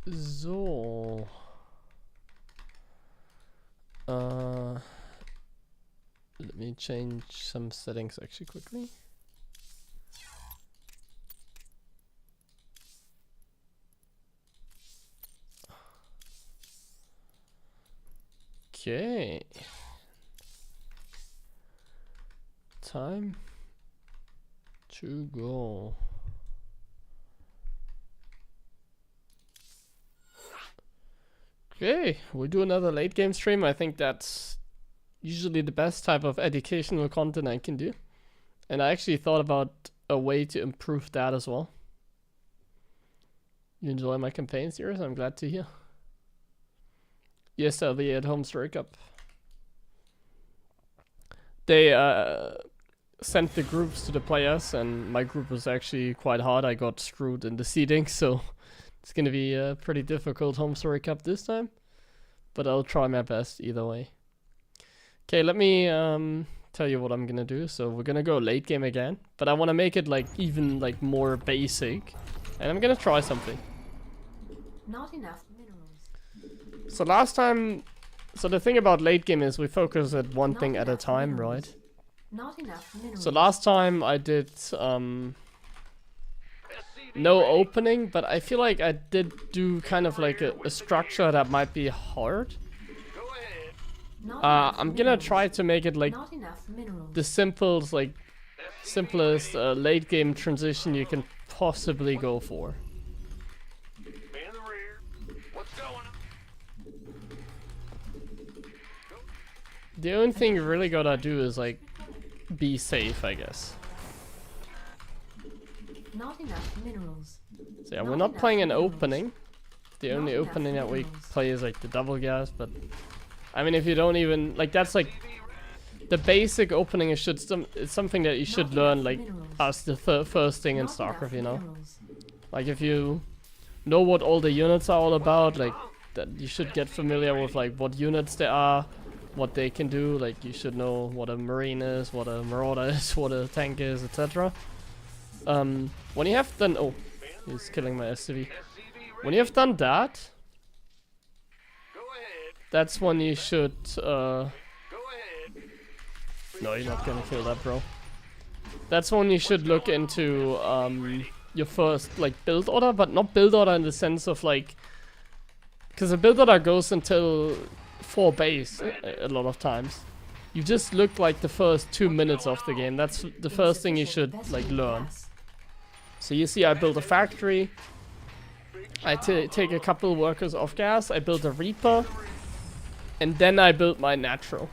So. Let me change some settings actually quickly. Okay. Time to go. Okay, we do another late game stream. I think that's usually the best type of educational content I can do. And I actually thought about a way to improve that as well. You enjoy my campaign series? I'm glad to hear. Yes, the at-home story cup. They sent the groups to the players, and my group was actually quite hard. I got screwed in the seeding, so it's gonna be a pretty difficult home story cup this time. But I'll try my best either way. Okay, let me tell you what I'm gonna do. So we're gonna go late game again, but I want to make it like even like more basic, and I'm gonna try something. Not enough minerals. So last time, so the thing about late game is we focus at one thing at a time, right? Not enough minerals. So last time I did no opening, but I feel like I did do kind of like a structure that might be hard. I'm gonna try to make it like the simplest late game transition you can possibly go for. The only thing you really gotta do is like be safe, I guess. Not enough minerals. So yeah, we're not playing an opening. The only opening that we play is like the double gas, but I mean, if you don't even like, that's like the basic opening. It's something that you should learn like as the first thing in StarCraft, you know. Like if you know what all the units are all about, like that you should get familiar with like what units there are, what they can do. Like you should know what a Marine is, what a Marauder is, what a tank is, etc. When you have done, oh, he's killing my SCV. When you have done that, that's when you should, no, you're not gonna kill that, bro. That's when you should look into, your first, like, build order, but not build order in the sense of, like, because a build order goes until 4 base a lot of times. You just look like the first 2 minutes of the game. That's the first thing you should, like, learn. So you see I built a factory, I take a couple workers off gas, I built a Reaper, and then I built my natural.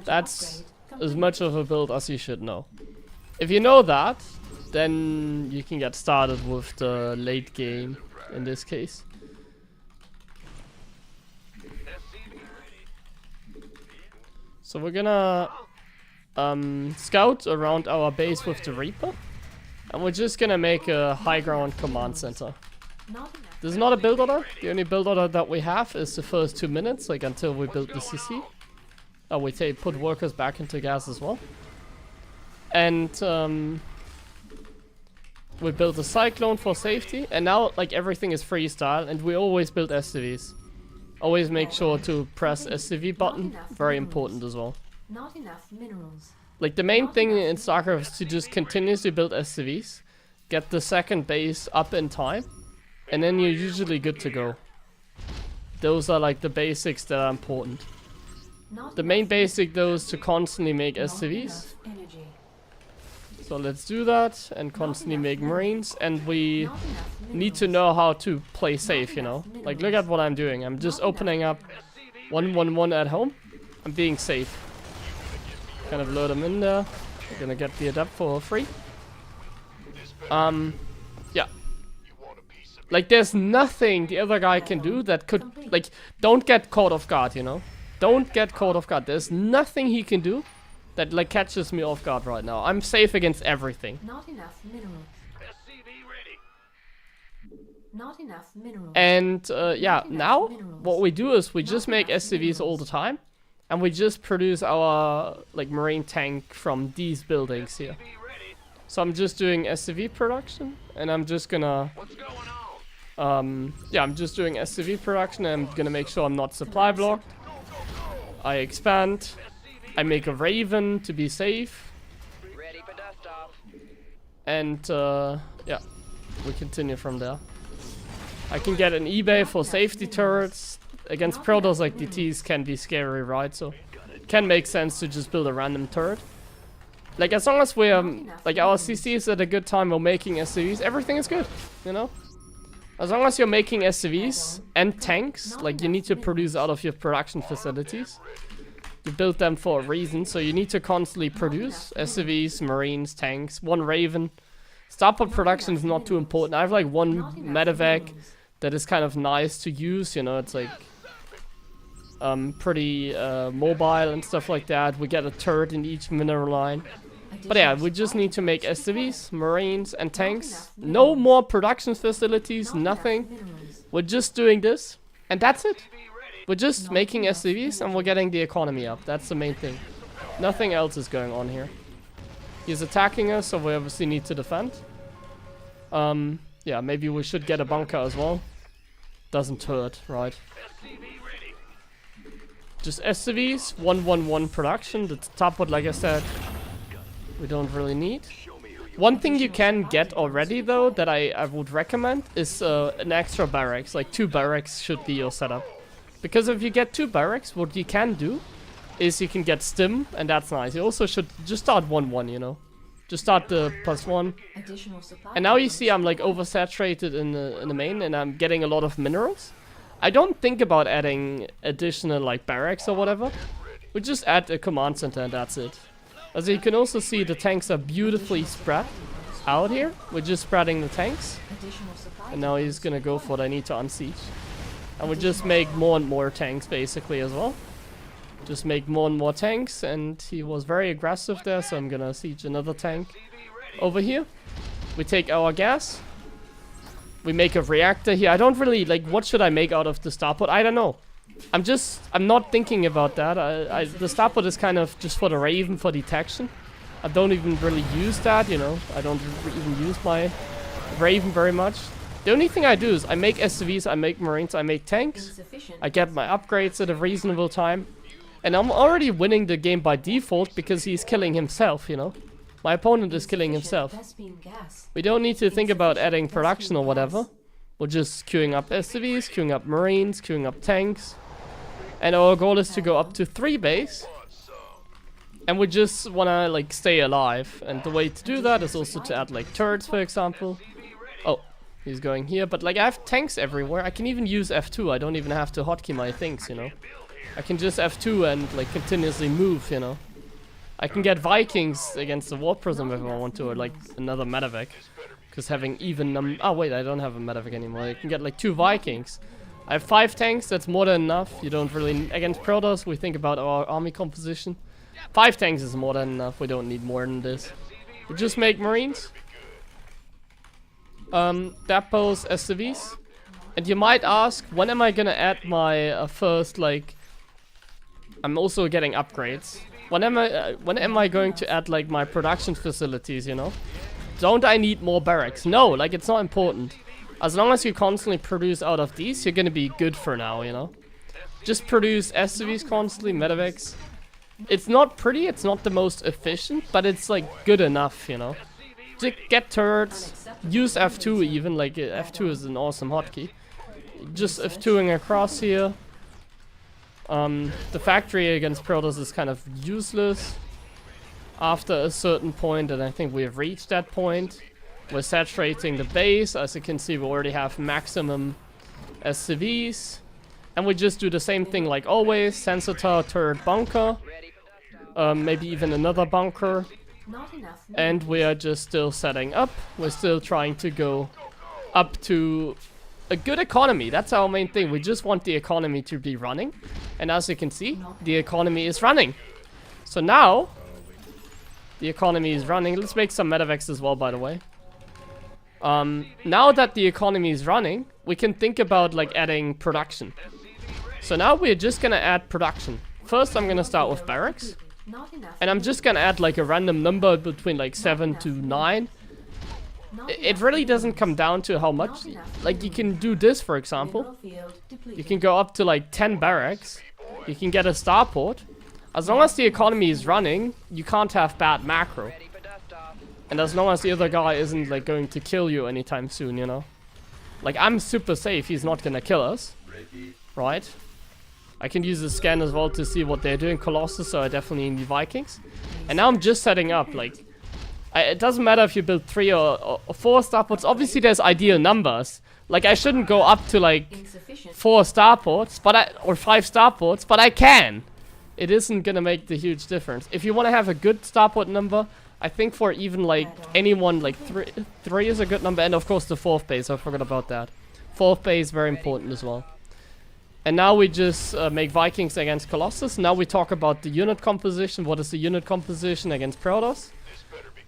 That's as much of a build as you should know. If you know that, then you can get started with the late game in this case. So we're gonna scout around our base with the Reaper. And we're just gonna make a high ground command center. This is not a build order. The only build order that we have is the first 2 minutes, like until we build the CC. Oh, we put workers back into gas as well. And we built a cyclone for safety. And now like everything is freestyle, and we always build SCVs. Always make sure to press SCV button. Very important as well. Not enough minerals. Like the main thing in StarCraft is to just continuously build SCVs, get the second base up in time, and then you're usually good to go. Those are like the basics that are important. The main basic though is to constantly make SCVs. So let's do that and constantly make Marines, and we need to know how to play safe, you know. Like look at what I'm doing. I'm just opening up 1-1-1 at home. I'm being safe. Kind of load them in there. We're gonna get the adapt for free. Yeah. Like there's nothing the other guy can do that could, like, don't get caught off guard, you know? Don't get caught off guard. There's nothing he can do that like catches me off guard right now. I'm safe against everything. Not enough minerals. Not enough minerals. And yeah, now what we do is we just make SCVs all the time. And we just produce our like Marine tank from these buildings here. So I'm just doing SCV production, and I'm just gonna Yeah, I'm just doing SCV production. I'm gonna make sure I'm not supply blocked. I expand. I make a Raven to be safe. Ready for dust off. And yeah, we continue from there. I can get an eBay for safety turrets. Against Protoss like DTs can be scary, right? So it can make sense to just build a random turret. Like as long as we're like our CC is at a good time we're making SCVs, everything is good, you know? As long as you're making SCVs and tanks, like you need to produce out of your production facilities. You build them for a reason, so you need to constantly produce SCVs, Marines, tanks, one Raven. Starport production is not too important. I have like one medevac that is kind of nice to use, you know, it's like pretty mobile and stuff like that. We get a turret in each mineral line. But yeah, we just need to make SCVs, Marines, and tanks. No more production facilities, nothing. We're just doing this, and that's it. We're just making SCVs, and we're getting the economy up. That's the main thing. Nothing else is going on here. He's attacking us, so we obviously need to defend. Yeah, maybe we should get a bunker as well. Doesn't hurt, right? Just SCVs, 1-1-1 production. The top one, like I said, we don't really need. One thing you can get already though that I would recommend is an extra barracks. Like 2 barracks should be your setup. Because if you get 2 barracks, what you can do is you can get stim, and that's nice. You also should just start 1-1, you know. Just start the +1. And now you see I'm like oversaturated in the main, and I'm getting a lot of minerals. I don't think about adding additional like barracks or whatever. We just add a command center and that's it. As you can also see, the tanks are beautifully spread out here. We're just spreading the tanks. And now he's gonna go for what I need to unsiege. And we just make more and more tanks basically as well. Just make more and more tanks, and he was very aggressive there, so I'm gonna siege another tank over here. We take our gas. We make a reactor here. I don't really, like, what should I make out of the starport? I don't know. I'm not thinking about that. The starport is kind of just for the Raven, for detection. I don't even really use that, you know. I don't even use my Raven very much. The only thing I do is I make SCVs, I make Marines, I make tanks. I get my upgrades at a reasonable time. And I'm already winning the game by default because he's killing himself, you know. My opponent is killing himself. We don't need to think about adding production or whatever. We're just queuing up SCVs, queuing up Marines, queuing up tanks. And our goal is to go up to 3 base. And we just wanna like stay alive. And the way to do that is also to add like turrets, for example. Oh, he's going here. But like I have tanks everywhere. I can even use F2. I don't even have to hotkey my things, you know. I can just F2 and like continuously move, you know. I can get Vikings against the Warp Prism if I want to, or like another medevac. Because having even oh wait, I don't have a medevac anymore. I can get like 2 Vikings. I have 5 tanks, that's more than enough. You don't really, against Protoss, we think about our army composition. 5 tanks is more than enough, we don't need more than this. We just make Marines. Depots, SCVs. And you might ask, when am I gonna add my first, like... I'm also getting upgrades. When am I going to add like my production facilities, you know? Don't I need more barracks? No, like it's not important. As long as you constantly produce out of these, you're gonna be good for now, you know? Just produce SCVs constantly, medevacs. It's not pretty, it's not the most efficient, but it's like good enough, you know? Just get turrets, use F2 even, like F2 is an awesome hotkey. Just F2ing across here. The factory against Protoss is kind of useless after a certain point, and I think we have reached that point. We're saturating the base. As you can see, we already have maximum SCVs. And we just do the same thing like always. Sensor tower, turret, bunker. Maybe even another bunker. And we are just still setting up. We're still trying to go up to a good economy. That's our main thing. We just want the economy to be running. And as you can see, the economy is running. So now, the economy is running. Let's make some medevacs as well, by the way. Now that the economy is running, we can think about like adding production. So now we're just gonna add production. First, I'm gonna start with barracks. And I'm just gonna add like a random number between like 7 to 9. it really doesn't come down to how much. Like, you can do this, for example. Mineral field depleted. You can go up to like 10 barracks. You can get a starport. As long as the economy is running, you can't have bad macro. Ready for dust off. And as long as the other guy isn't like going to kill you anytime soon, you know. Like, I'm super safe, he's not gonna kill us. Right? I can use the scan as well to see what they're doing. Colossus, so I definitely need Vikings. And now I'm just setting up, like... it doesn't matter if you build 3 or 4 starports. Obviously, there's ideal numbers. Like, I shouldn't go up to, like, Insufficient. 4 starports, or 5 starports, but I can. It isn't gonna make the huge difference. If you want to have a good starport number, I think for even, like, anyone, like, 3 is a good number. And, of course, the 4th base. I forgot about that. 4th base, very important as well. And now we just make Vikings against Colossus. Now we talk about the unit composition. What is the unit composition against Protoss?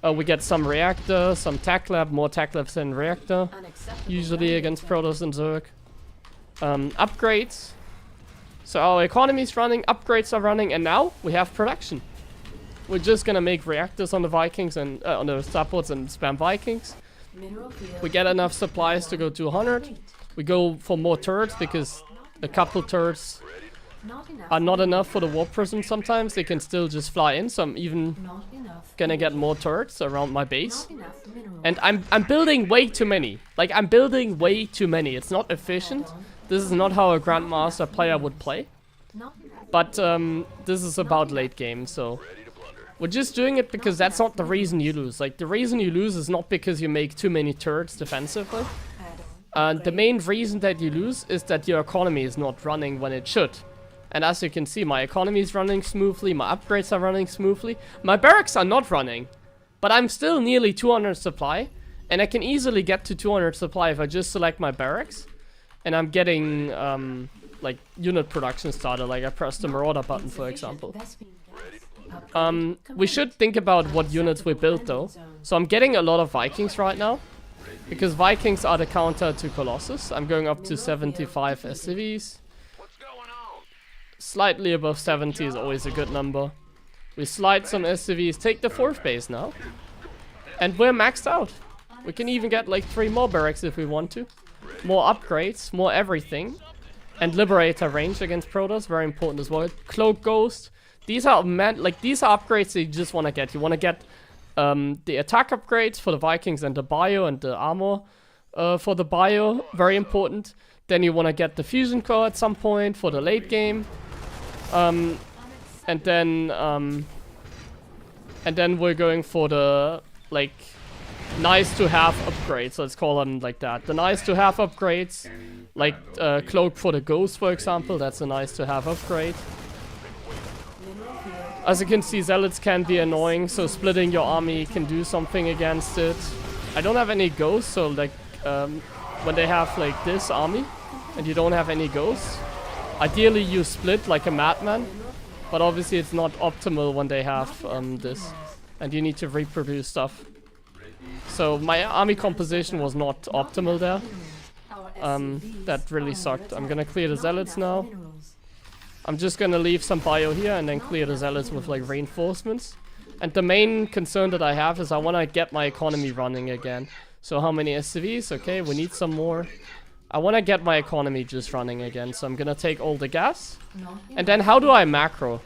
We get some reactor, some tech lab, more tech labs than reactor. Unacceptable. Usually against Protoss and Zerg. Upgrades. So our economy is running, upgrades are running, and now we have production. We're just gonna make reactors on the Vikings and on the starports and spam Vikings. Mineral field We get enough supplies to go to 100. We go for more turrets because a couple turrets not enough. are not enough for the warp prism sometimes. They can still just fly in, so I'm even Not enough. gonna get more turrets around my base. Not enough minerals. And I'm building way too many. Like, I'm building way too many. It's not efficient. This is not how a Grandmaster player would play. Not enough. But this is about late game, so... We're just doing it because that's not the reason you lose. Like, the reason you lose is not because you make too many turrets defensively. Add-on. The main reason that you lose is that your economy is not running when it should. And as you can see, my economy is running smoothly, my upgrades are running smoothly. My barracks are not running, but I'm still nearly 200 supply. And I can easily get to 200 supply if I just select my barracks. And I'm getting, like, unit production started, like I press the Marauder button, for example. That's been done. We should think about what units we build, though. So I'm getting a lot of Vikings right now. Because Vikings are the counter to Colossus. I'm going up to 75 SCVs. Slightly above 70 is always a good number. We slide some SCVs, take the 4th base now. And we're maxed out. We can even get like 3 more barracks if we want to. More upgrades, more everything. And Liberator range against Protoss, very important as well. Cloak Ghost. These are these are upgrades that you just want to get. You want to get the attack upgrades for the Vikings and the bio and the armor for the bio, very important. Then you want to get the fusion core at some point for the late game. And then we're going for the like nice to have upgrades. Let's call them like that. The nice to have upgrades, like cloak for the ghost, for example. That's a nice to have upgrade. As you can see, zealots can be annoying, so splitting your army can do something against it. I don't have any ghosts, so like when they have like this army and you don't have any ghosts, ideally you split like a madman, but obviously it's not optimal when they have this and you need to reproduce stuff. So my army composition was not optimal there. That really sucked. I'm gonna clear the zealots now. I'm just gonna leave some bio here and then clear the zealots with like reinforcements. And the main concern that I have is I wanna get my economy running again. So how many SCVs? Okay, we need some more. I wanna get my economy just running again, so I'm gonna take all the gas. And then how do I macro?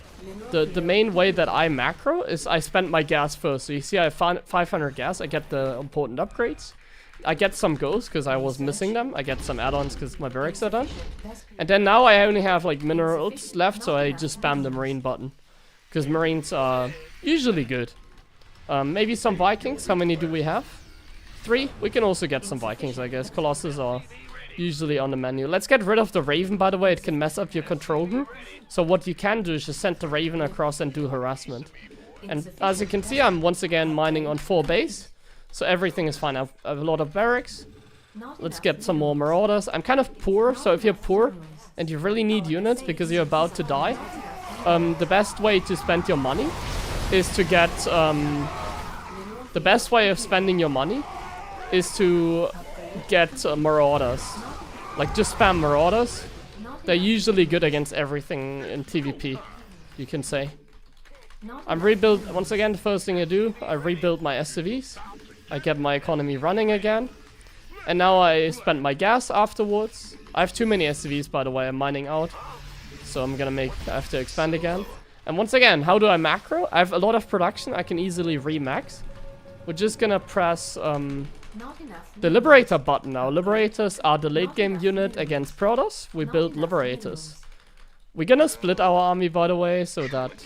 The main way that I macro is I spend my gas first. So you see I have 500 gas, I get the important upgrades. I get some ghosts because I was missing them. I get some add-ons because my barracks are done. And then now I only have like minerals left, so I just spam the marine button. Because marines are usually good. Maybe some Vikings. How many do we have? 3? We can also get some Vikings, I guess. Colossus are usually on the menu. Let's get rid of the Raven, by the way. It can mess up your control group. So what you can do is just send the Raven across and do harassment. And as you can see, I'm once again mining on 4 base. So everything is fine. I have a lot of barracks. Let's get some more marauders. I'm kind of poor, so if you're poor and you really need units because you're about to die, the best way to spend your money is to get... the best way of spending your money is to get marauders. Like, just spam marauders. They're usually good against everything in PvP, you can say. I'm rebuild... Once again, the first thing I do, I rebuild my SCVs. I get my economy running again. And now I spent my gas afterwards. I have too many SCVs, by the way, I'm mining out. So I have to expand again. And once again, how do I macro? I have a lot of production, I can easily re-max. We're just gonna press Not enough. the Liberator button now. Liberators are the late game unit against Protoss. We build Liberators. We're gonna split our army, by the way, so that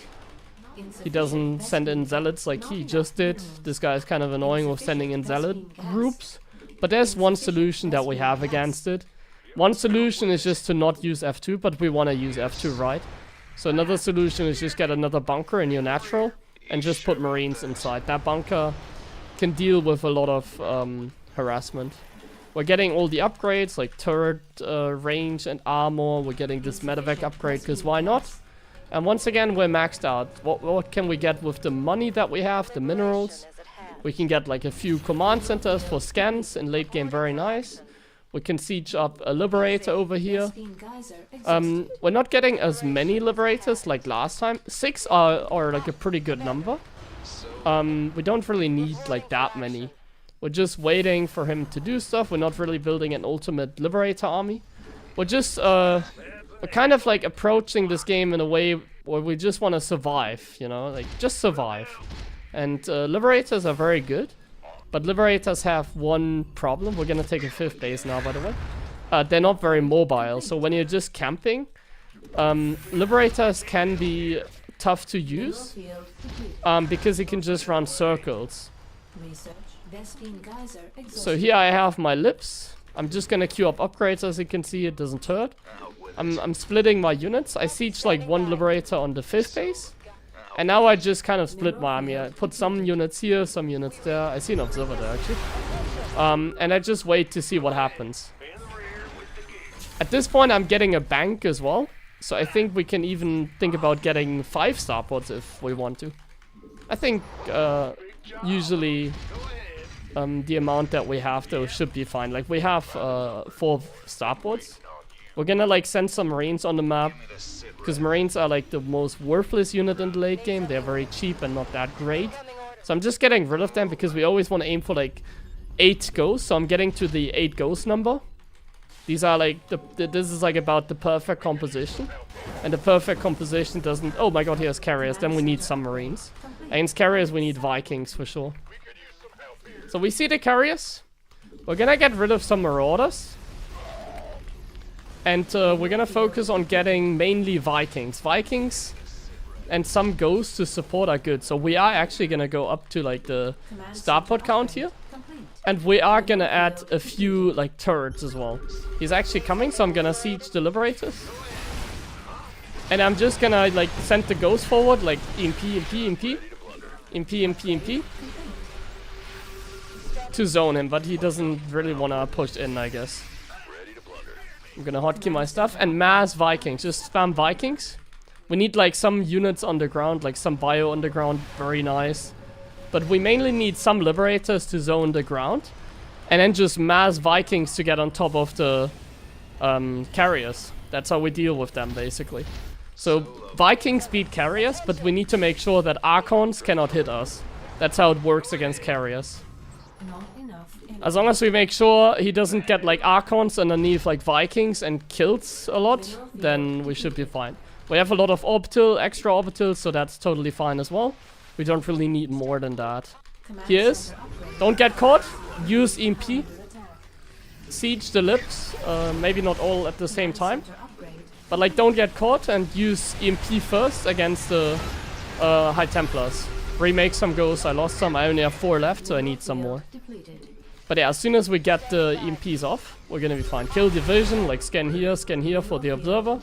he doesn't send in zealots like he just did. This guy is kind of annoying with sending in zealot groups. But there's one solution that we have against it. One solution is just to not use F2, but we want to use F2, right? So another solution is just get another bunker in your natural and just put Marines inside. That bunker can deal with a lot of harassment. We're getting all the upgrades like turret range and armor. We're getting this medevac upgrade because why not? And once again, we're maxed out. What can we get with the money that we have, the minerals? We can get like a few command centers for scans in late game, very nice. We can siege up a Liberator over here. We're not getting as many Liberators like last time. 6 are like a pretty good number. We don't really need like that many. We're just waiting for him to do stuff. We're not really building an ultimate Liberator army. We're just we're kind of like approaching this game in a way where we just want to survive, you know, like just survive. And Liberators are very good, but Liberators have one problem. We're gonna take a 5th base now, by the way. They're not very mobile, so when you're just camping, Liberators can be tough to use, because you can just run circles. So here I have my lips. I'm just gonna queue up upgrades, as you can see, it doesn't hurt. I'm splitting my units. I siege like one Liberator on the 5th base. And now I just kind of split my army. I put some units here, some units there. I see an observer there, actually. And I just wait to see what happens. At this point, I'm getting a bank as well. So I think we can even think about getting 5 starports if we want to. I think usually the amount that we have, though, should be fine. Like, we have 4 starports. We're gonna, like, send some Marines on the map. Because Marines are like the most worthless unit in the late game. They're very cheap and not that great. So I'm just getting rid of them because we always want to aim for like 8 ghosts. So I'm getting to the 8 ghost number. These are like, this is like about the perfect composition. And the perfect composition doesn't... Oh my god, here's carriers. Then we need some Marines. Against carriers we need Vikings for sure. So we see the carriers. We're gonna get rid of some Marauders. And we're gonna focus on getting mainly Vikings. Vikings and some ghosts to support are good. So we are actually gonna go up to like the starport count here. And we are gonna add a few like turrets as well. He's actually coming, so I'm gonna siege the Liberators. And I'm just gonna like send the ghosts forward, like EMP, to zone him, but he doesn't really wanna push in, I guess. I'm gonna hotkey my stuff and mass Vikings. Just spam Vikings. We need like some units on the ground, like some bio on the ground. Very nice. But we mainly need some Liberators to zone the ground. And then just mass Vikings to get on top of the carriers. That's how we deal with them, basically. So Vikings beat carriers, but we need to make sure that Archons cannot hit us. That's how it works against carriers. As long as we make sure he doesn't get like Archons underneath like Vikings and kills a lot, then we should be fine. We have a lot of orbital, extra orbitals, so that's totally fine as well. We don't really need more than that. Here is. Don't get caught. Use EMP. Siege the lips. Maybe not all at the same time. But like don't get caught and use EMP first against the High Templars. Remake some ghosts. I lost some. I only have 4 left, so I need some more. But yeah, as soon as we get the EMPs off, we're gonna be fine. Kill division, like scan here for the observer.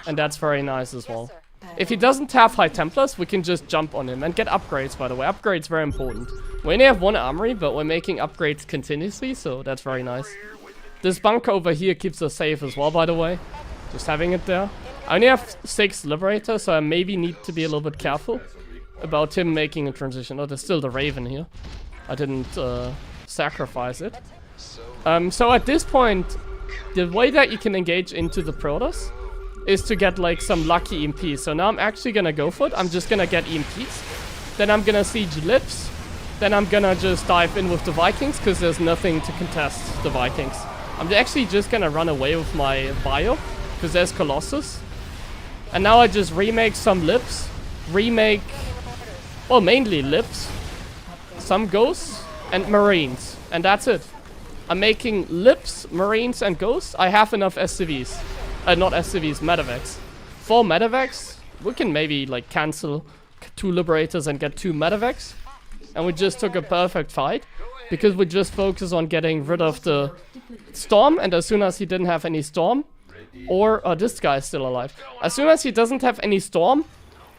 And that's very nice as well. If he doesn't have High Templars, we can just jump on him and get upgrades, by the way. Upgrades very important. We only have 1 armory, but we're making upgrades continuously, so that's very nice. This bunker over here keeps us safe as well, by the way. Just having it there. I only have 6 Liberators, so I maybe need to be a little bit careful about him making a transition. Oh, there's still the Raven here. I didn't sacrifice it. So at this point, the way that you can engage into the Protoss is to get like some lucky EMPs. So now I'm actually gonna go for it. I'm just gonna get EMPs. Then I'm gonna siege lips. then I'm gonna just dive in with the Vikings, because there's nothing to contest the Vikings. I'm actually just gonna run away with my bio, because there's Colossus. And now I just remake some lips, well, mainly lips, some ghosts, and marines, and that's it. I'm making lips, marines, and ghosts. I have enough SCVs, not SCVs, medevacs. 4 medevacs, we can maybe like cancel 2 liberators and get 2 medevacs. And we just took a perfect fight, because we just focus on getting rid of the storm, and as soon as he didn't have any storm, or this guy is still alive. As soon as he doesn't have any storm,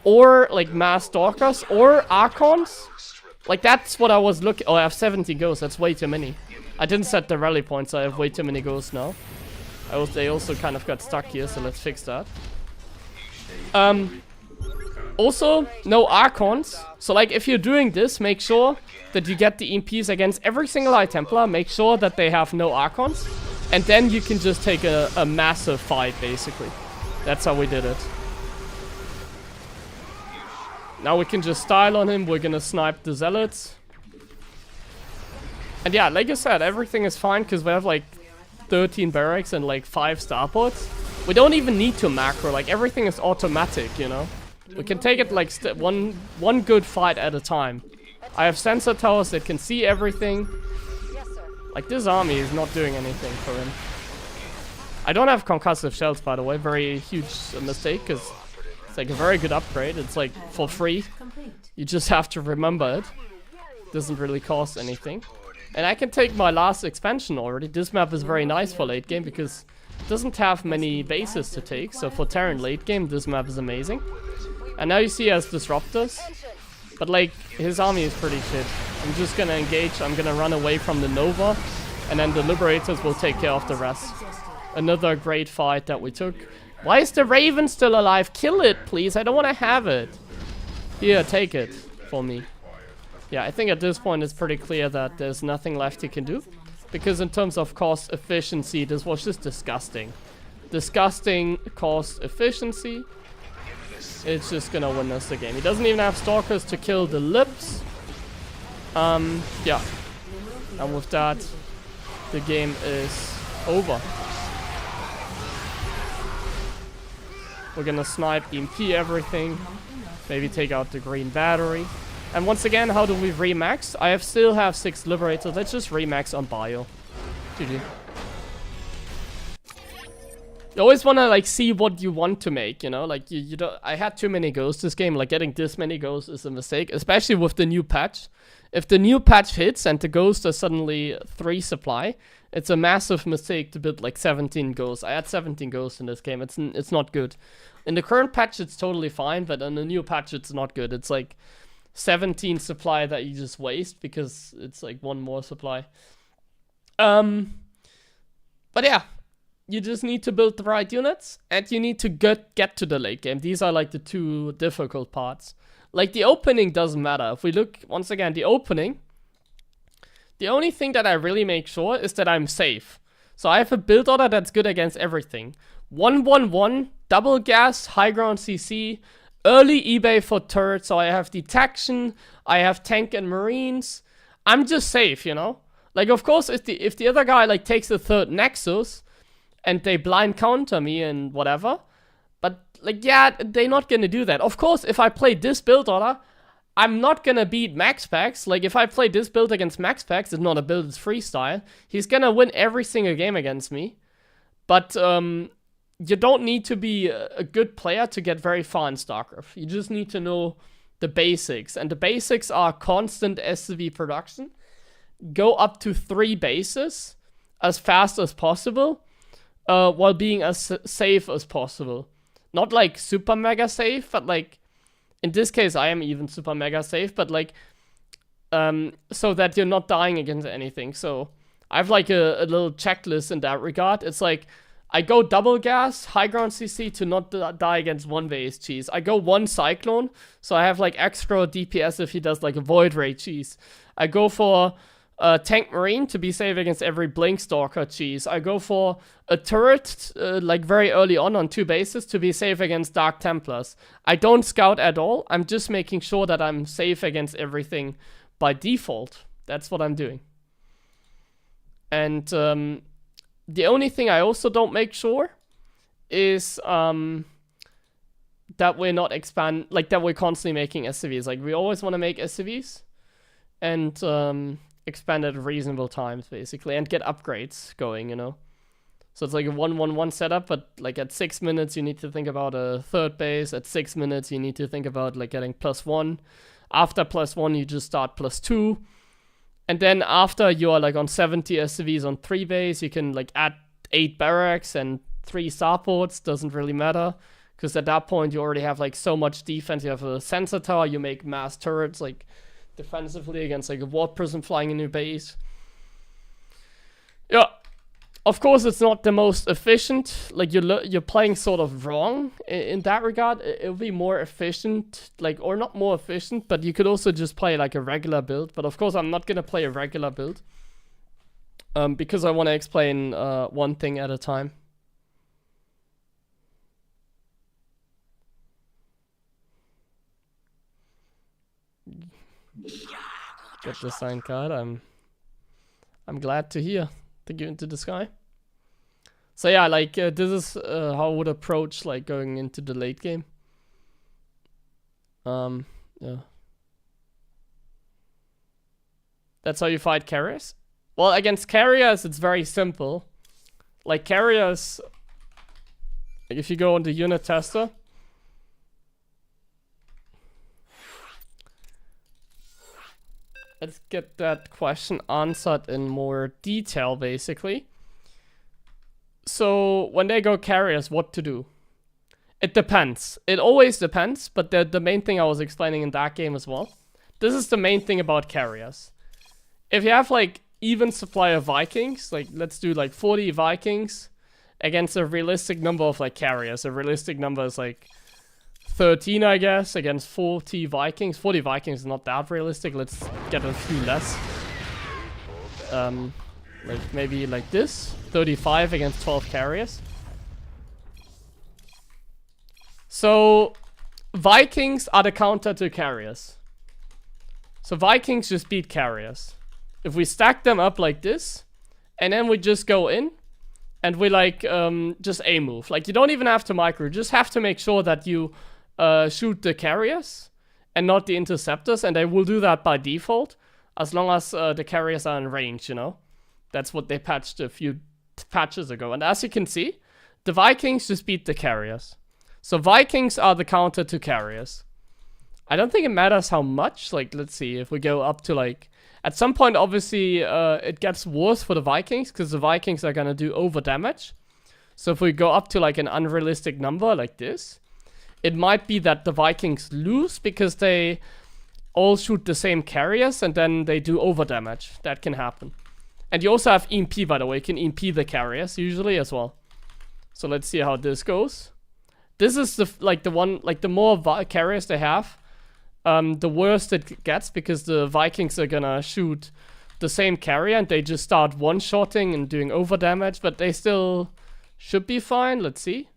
or like mass stalkers, or archons, like that's what I was looking. Oh, I have 70 ghosts, that's way too many. I didn't set the rally points, I have way too many ghosts now. They also kind of got stuck here, so let's fix that. Also, no Archons. So like if you're doing this, make sure that you get the EMPs against every single High Templar. Make sure that they have no Archons. And then you can just take a massive fight, basically. That's how we did it. Now we can just style on him. We're gonna snipe the Zealots. And yeah, like I said, everything is fine because we have like 13 barracks and like 5 starports. We don't even need to macro. Like everything is automatic, you know. We can take it like one good fight at a time. I have sensor towers that can see everything. Like this army is not doing anything for him. I don't have concussive shells, by the way. Very huge mistake, because it's like a very good upgrade. It's like for free. You just have to remember it. Doesn't really cost anything. And I can take my last expansion already. This map is very nice for late game because it doesn't have many bases to take. So for Terran late game, this map is amazing. And now you see he has disruptors. But like, his army is pretty shit. I'm just gonna engage, I'm gonna run away from the Nova. And then the Liberators will take care of the rest. Another great fight that we took. Why is the Raven still alive? Kill it, please. I don't want to have it. Here, take it for me. Yeah, I think at this point it's pretty clear that there's nothing left he can do. Because in terms of cost efficiency, this was just disgusting. Disgusting cost efficiency. It's just gonna win us the game. He doesn't even have Stalkers to kill the Lips. Yeah. And with that, the game is over. We're gonna snipe, EMP everything. Maybe take out the green battery. And once again, how do we remax? I still have 6 Liberators. Let's just remax on Bio. GG. You always want to like see what you want to make, you know? Like you don't. I had too many ghosts this game. Like getting this many ghosts is a mistake, especially with the new patch. If the new patch hits and the ghosts are suddenly 3 supply, it's a massive mistake to build like 17 ghosts. I had 17 ghosts in this game. It's not good. In the current patch, it's totally fine, but in the new patch, it's not good. It's like 17 supply that you just waste because it's like 1 more supply. But yeah. You just need to build the right units, and you need to get to the late game. These are like the 2 difficult parts. Like the opening doesn't matter. If we look, once again, the opening, the only thing that I really make sure is that I'm safe. So I have a build order that's good against everything. 1-1-1, double gas, high ground CC, early eBay for turrets, so I have detection, I have tank and marines. I'm just safe, you know? Like, of course, if the other guy like takes the 3rd Nexus, and they blind counter me and whatever. But, like, yeah, they're not gonna do that. Of course, if I play this build order, I'm not gonna beat Max Packs. Like, if I play this build against Max Packs, it's not a build, it's freestyle. He's gonna win every single game against me. But, you don't need to be a good player to get very far in StarCraft. You just need to know the basics. And the basics are constant SCV production. Go up to 3 bases as fast as possible. While being as safe as possible. Not like super mega safe, but like, in this case I am even super mega safe, but like, so that you're not dying against anything. So, I have like a little checklist in that regard. It's like, I go double gas, high ground CC to not die against 1 base cheese. I go 1 Cyclone, so I have like extra DPS if he does like a Void Ray cheese. I go for Tank Marine to be safe against every Blink Stalker cheese. I go for a turret, like very early on 2 bases to be safe against Dark Templars. I don't scout at all. I'm just making sure that I'm safe against everything by default. That's what I'm doing. And the only thing I also don't make sure is that we're not that we're constantly making SCVs. Like, we always want to make SCVs and expand at reasonable times, basically, and get upgrades going, you know. So it's like a 1-1-1 setup, but like at 6 minutes you need to think about a third base. At 6 minutes you need to think about like getting +1. After +1 you just start +2. And then after you are like on 70 SCVs on 3 base, you can like add 8 barracks and 3 starports. Doesn't really matter, because at that point you already have like so much defense. You have a sensor tower, you make mass turrets like defensively against like a warp prism flying in your base. Yeah, of course it's not the most efficient. Like, you're playing sort of wrong in that regard. It'll be more efficient, like, or not more efficient, but you could also just play like a regular build. But of course I'm not gonna play a regular build because I want to explain one thing at a time. Get the sign card. I'm glad to hear. Thank you, Into the Sky. So yeah, like this is how I would approach like going into the late game. Yeah. That's how you fight carriers? Well, against carriers it's very simple. Like, carriers, like if you go on the unit tester, let's get that question answered in more detail, basically. So, when they go carriers, what to do? It depends. It always depends, but the main thing I was explaining in that game as well. This is the main thing about carriers. If you have, like, even supply of Vikings, like, let's do, like, 40 Vikings against a realistic number of, like, carriers. A realistic number is, like, 13, I guess, against 40 Vikings. 40 Vikings is not that realistic. Let's get a few less. Like maybe like this. 35 against 12 carriers. So Vikings are the counter to carriers. So Vikings just beat carriers. If we stack them up like this, and then we just go in, and we like just A move. Like, you don't even have to micro. You just have to make sure that you shoot the carriers and not the interceptors, and they will do that by default as long as the carriers are in range, you know. That's what they patched a few patches ago. And as you can see, the Vikings just beat the carriers. So Vikings are the counter to carriers. I don't think it matters how much. Like, let's see, if we go up to like, at some point obviously it gets worse for the Vikings, because the Vikings are gonna do over damage. So if we go up to like an unrealistic number like this, it might be that the Vikings lose because they all shoot the same carriers and then they do over damage. That can happen. And you also have EMP, by the way. You can EMP the carriers usually as well. So let's see how this goes. This is the more carriers they have, the worse it gets, because the Vikings are gonna shoot the same carrier and they just start one-shotting and doing over damage, but they still should be fine. Let's see.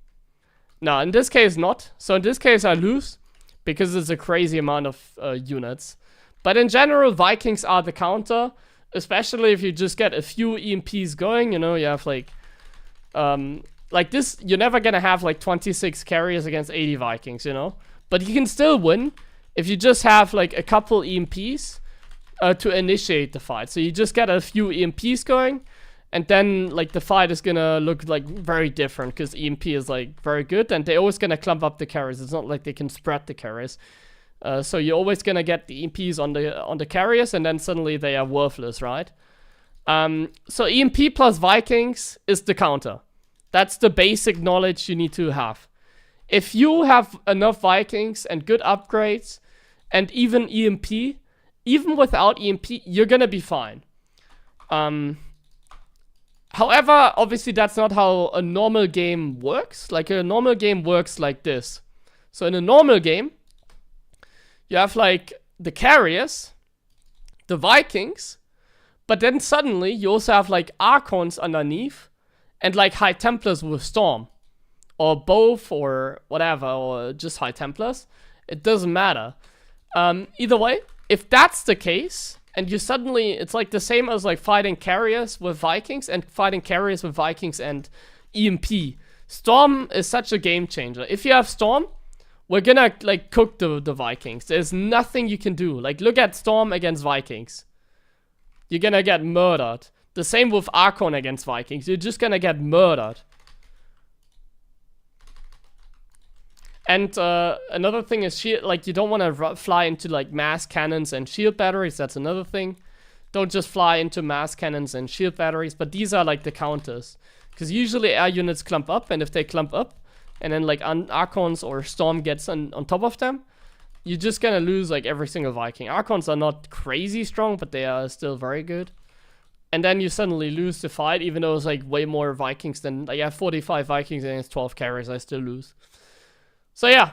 No, in this case not. So in this case I lose because it's a crazy amount of units. But in general, Vikings are the counter, especially if you just get a few EMPs going. You know, you have like this, you're never gonna have like 26 carriers against 80 Vikings, you know. But you can still win if you just have like a couple EMPs to initiate the fight. So you just get a few EMPs going, and then like the fight is gonna look like very different because EMP is like very good, and they're always gonna clump up the carriers. It's not like they can spread the carriers. So you're always gonna get the EMPs on the carriers, and then suddenly they are worthless, right? So EMP plus Vikings is the counter. That's the basic knowledge you need to have. If you have enough Vikings and good upgrades, and even EMP, even without EMP, you're gonna be fine. However, obviously that's not how a normal game works. Like, a normal game works like this. So in a normal game, you have like the carriers, the Vikings, but then suddenly you also have like Archons underneath, and like High Templars with Storm, or both, or whatever, or just High Templars. It doesn't matter. Either way, if that's the case, and you suddenly, it's like the same as like fighting carriers with Vikings and fighting carriers with Vikings and EMP. Storm is such a game changer. If you have Storm, we're gonna like cook the Vikings. There's nothing you can do. Like look at Storm against Vikings. You're gonna get murdered. The same with Archon against Vikings. You're just gonna get murdered. And another thing is shield, like you don't want to fly into like mass cannons and shield batteries. That's another thing. Don't just fly into mass cannons and shield batteries. But these are like the counters. Because usually air units clump up, and if they clump up, and then like Archons or Storm gets on top of them, you're just gonna lose like every single Viking. Archons are not crazy strong, but they are still very good. And then you suddenly lose the fight, even though it's like way more Vikings than, like I have 45 Vikings against 12 carriers, I still lose. So yeah,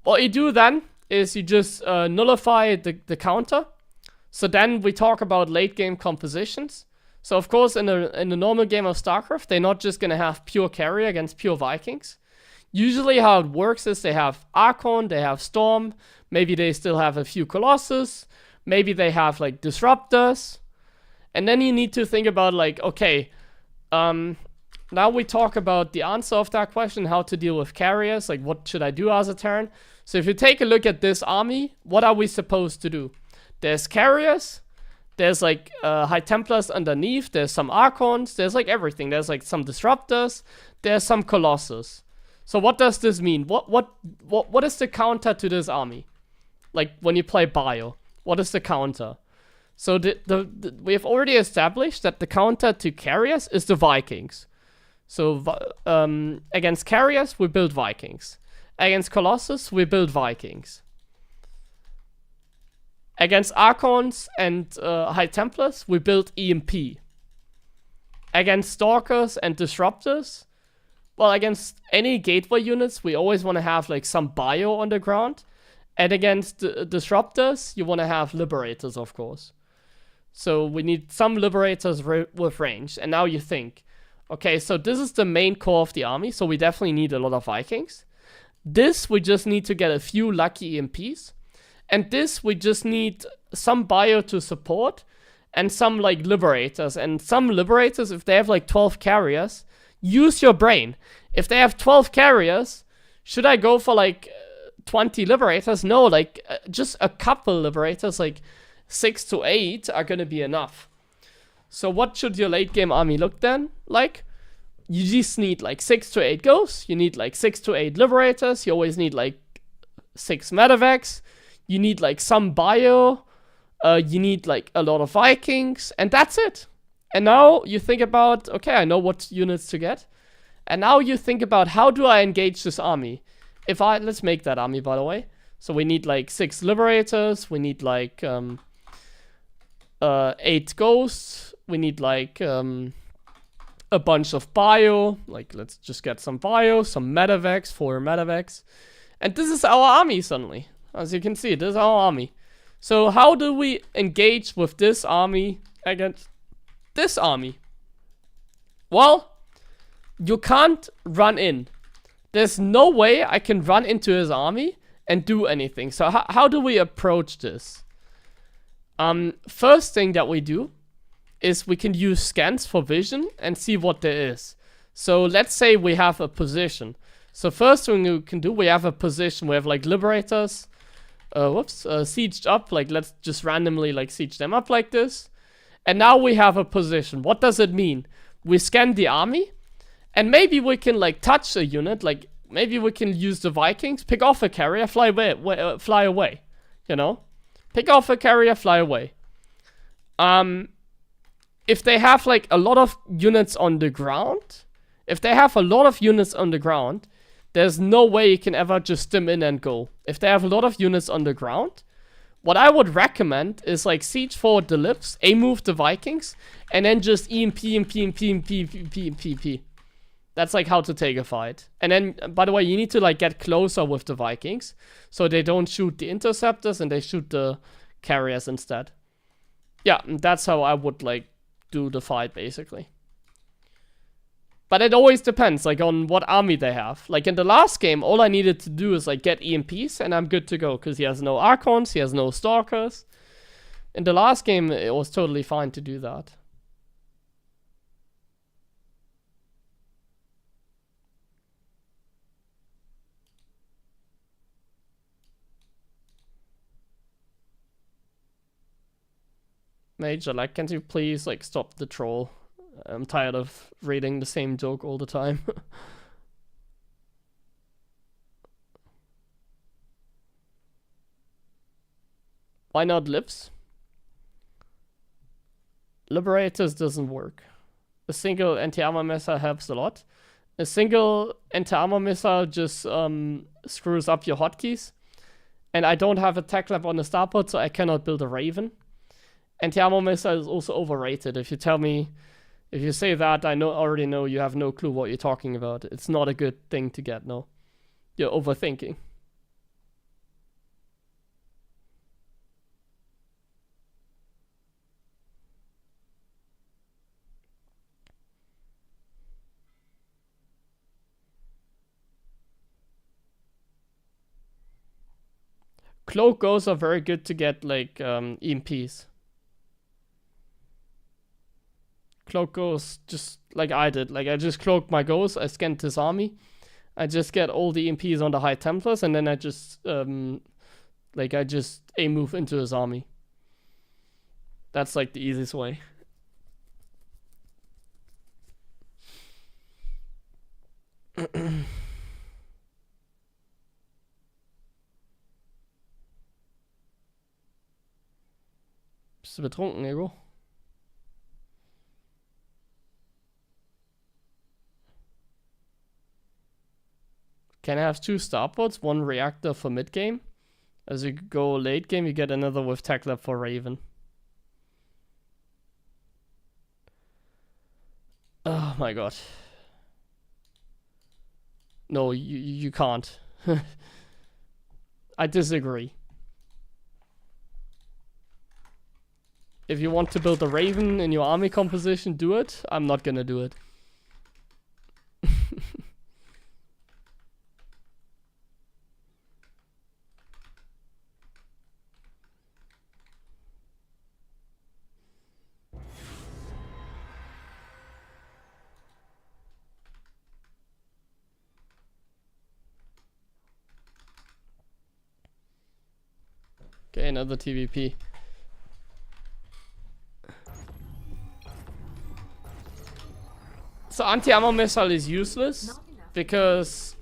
what you do then is you just nullify the counter. So then we talk about late game compositions. So of course in a normal game of StarCraft, they're not just gonna have pure carrier against pure Vikings. Usually how it works is they have Archon, they have Storm, maybe they still have a few Colossus, maybe they have like Disruptors. And then you need to think about like, okay, now we talk about the answer of that question, how to deal with carriers, like what should I do as a Terran? So if you take a look at this army, what are we supposed to do? There's carriers, there's like High Templars underneath, there's some Archons, there's like everything. There's like some Disruptors, there's some Colossus. So what does this mean? What is the counter to this army? Like when you play Bio, what is the counter? So we have already established that the counter to carriers is the Vikings. So against carriers, we build Vikings. Against Colossus, we build Vikings. Against Archons and High Templars, we build EMP. Against Stalkers and Disruptors, well, against any gateway units, we always want to have like some bio on the ground. And against Disruptors, you want to have Liberators, of course. So we need some Liberators with range. And now you think, okay, so this is the main core of the army, so we definitely need a lot of Vikings. This, we just need to get a few lucky EMPs. And this, we just need some bio to support, and some, like, Liberators. And some Liberators, if they have, like, 12 carriers, use your brain. If they have 12 carriers, should I go for, like, 20 Liberators? No, like, just a couple Liberators, like, 6 to 8 are gonna be enough. So what should your late game army look then like? You just need like 6 to 8 ghosts. You need like 6 to 8 Liberators. You always need like 6 medevacs. You need like some bio. You need like a lot of Vikings. And that's it. And now you think about, okay, I know what units to get. And now you think about, how do I engage this army? Let's make that army, by the way. So we need like 6 Liberators. We need like 8 ghosts. We need like a bunch of bio. Like, let's just get some bio, some medevacs, 4 medevacs. And this is our army suddenly. As you can see, this is our army. So how do we engage with this army against this army? Well, you can't run in. There's no way I can run into his army and do anything. So how do we approach this? First thing that we do is we can use scans for vision and see what there is. So let's say we have a position. So first thing we can do, we have a position. We have like Liberators, sieged up. Like, let's just randomly like siege them up like this. And now we have a position. What does it mean? We scan the army, and maybe we can like touch a unit. Like maybe we can use the Vikings, pick off a carrier, fly away. You know, pick off a carrier, fly away. If they have like a lot of units on the ground, there's no way you can ever just stim in and go. If they have a lot of units on the ground, what I would recommend is like siege forward the lips, A-move the Vikings, and then just EMP. That's like how to take a fight. And then, by the way, you need to like get closer with the Vikings, so they don't shoot the interceptors and they shoot the carriers instead. Yeah, and that's how I would like do the fight basically. But it always depends like on what army they have. Like in the last game, all I needed to do is like get EMPs and I'm good to go, because he has no Archons, he has no Stalkers, In the last game, it was totally fine to do that. Major, like, can't you please, like, stop the troll? I'm tired of reading the same joke all the time. Why not lives? Liberators doesn't work. A single anti-armor missile helps a lot. A single anti-armor missile just screws up your hotkeys. And I don't have a tech lab on the starport, so I cannot build a Raven. Anti-armor missile is also overrated. If you say that, I already know you have no clue what you're talking about. It's not a good thing to get, no. You're overthinking. Cloak goes are very good to get, like, EMPs. Cloak goes just like I did. Like, I just cloaked my ghost, I scanned his army. I just get all the EMPs on the High Templars, and then I just, I just A-move into his army. That's, like, the easiest way. Bist du betrunken, Ego? Can I have 2 starports, 1 reactor for mid game? As you go late game, you get another with tech lab for Raven. Oh my god. No, you can't. I disagree. If you want to build a Raven in your army composition, do it. I'm not gonna do it. Okay, another TVP. So anti-armor missile is useless because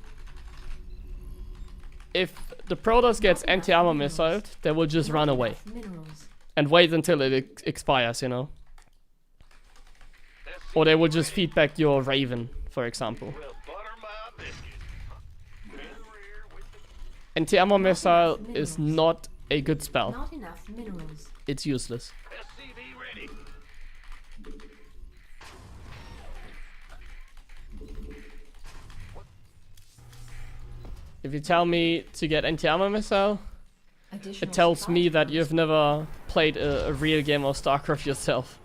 if the Protoss gets anti-armor missile, they will just run away and wait until it expires, you know. Or they will just feed back your Raven, for example. Anti-armor missile is not a good spell. Not enough minerals. It's useless. If you tell me to get anti-armor missile, it tells me that you've never played a real game of StarCraft yourself.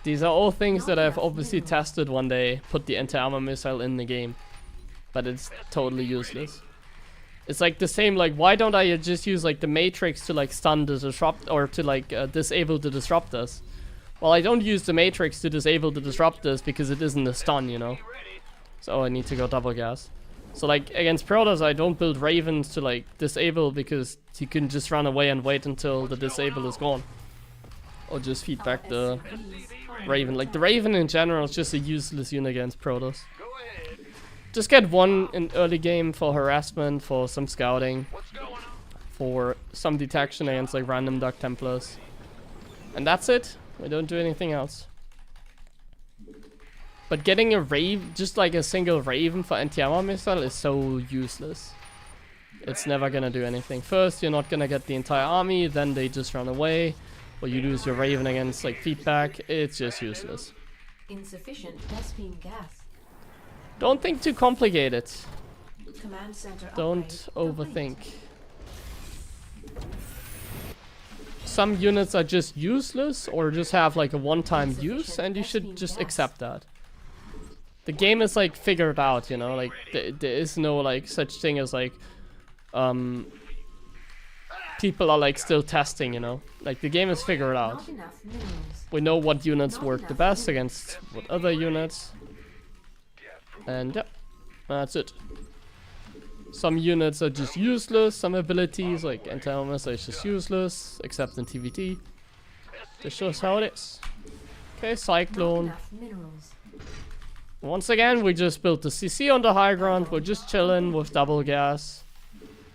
These are all things that I've obviously tested one day, put the anti-armor missile in the game. But it's totally useless. It's like the same, like, why don't I just use, like, the Matrix to, like, stun the disrupt, or to, like, disable the disruptors? Well, I don't use the Matrix to disable the disruptors because it isn't a stun, you know? So I need to go double gas. So, like, against Protoss, I don't build Ravens to, like, disable because you can just run away and wait until the disable is gone. Or just feed back the Raven. Like, the Raven in general is just a useless unit against Protoss. Just get 1 in early game for harassment, for some scouting, for some detection against, like, random Dark Templars. And that's it. We don't do anything else. But getting a Raven, just like a single Raven for anti-armor missile is so useless. It's never gonna do anything. First, you're not gonna get the entire army, then they just run away. Or you lose your Raven against, like, feedback. It's just useless. Insufficient Vespene gas. Don't think too complicated. Command center Don't upgrade overthink. complete. Some units are just useless or just have, like, a one-time use, and you should just accept that. The game is, like, figured out, you know, like, there is no, like, such thing as, like, people are like still testing, you know? Like the game is figured out. Not enough minerals. We know what units work the best against what other units. And yeah, that's it. Some units are just useless, some abilities like anti-armor are just useless, except in TVT. This shows how it is. Okay, Cyclone. Not enough minerals. Once again, we just built the CC on the high ground. We're just chilling with double gas.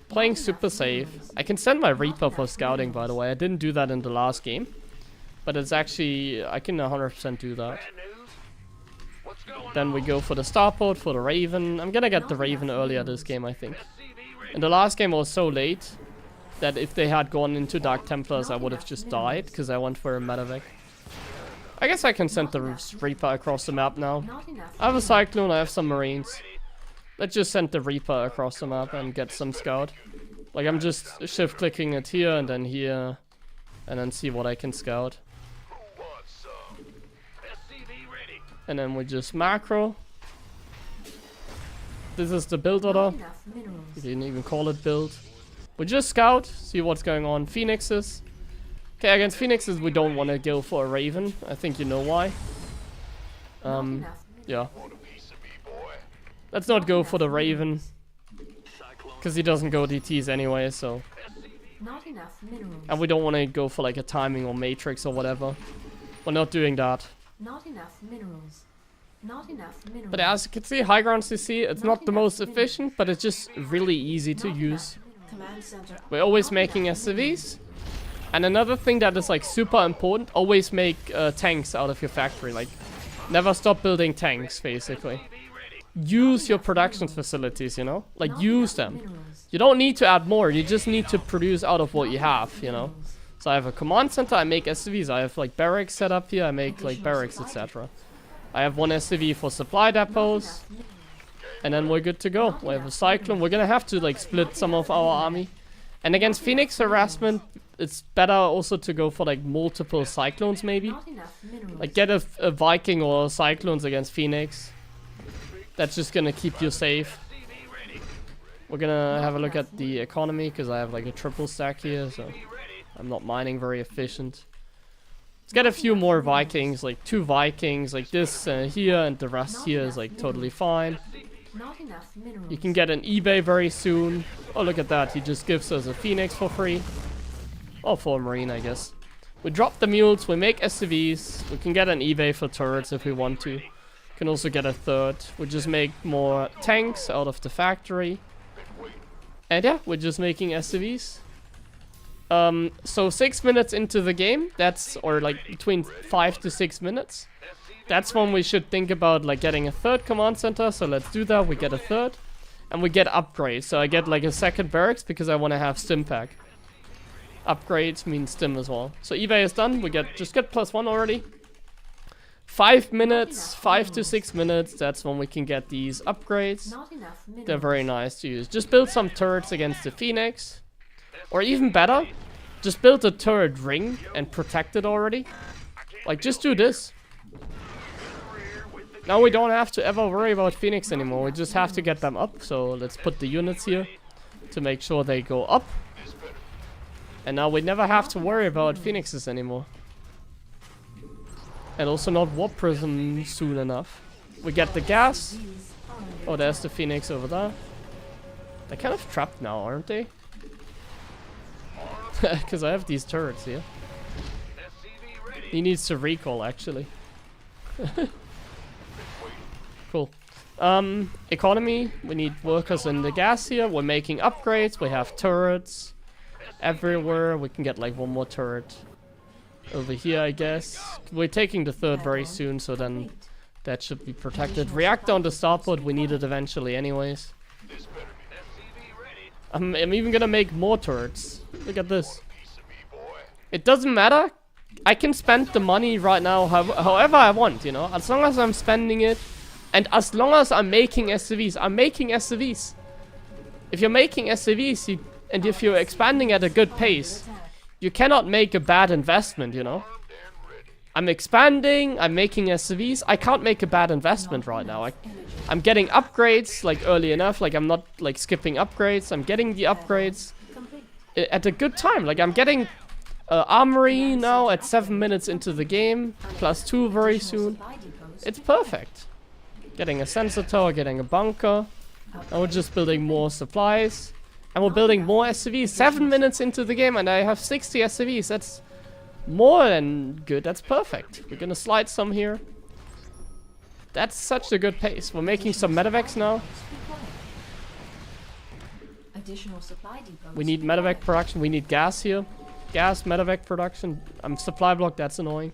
Playing super safe. I can send my Reaper for scouting, by the way. I didn't do that in the last game. But it's actually, I can 100% do that. Then we go for the starport, for the Raven. I'm gonna get the Raven earlier this game, I think. In the last game I was so late that if they had gone into Dark Templars, I would have just died, because I went for a medevac. I guess I can send the Reaper across the map now. Not enough. I have a Cyclone, I have some Marines. Let's just send the Reaper across the map and get some scout. Like, I'm just shift-clicking it here and then see what I can scout. And then we just macro. This is the build order. Not enough minerals. You didn't even call it build. We just scout, see what's going on. Phoenixes. Okay, against Phoenixes we don't want to go for a Raven. I think you know why. Not enough Yeah. Let's not go for the Raven. Because he doesn't go DTs anyway, so. Not enough minerals. And we don't want to go for like a timing or matrix or whatever. We're not doing that. Not enough minerals. Not enough minerals. But as you can see, high ground CC, it's not the most efficient, but it's just really easy to use. Command center. We're always making SCVs. And another thing that is like super important, always make tanks out of your factory. Like, never stop building tanks, basically. Use your production facilities, you know? Like, use them. You don't need to add more, you just need to produce out of what you have, you know? So I have a command center, I make SCVs. I have like barracks set up here, I make like barracks, etc. I have one SCV for supply depots. And then we're good to go. We have a Cyclone. We're gonna have to like split some of our army. And against Phoenix harassment, it's better also to go for like multiple Cyclones maybe. Not enough minerals. Like get a Viking or Cyclones against Phoenix. That's just gonna keep you safe. We're gonna have a look at the economy because I have like a triple stack here, so I'm not mining very efficient. Let's get a few more Vikings, like 2 Vikings, like this here, and the rest here is like totally fine. Not enough minerals. You can get an eBay very soon. Oh, look at that, he just gives us a Phoenix for free. Or for a Marine, I guess. We drop the mules, we make SCVs. We can get an eBay for turrets if we want to. Can also get a third. We just make more tanks out of the factory. And yeah, we're just making SCVs. So 6 minutes into the game, or like between 5 to 6 minutes, that's when we should think about like getting a third command center. So let's do that. We get a third, and we get upgrades. So I get like a second barracks because I want to have stim pack. Upgrades mean stim as well. So eBay is done. We just get +1 already. 5 minutes, 5 to 6 minutes. That's when we can get these upgrades. Not enough minerals. They're very nice to use. Just build some turrets against the Phoenix. Or even better, just build a turret ring and protect it already. Like, just do this. Now we don't have to ever worry about Phoenix anymore. We just have to get them up. So let's put the units here to make sure they go up. And now we never have to worry about Phoenixes anymore. And also not Warp Prism soon enough. We get the gas. Oh, there's the Phoenix over there. They're kind of trapped now, aren't they? Because I have these turrets here. He needs to recall, actually. Cool. Economy. We need workers in the gas here. We're making upgrades. We have turrets everywhere. We can get like 1 more turret over here, I guess. We're taking the third very soon, so then that should be protected. Reactor on the starport. We need it eventually anyways. I'm even gonna make more turrets. Look at this. It doesn't matter. I can spend the money right now however I want, you know. As long as I'm spending it, and as long as I'm making SCVs. I'm making SCVs. If you're making SCVs, and if you're expanding at a good pace, you cannot make a bad investment, you know. I'm expanding, I'm making SCVs. I can't make a bad investment right now. I'm getting upgrades like early enough. Like I'm not like skipping upgrades. I'm getting the upgrades. at a good time. Like I'm getting armory now at 7 minutes into the game, +2 very soon. It's perfect. Getting a sensor tower, getting a bunker. And we're just building more supplies. And we're building more SCVs. 7 minutes into the game and I have 60 SCVs. That's more than good. That's perfect. We're gonna slide some here. That's such a good pace. We're making some medevacs now. We need medevac production. We need gas here. Gas, medevac production. Supply block, that's annoying.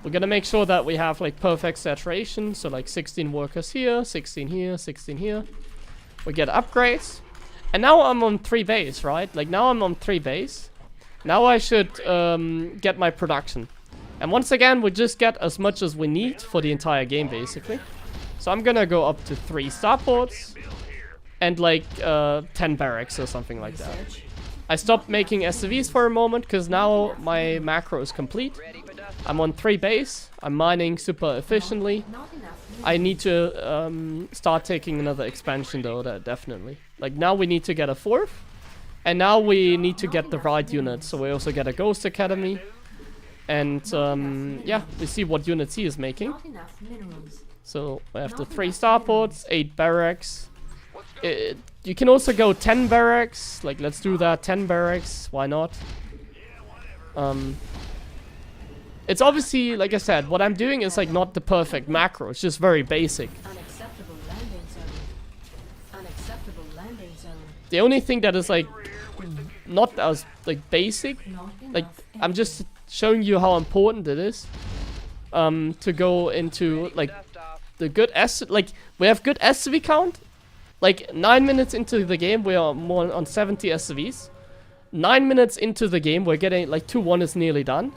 We're gonna make sure that we have like perfect saturation. So like 16 workers here, 16 here, 16 here. We get upgrades. And now I'm on 3 base, right? Like now I'm on 3 base. Now I should get my production. And once again, we just get as much as we need for the entire game, basically. So I'm gonna go up to 3 starports. And like 10 barracks or something like that. I stopped making SCVs for a moment because now my macro is complete. I'm on 3 base. I'm mining super efficiently. I need to start taking another expansion though, definitely. Like now we need to get a 4th. And now we need to get the right units. So we also get a Ghost Academy. And yeah, we see what units he is making. So we have the 3 starports, 8 barracks. You can also go 10 barracks. Like let's do that, 10 barracks. Why not? It's obviously, like I said, what I'm doing is like not the perfect macro. It's just very basic. Unacceptable landing zone. Unacceptable landing zone. The only thing that is like not as like basic, like I'm just showing you how important it is to go into like the good like we have good SCV count. Like 9 minutes into the game we are more on 70 SCVs. 9 minutes into the game we're getting like 2-1 is nearly done.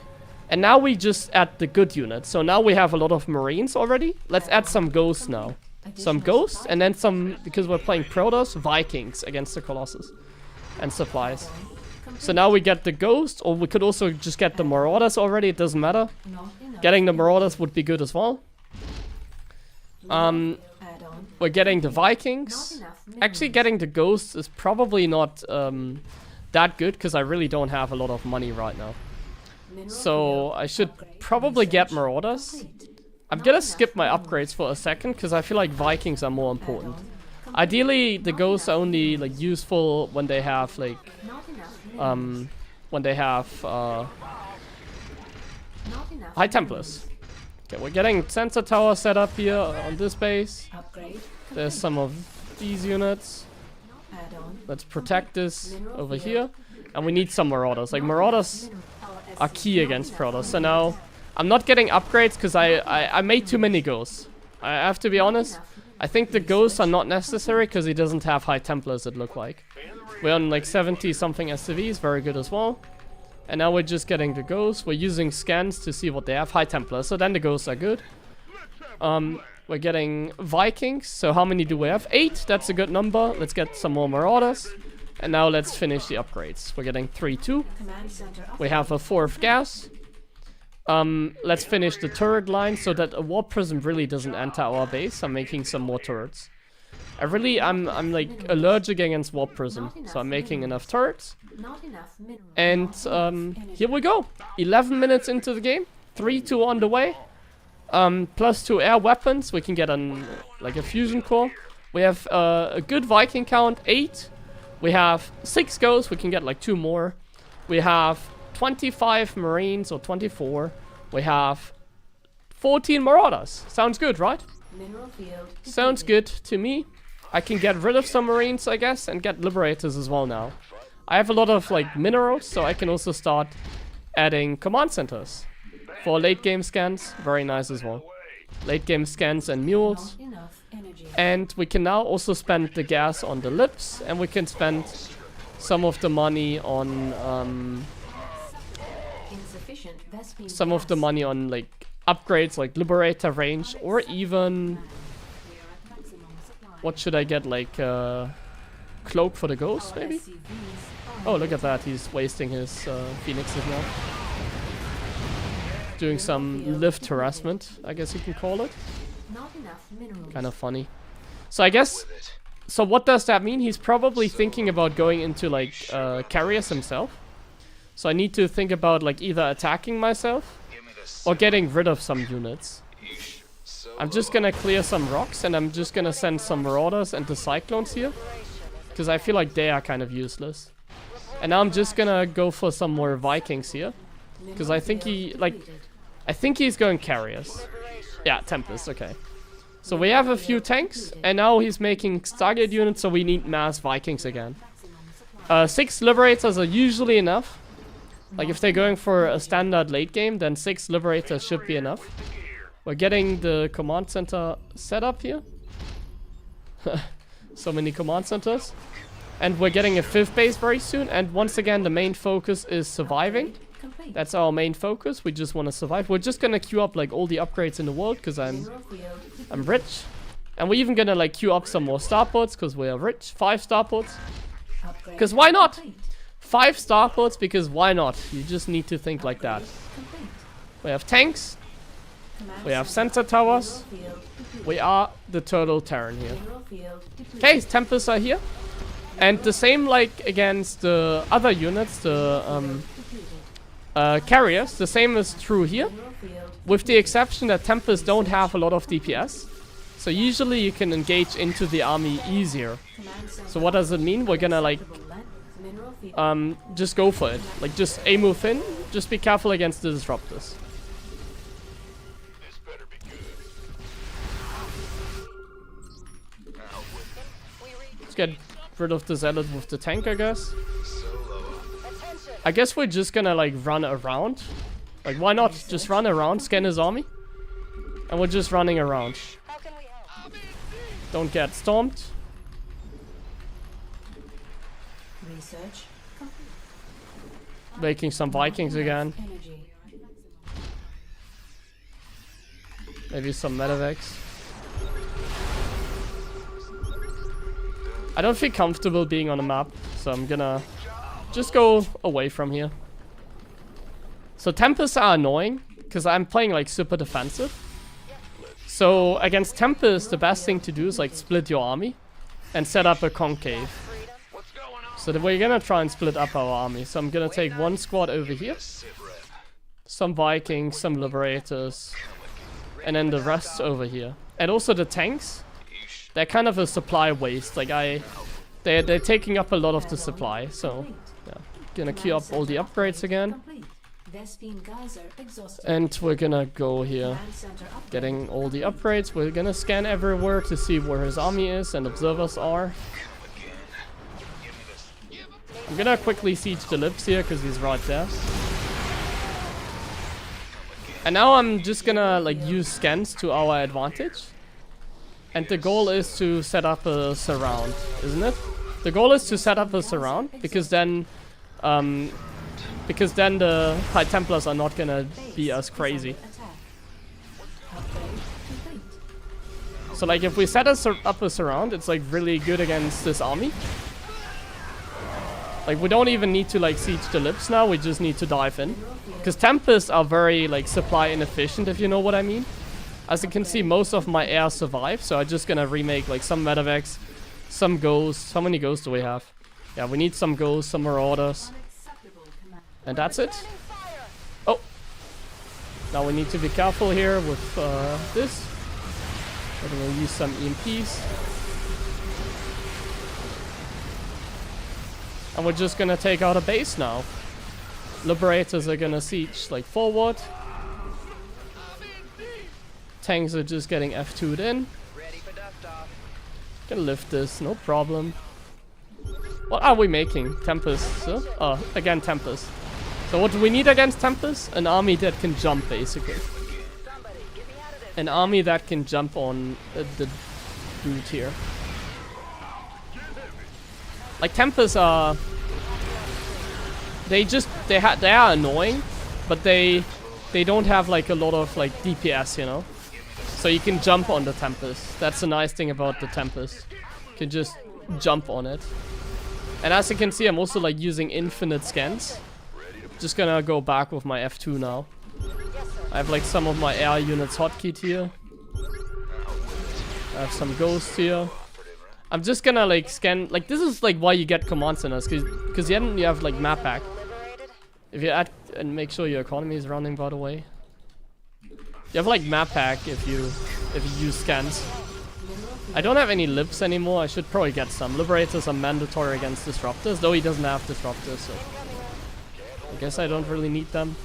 And now we just add the good units. So now we have a lot of Marines already. Let's add some Ghosts now. Some Ghosts and then some, because we're playing Protoss, Vikings against the Colossus. And supplies. So now we get the Ghost, or we could also just get the Marauders already, it doesn't matter. Getting the Marauders would be good as well. We're getting the Vikings. Actually getting the Ghosts is probably not that good, because I really don't have a lot of money right now. So I should probably get Marauders. I'm gonna skip my upgrades for a second, because I feel like Vikings are more important. Ideally, the Ghosts are only like useful when they have like High Templars. Okay, we're getting sensor tower set up here on this base. There's some of these units. Let's protect this over here. And we need some Marauders. Like Marauders are key against Protoss. So now I'm not getting upgrades because I made too many Ghosts. I have to be honest. I think the Ghosts are not necessary because he doesn't have High Templars, it look like. We're on like 70 something SCVs, very good as well. And now we're just getting the Ghosts. We're using scans to see what they have. High Templars, so then the Ghosts are good. We're getting Vikings. So how many do we have? 8, that's a good number. Let's get some more Marauders. And now let's finish the upgrades. We're getting 3-2. We have a 4th gas. Let's finish the turret line so that a Warp Prism really doesn't enter our base. I'm making some more turrets. I'm like allergic against Warp Prism, so I'm making enough turrets. And here we go. 11 minutes into the game. 3-2 on the way. +2 air weapons. We can get like a fusion core. We have a good Viking count, 8. We have 6 Ghosts. We can get like 2 more. We have 25 Marines, or 24. We have 14 Marauders. Sounds good, right? Sounds good to me. I can get rid of some Marines, I guess, and get Liberators as well now. I have a lot of like minerals, so I can also start adding command centers for late game scans. Very nice as well. Late game scans and mules. And we can now also spend the gas on the lips, and we can spend some of the money on like upgrades like Liberator range, or even what should I get, like Cloak for the Ghost maybe? Oh, look at that, he's wasting his Phoenixes now. Doing some lift harassment, I guess you can call it. Kind of funny. So I guess So what does that mean? He's probably thinking about going into like carriers himself. So I need to think about like either attacking myself or getting rid of some units. I'm just gonna clear some rocks and I'm just gonna send some marauders and the cyclones here. Because I feel like they are kind of useless. And now I'm just gonna go for some more Vikings here. Because I think he's going carriers. Yeah, Tempest, okay. So we have a few tanks, and now he's making Stargate units, so we need mass Vikings again. 6 Liberators are usually enough. Like if they're going for a standard late game, then 6 Liberators should be enough. We're getting the command center set up here. So many command centers. And we're getting a 5th base very soon, and once again the main focus is surviving. That's our main focus. We just want to survive. We're just gonna queue up like all the upgrades in the world because I'm rich. And we're even gonna like queue up some more starports because we are rich. 5 starports. Because why not? 5 starports because why not? You just need to think like that. We have tanks. We have sensor towers. We are the total Terran here. Okay, Tempests are here. And the same like against the other units, the carriers, the same is true here. With the exception that Tempests don't have a lot of DPS. So usually you can engage into the army easier. So what does it mean? We're gonna like just go for it. Like just A-move in. Just be careful against the disruptors. Let's get rid of the zealot with the tank, I guess. I guess we're just gonna like run around. Like why not? Just run around, scan his army. And we're just running around. Don't get stormed. Making some Vikings again. Maybe some medevacs. I don't feel comfortable being on a map, so I'm gonna just go away from here. So Tempests are annoying, because I'm playing like super defensive. So against Tempest, the best thing to do is like split your army and set up a concave. So that we're gonna try and split up our army. So I'm gonna take 1 squad over here. Some Vikings, some Liberators. And then the rest over here. And also the tanks. They're kind of a supply waste. Like they're taking up a lot of the supply. So yeah, gonna queue up all the upgrades again. And we're gonna go here, getting all the upgrades. We're gonna scan everywhere to see where his army is and observers are. I'm gonna quickly siege the lips here because he's right there. And now I'm just gonna like use scans to our advantage. And the goal is to set up a surround, isn't it? The goal is to set up a surround because then the High Templars are not gonna be as crazy. So like if we set up a surround, it's like really good against this army. Like we don't even need to like siege the lips now, we just need to dive in. Because Tempests are very like supply inefficient, if you know what I mean. As you can see, most of my air survive, so I'm just gonna remake like some medevacs, some ghosts. How many ghosts do we have? Yeah, we need some ghosts, some marauders. And that's it. Oh! Now we need to be careful here with this. We're gonna use some EMPs. And we're just gonna take out a base now. Liberators are gonna siege like forward. Tanks are just getting F2'd in. Can lift this, no problem. What are we making? Tempest. Oh, again Tempest. So what do we need against Tempest? An army that can jump, basically. An army that can jump on the dude here. Like Tempests are... They are annoying, but they don't have like a lot of like DPS, you know? So you can jump on the Tempest. That's the nice thing about the Tempest. You can just jump on it. And as you can see, I'm also like using infinite scans. Just gonna go back with my F2 now. I have like some of my air units hotkeyed here. I have some ghosts here. I'm just gonna like scan, like this is like why you get command centers, cause then you have like map pack. If you add, and make sure your economy is running, by the way. You have like map pack if you use scans. I don't have any lips anymore. I should probably get some. Liberators are mandatory against disruptors, though he doesn't have disruptors, so I guess I don't really need them.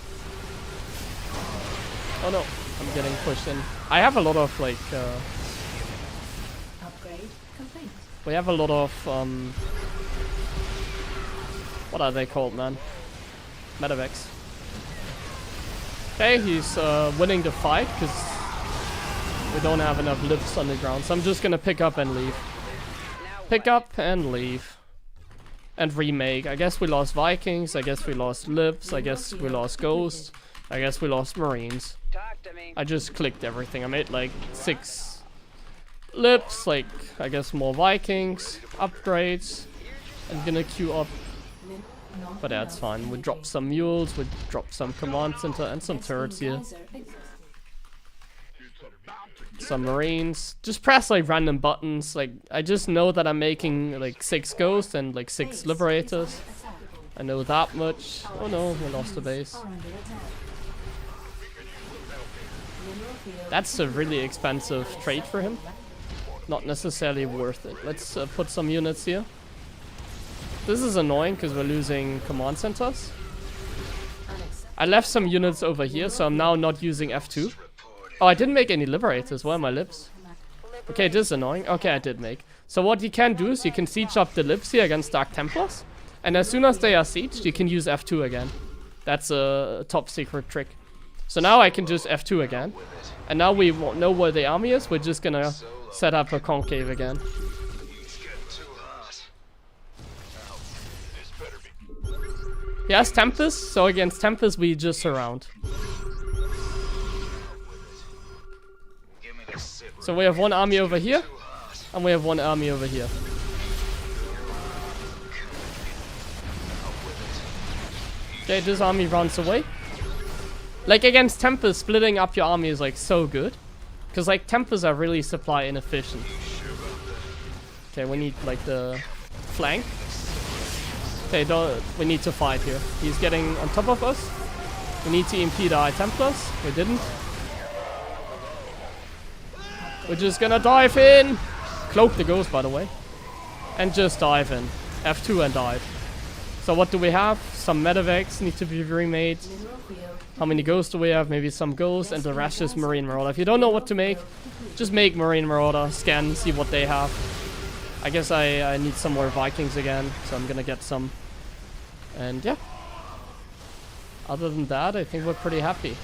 Oh no, I'm getting pushed in. I have a lot of like Upgrade complete. we have a lot of what are they called, man? Medevacs. Okay, he's winning the fight because we don't have enough lips on the ground, so I'm just gonna pick up and leave. Pick up and leave. And remake. I guess we lost Vikings, I guess we lost lips, I guess we lost ghosts, I guess we lost marines. Talk to me. I just clicked everything. I made like 6 lips, like I guess more Vikings, upgrades. I'm gonna queue up, but that's fine. We dropped some mules, we dropped some command center and some turrets here. Some marines. Just press like random buttons. Like I just know that I'm making like 6 ghosts and like 6 liberators. I know that much. Oh no, we lost the base. That's a really expensive trade for him. Not necessarily worth it. Let's put some units here. This is annoying because we're losing command centers. I left some units over here, so I'm now not using F2. Oh, I didn't make any liberators. Where are my lips? Okay, this is annoying. Okay, I did make. So what you can do is you can siege up the lips here against Dark Templars. And as soon as they are sieged, you can use F2 again. That's a top secret trick. So now I can just F2 again. And now we won't know where the army is. We're just gonna set up a concave again. He has Tempest, so against Tempest we just surround. So we have one army over here, and we have one army over here. Okay, this army runs away. Like against Tempest, splitting up your army is like so good. Because like Tempests are really supply inefficient. Okay, we need like the flank. Okay, we need to fight here. He's getting on top of us. We need to impede our Templars. We didn't. We're just gonna dive in. Cloak the ghost, by the way. And just dive in. F2 and dive. So what do we have? Some medevacs need to be remade. How many ghosts do we have? Maybe some ghosts, and the rest is Marine Marauder. If you don't know what to make, just make Marine Marauder, scan, see what they have. I guess I need some more Vikings again, so I'm gonna get some. And yeah. Other than that, I think we're pretty happy.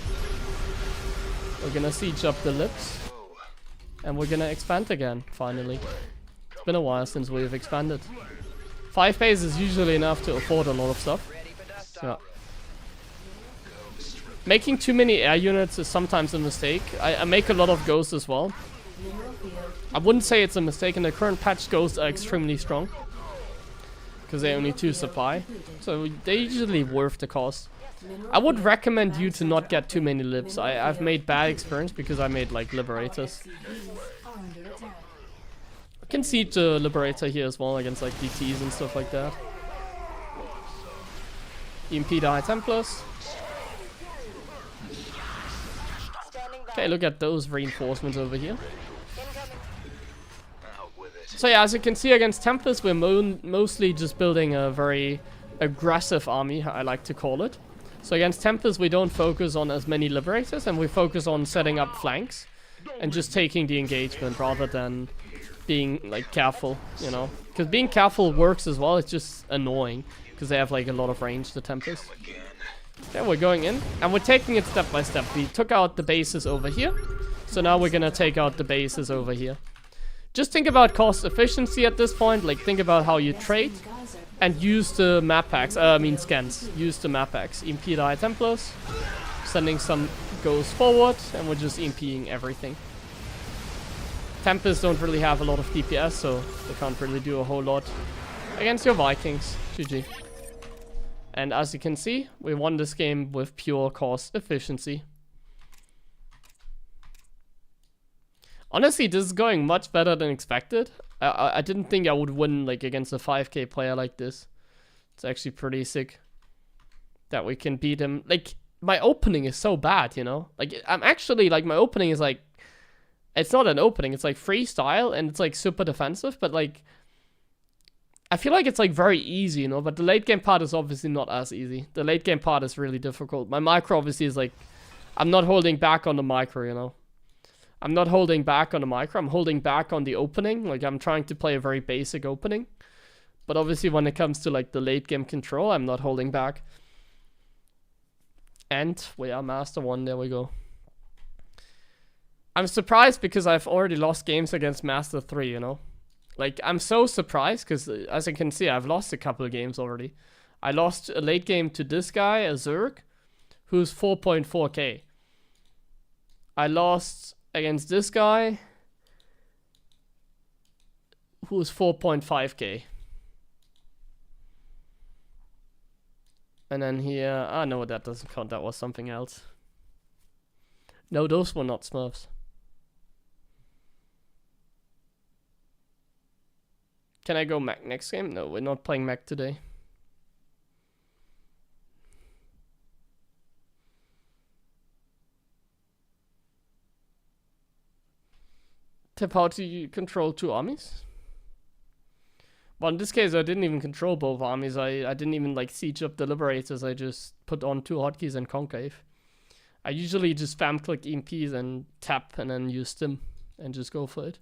We're gonna siege up the lips. And we're gonna expand again, finally. It's been a while since we've expanded. 5 bases is usually enough to afford a lot of stuff. Yeah. Making too many air units is sometimes a mistake. I make a lot of ghosts as well. I wouldn't say it's a mistake. In the current patch, ghosts are extremely strong. Because they only 2 supply. So they're usually worth the cost. I would recommend you to not get too many lips. I've made bad experience because I made like liberators. I can siege the liberator here as well against like DTs and stuff like that. Impede High Templars. Okay, look at those reinforcements over here. So yeah, as you can see against Tempest, we're mostly just building a very aggressive army, I like to call it. So against Tempest, we don't focus on as many liberators, and we focus on setting up flanks and just taking the engagement rather than being like careful, you know. Because being careful works as well, it's just annoying because they have like a lot of range, the Tempest. Okay, we're going in and we're taking it step by step. We took out the bases over here, so now we're gonna take out the bases over here. Just think about cost efficiency at this point, like think about how you trade. And use the map packs, scans. Use the map packs. Impede High Templars. Sending some ghosts forward, and we're just impeding everything. Tempests don't really have a lot of DPS, so they can't really do a whole lot against your Vikings. GG. And as you can see, we won this game with pure cost efficiency. Honestly, this is going much better than expected. I didn't think I would win like against a 5k player like this. It's actually pretty sick that we can beat him. Like, my opening is so bad, you know? Like, I'm actually, like, my opening is like, it's not an opening, it's like freestyle and it's like super defensive, but like, I feel like it's like very easy, you know? But the late game part is obviously not as easy. The late game part is really difficult. My micro obviously is like, I'm not holding back on the micro, you know? I'm not holding back on the micro, I'm holding back on the opening. Like, I'm trying to play a very basic opening. But obviously when it comes to like the late game control, I'm not holding back. And we are Master 1, there we go. I'm surprised because I've already lost games against Master 3, you know? Like, I'm so surprised because, as you can see, I've lost a couple of games already. I lost a late game to this guy, a Zerg, who's 4.4k. I lost against this guy, who's 4.5k. And then here, no, that doesn't count, that was something else. No, those were not Smurfs. Can I go Mac next game? No, we're not playing Mac today. Tip, how do you control 2 armies? Well, in this case, I didn't even control both armies. I didn't even like siege up the Liberators. I just put on 2 hotkeys and concave. I usually just spam click EMPs and tap and then use them and just go for it.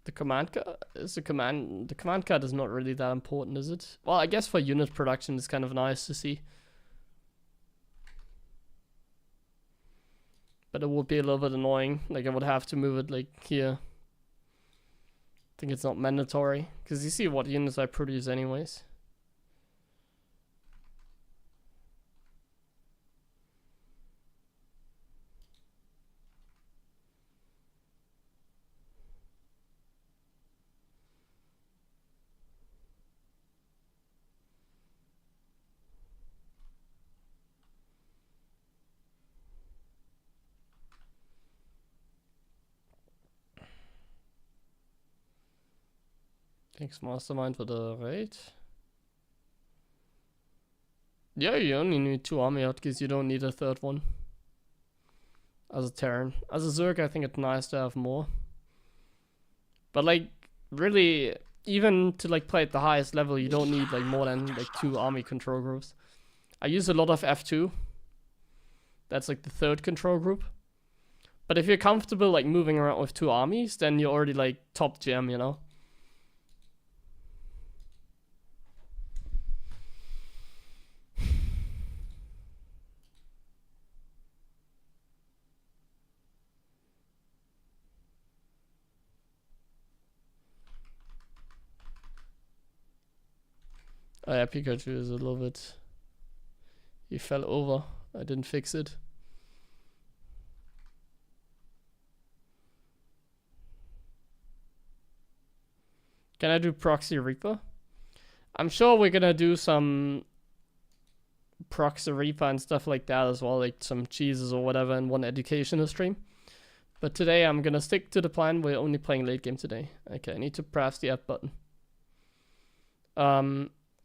The command card is the command card is not really that important, is it? Well, I guess for unit production it's kind of nice to see. But it would be a little bit annoying. Like, I would have to move it like here. I think it's not mandatory because you see what units I produce anyways. Thanks, Mastermind, for the raid. Yeah, you only need 2 army hotkeys, you don't need a 3rd one. As a Terran. As a Zerg, I think it's nice to have more. But like, really, even to like play at the highest level, you don't need like more than like 2 army control groups. I use a lot of F2. That's like the 3rd control group. But if you're comfortable like moving around with 2 armies, then you're already like top gem, you know? Oh yeah, Pikachu is a little bit... He fell over. I didn't fix it. Can I do Proxy Reaper? I'm sure we're gonna do some Proxy Reaper and stuff like that as well, like some cheeses or whatever in one educational stream. But today I'm gonna stick to the plan. We're only playing late game today. Okay, I need to press the F button.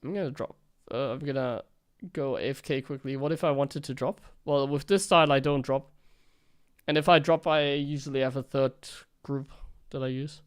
I'm gonna drop. I'm gonna go AFK quickly. What if I wanted to drop? Well, with this style I don't drop. And if I drop, I usually have a 3rd group that I use.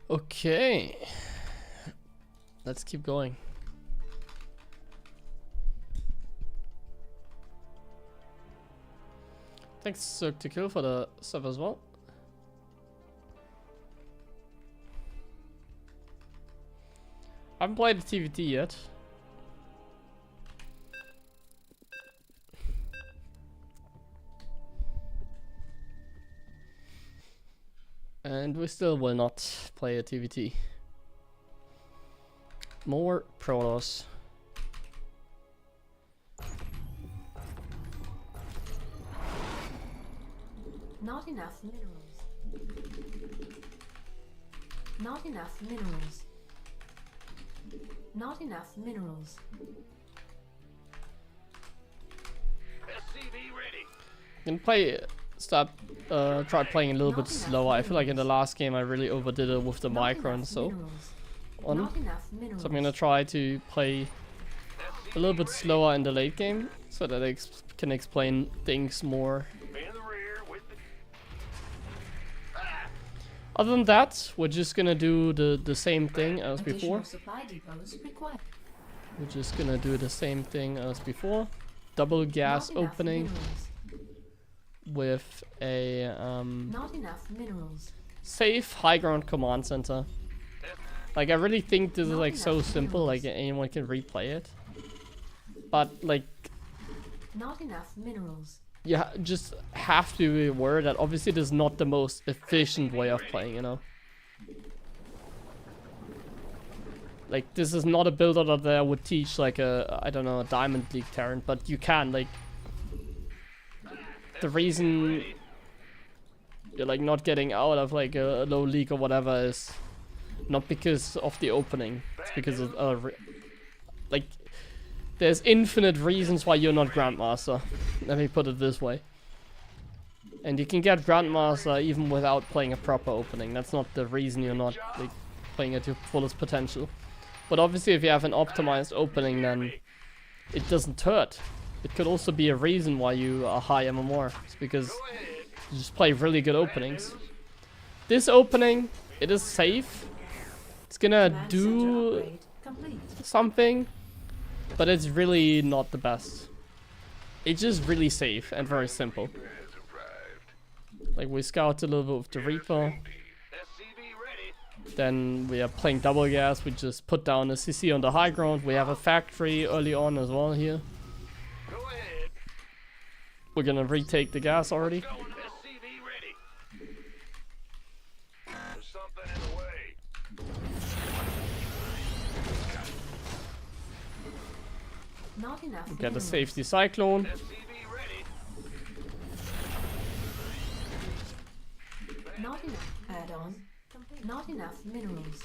Okay. Let's keep going. Thanks, Cirque to Kill, for the sub as well. I haven't played the TVT yet. And we still will not play a TVT. More Protoss. Not enough minerals. Not enough minerals. Not enough minerals. Can play, try playing a little bit slower. I feel like in the last game I really overdid it with the micro and so on. So I'm gonna try to play a little bit slower in the late game so that I can explain things more. Other than that, we're just gonna do the same thing as before. We're just gonna do the same thing as before. Double gas opening with a safe high ground command center. Like, I really think this is like so simple, like anyone can replay it. But like, not enough minerals. You just have to be aware that obviously this is not the most efficient way of playing, you know. Like, this is not a builder that I would teach like a, I don't know, a Diamond League Terran, but you can, like, the reason you're like not getting out of like a low league or whatever is not because of the opening, it's because of like, there's infinite reasons why you're not Grandmaster. Let me put it this way. And you can get Grandmaster even without playing a proper opening. That's not the reason you're not like playing at your fullest potential. But obviously if you have an optimized opening, then it doesn't hurt. It could also be a reason why you are high MMR. It's because you just play really good openings. This opening, it is safe. It's gonna do something. But it's really not the best. It's just really safe and very simple. Like, we scout a little bit with the Reaper. Then we are playing double gas. We just put down a CC on the high ground. We have a factory early on as well here. We're gonna retake the gas already. We get a safety cyclone. Not enough add-on. Not enough minerals.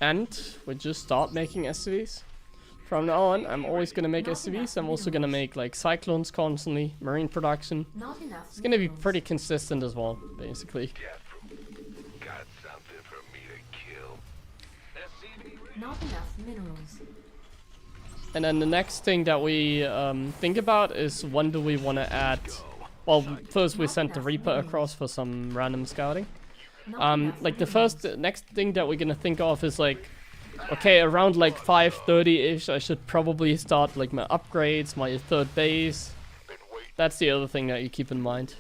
And we just start making SCVs. From now on, I'm always gonna make SCVs. I'm also gonna make like cyclones constantly, marine production. It's gonna be pretty consistent as well, basically. Got something for me to kill. Not enough minerals. And then the next thing that we think about is when do we want to add... Well, first we sent the Reaper across for some random scouting. Like the next thing that we're gonna think of is like, okay, around like 5:30-ish, I should probably start like my upgrades, my third base. That's the other thing that you keep in mind.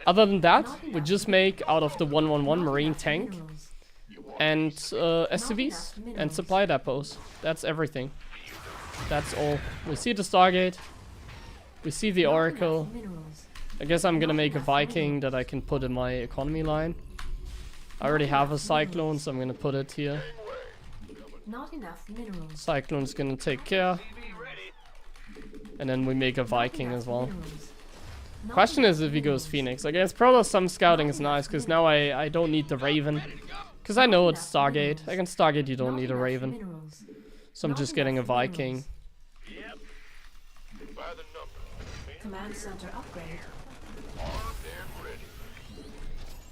Other than that, we just make out of the 111 Marine tank and SCVs and supply depots. That's everything. That's all. We see the Stargate. We see the Oracle. I guess I'm gonna make a Viking that I can put in my economy line. I already have a Cyclone, so I'm gonna put it here. Cyclone's gonna take care. And then we make a Viking as well. Question is if he goes Phoenix. I guess probably some scouting is nice, because now I don't need the Raven. Because I know it's Stargate. Against Stargate you don't need a Raven. So I'm just getting a Viking. Command center upgrade.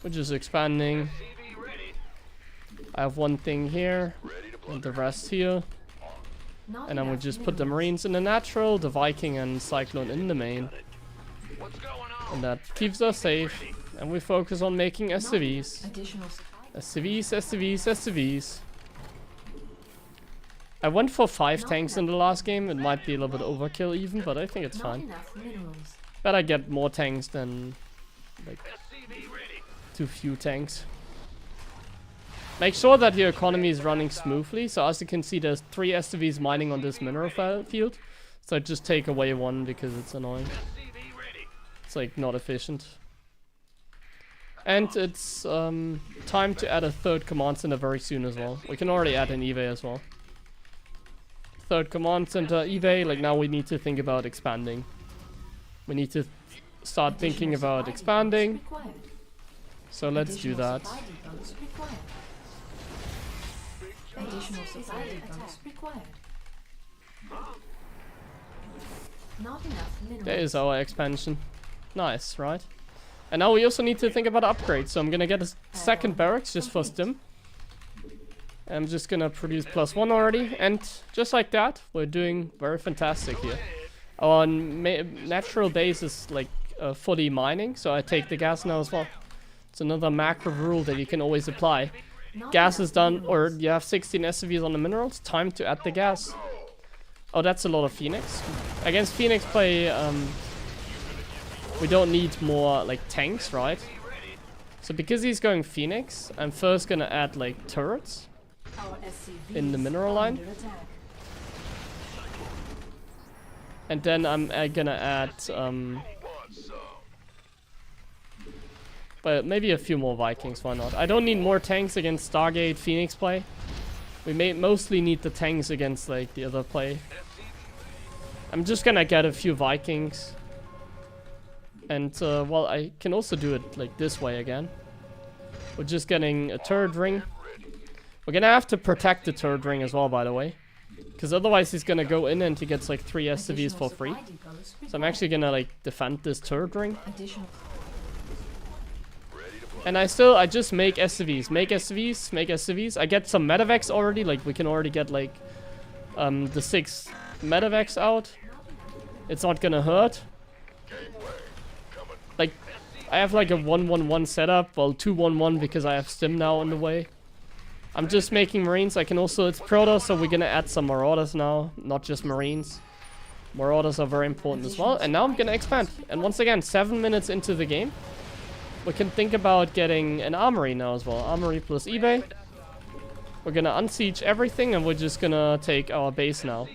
We're just expanding. I have one thing here, and the rest here. And then we just put the Marines in the natural, the Viking and Cyclone in the main. And that keeps us safe, and we focus on making SCVs. SCVs, SCVs, SCVs. I went for 5 tanks in the last game. It might be a little bit overkill even, but I think it's Not fine. enough minerals. Better get more tanks than like too few tanks. Make sure that your economy is running smoothly. So as you can see, there's 3 SCVs mining on this mineral field. So I just take away one because it's annoying. It's like not efficient. And it's time to add a 3rd command center very soon as well. We can already add an eVay as well. 3rd command center eVay, like now we need to think about expanding. We need to start thinking about expanding. Required. So let's do Additional that. supply depots required. Additional supply depots required. Not enough minerals. There is our expansion. Nice, right? And now we also need to think about upgrades. So I'm gonna get a 2nd barracks just for Stim. I'm just gonna produce +1 already. And just like that, we're doing very fantastic here. Our natural base is like fully mining, so I take the gas now as well. It's another macro rule that you can always apply. Not Gas enough is done, minerals. or you have 16 SCVs on the minerals. Time to add the gas. Oh, that's a lot of Phoenix. Against Phoenix play, we don't need more like tanks, right? So because he's going Phoenix, I'm first gonna add like turrets Our SCVs in the mineral line, under attack. and then I'm gonna add but maybe a few more Vikings. Why not? I don't need more tanks against Stargate Phoenix play. We may mostly need the tanks against like the other play. I'm just gonna get a few Vikings. And, well, I can also do it like this way again. We're just getting a turret ring. We're gonna have to protect the turret ring as well, by the way. Because otherwise he's gonna go in and he gets like 3 SCVs for free. Supply depots So I'm required. actually gonna like defend this turret ring. Additional And I just make SCVs, make SCVs, make SCVs. I get some medevacs already, like we can already get like the 6 medevacs out. It's not gonna hurt. Like, I have like a 1-1-1 setup, well 2-1-1 because I have Stim now on the way. I'm just making Marines. I can also, it's Protoss, so we're gonna add some Marauders now, not just Marines. Marauders are very important as well. And now I'm gonna expand. And once again, 7 minutes into the game, we can think about getting an armory now as well. Armory plus eBay. We're gonna unsiege everything and we're just gonna take our base now.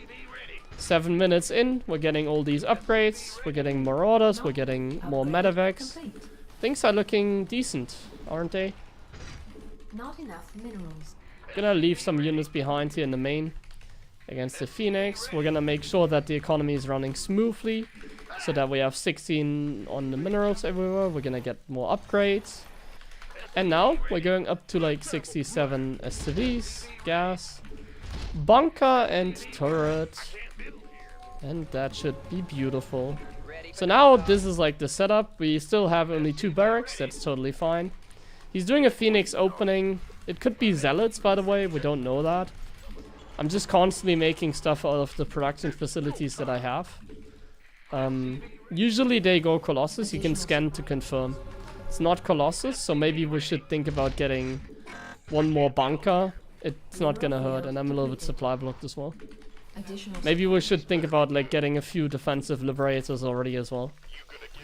7 minutes in, we're getting all these upgrades. We're getting Marauders, we're getting more medevacs. complete. Things are looking decent, aren't they? Not enough minerals. Gonna leave some units behind here in the main against the Phoenix. We're gonna make sure that the economy is running smoothly so that we have 16 on the minerals everywhere. We're gonna get more upgrades. And now we're going up to like 67 SCVs, gas, bunker and turret. And that should be beautiful. So now this is like the setup. We still have only 2 barracks, that's totally fine. He's doing a Phoenix opening. It could be Zealots, by the way, we don't know that. I'm just constantly making stuff out of the production facilities that I have. Usually they go Colossus, you can scan to confirm. It's not Colossus, so maybe we should think about getting 1 more bunker. It's not gonna hurt, and I'm a little bit supply blocked as well. Additional Maybe we should think about like getting a few defensive liberators already as well.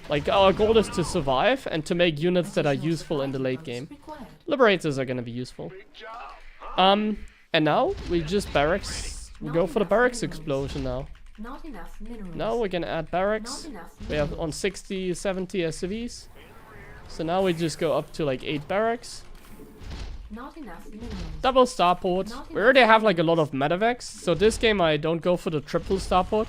Like our goal is to survive and to make units that are useful in the late game. required. Liberators are gonna be useful. And now we just barracks. We go for the barracks explosion now. Not enough minerals. Now we're gonna add barracks. Not enough We have minerals. on 60, 70 SCVs. So now we just go up to like 8 barracks. Not enough minerals. Double starport. We already have like a lot of medevacs. So this game I don't go for the triple starport.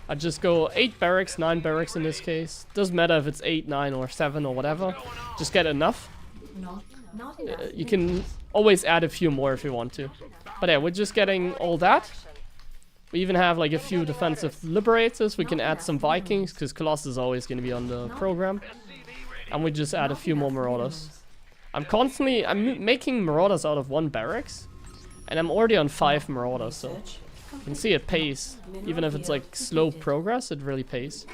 I just go 8 barracks, 9 barracks in this case. Doesn't matter if it's 8, 9 or 7 or whatever. Just get enough. Not enough. You can always add a few more if you want to. But yeah, we're just getting all that. We even have like a few defensive liberators. We can add some Vikings because Colossus is always going to be on the program. And we just add a few more Marauders. I'm making Marauders out of 1 barracks. And I'm already on 5 Marauders, so you can see it pays. Even if it's like slow progress, it really pays.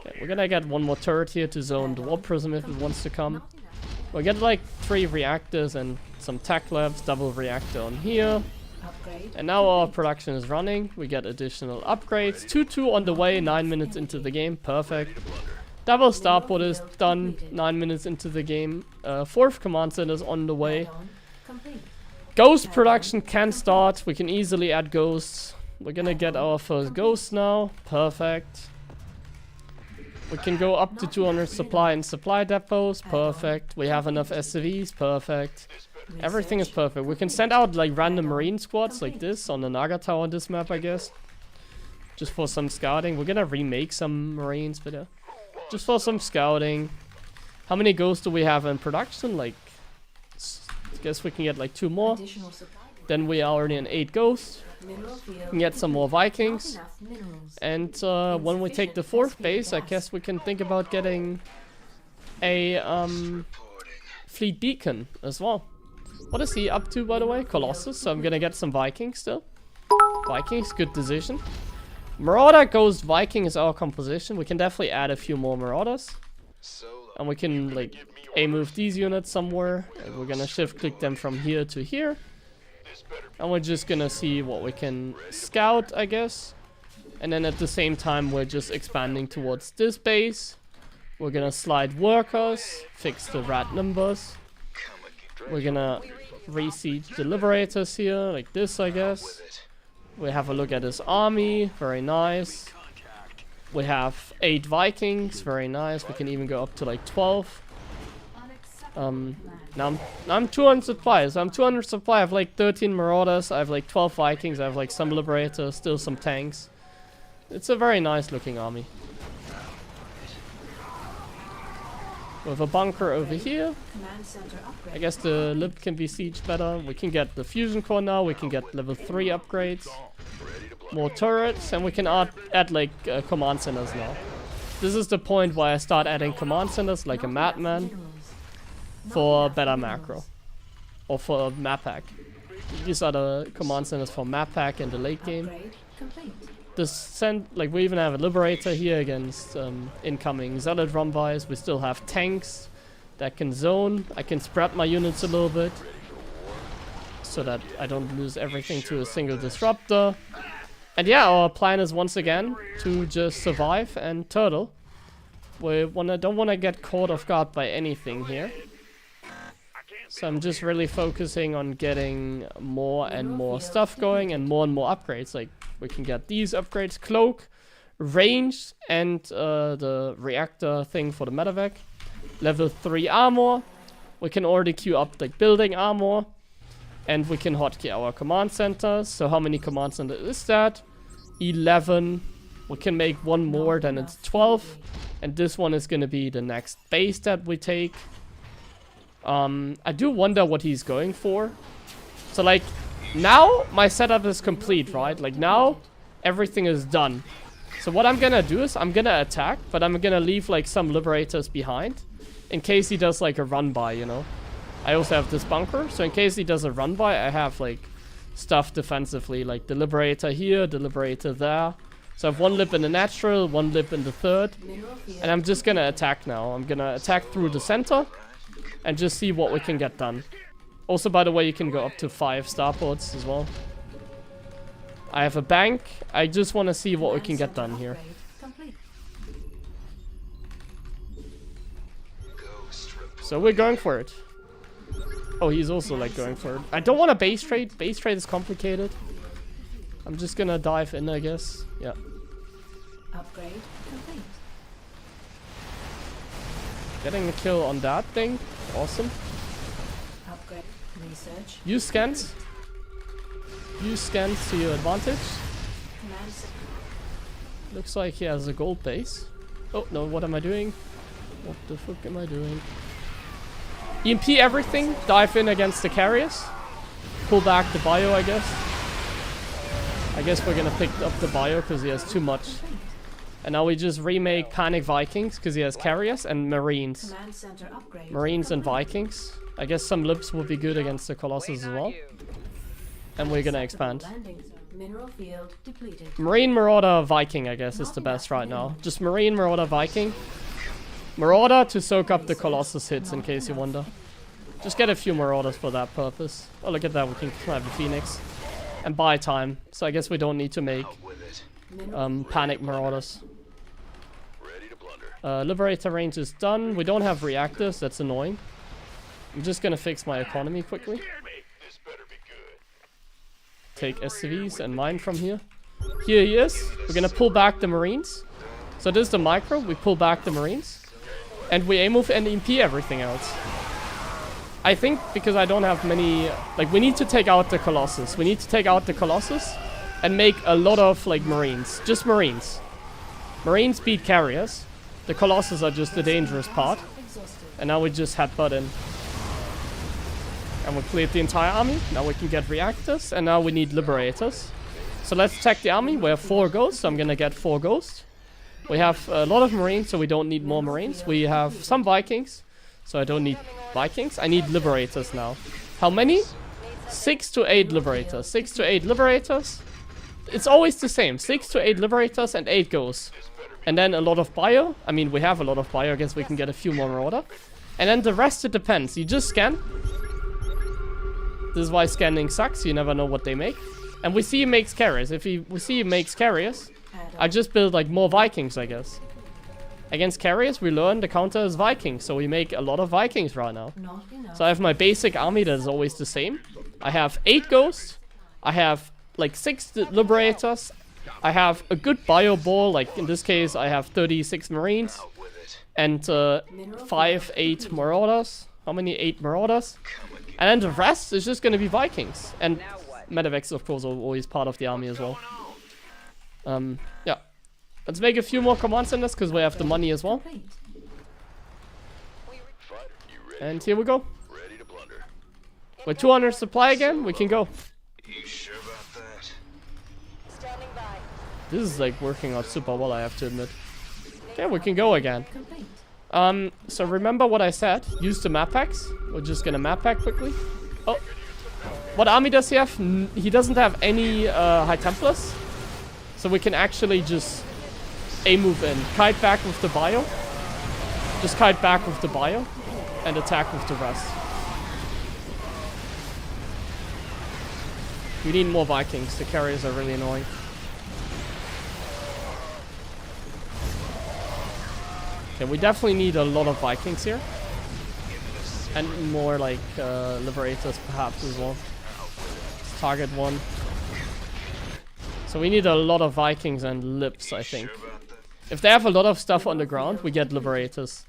Okay, we're gonna get 1 more turret here to zone the Warp Prism if it wants to come. We'll get like 3 reactors and some tech labs, double reactor on here. Upgrade. And now our production is running. We get additional upgrades. 2-2 on the way, 9 minutes into the game. Perfect. Double starport is done, 9 minutes into the game. 4th command center is on the way. Add-on complete. Ghost production can start. We can easily add ghosts. We're gonna get our first ghost now. Perfect. We can go up to 200 supply and supply depots. Perfect. We have enough SCVs. Perfect. Everything is perfect. We can send out like random marine squads like this on the Naga Tower on this map, I guess. Just for some scouting. We're gonna remake some marines, but just for some scouting. How many ghosts do we have in production? Like, I guess we can get like 2 more. Additional supply. Then we are already in 8 ghosts. Mineral field. We can get some more Vikings. Not enough minerals. And when we take the 4th base, I guess we can think about getting a fleet beacon as well. What is he up to, by the way? Colossus. So I'm gonna get some Vikings still. Vikings, good decision. Marauder, Ghost, Viking is our composition. We can definitely add a few more Marauders. And we can like A-move these units somewhere. And we're gonna shift click them from here to here. And we're just gonna see what we can scout, I guess. And then at the same time, we're just expanding towards this base. We're gonna slide workers, fix the rat numbers. We're gonna re-siege the liberators here, like this, I guess. We have a look at his army, very nice. We have 8 Vikings, very nice. We can even go up to like 12. Now I'm 200 supply, so I'm 200 supply. I have like 13 Marauders, I have like 12 Vikings, I have like some Liberators, still some tanks. It's a very nice looking army. We have a bunker over here. Command center upgrade. I guess the Lib can be sieged better. We can get the fusion core now, we can get level 3 upgrades. More turrets, and we can add like command centers now. This is the point where I start adding command centers like a madman. For better macro. Or for map hack. These are the command centers for map hack in the late game. Upgrade complete. Like we even have a liberator here against incoming zealot rumbies. We still have tanks that can zone. I can spread my units a little bit so that I don't lose everything to a single disruptor. And yeah, our plan is once again to just survive and turtle. We don't wanna get caught off guard by anything here. So I'm just really focusing on getting more and more stuff going and more upgrades. Like we can get these upgrades, cloak, range, and the reactor thing for the medevac. Level 3 armor. We can already queue up like building armor. And we can hotkey our command centers. So how many command centers is that? 11. We can make one more, then it's 12. And this one is going to be the next base that we take. I do wonder what he's going for. So like, now my setup is complete, right? Like now, everything is done. So what I'm gonna do is, I'm gonna attack, but I'm gonna leave like some liberators behind. In case he does like a run by, you know. I also have this bunker, so in case he does a run by, I have like stuff defensively. Like the liberator here, the liberator there. So I have one lib in the natural, one lib in the third. And I'm just gonna attack now. I'm gonna attack through the center. And just see what we can get done. Also, by the way, you can go up to 5 starports as well. I have a bank. I just want to see what we can get done here. So we're going for it. Oh, he's also like going for it. I don't want a base trade. Base trade is complicated. I'm just gonna dive in, I guess. Yeah. Upgrade complete. Getting a kill on that thing. Awesome. Upgrade. Research. Use scans. Use scans to your advantage. Command center. Looks like he has a gold base. Oh no, what am I doing? What the fuck am I doing? EMP everything. Dive in against the carriers. Pull back the bio, I guess. I guess we're gonna pick up the bio because he has too much. And now we just remake Panic Vikings because he has carriers and Marines. Command center upgrade. Marines and Vikings. I guess some libs will be good against the Colossus as well. And we're gonna expand. Landing zone. Mineral field depleted. Marine, Marauder, Viking, I guess, is the best right now. Just Marine, Marauder, Viking. Marauder to soak up the Colossus hits, in case you wonder. Just get a few Marauders for that purpose. Oh, look at that, we can have a Phoenix. And buy time, so I guess we don't need to make panic Marauders. Liberator range is done. We don't have reactors, that's annoying. I'm just gonna fix my economy quickly. Take SCVs and mine from here. Here he is. We're gonna pull back the Marines. So this is the micro, we pull back the Marines. And we A-move and EMP everything else. I think because I don't have many... Like, we need to take out the Colossus. We need to take out the Colossus and make a lot of, like, Marines. Just Marines. Marines beat carriers. The Colossus are just the dangerous part. And now we just headbutt in. And we cleared the entire army. Now we can get reactors. And now we need liberators. So let's check the army. We have 4 ghosts. So I'm gonna get 4 ghosts. We have a lot of Marines, so we don't need more Marines. We have some Vikings. So I don't need Vikings. I need liberators now. How many? 6 to 8 liberators. 6 to 8 liberators. It's always the same. 6 to 8 liberators and 8 ghosts. And then a lot of bio. I mean, we have a lot of bio. I guess we can get a few more Marauder. And then the rest, it depends. You just scan. This is why scanning sucks. You never know what they make. And we see he makes carriers. If we see he makes carriers, I just build like more Vikings, I guess. Against carriers, we learn the counter is Vikings. So we make a lot of Vikings right now. So I have my basic army that is always the same. I have 8 ghosts. I have like 6 liberators. I have a good bio ball. Like in this case, I have 36 Marines. And 8 Marauders. How many? 8 Marauders. And then the rest is just going to be Vikings. And Medevacs, of course, are always part of the army as well. Yeah. Let's make a few more command centers because we have the money as well. And here we go. With 200 supply again, we can go. This is like working out super well, I have to admit. Okay, we can go again. So remember what I said. Use the map packs. We're just gonna map pack quickly. Oh. What army does he have? He doesn't have any High Templars. So we can actually just A-move in. Kite back with the bio. Just kite back with the bio. And attack with the rest. We need more Vikings. The carriers are really annoying. Okay, we definitely need a lot of Vikings here. And more like Liberators perhaps as well. Let's target one. So we need a lot of Vikings and Lips, I think. If they have a lot of stuff on the ground, we get Liberators.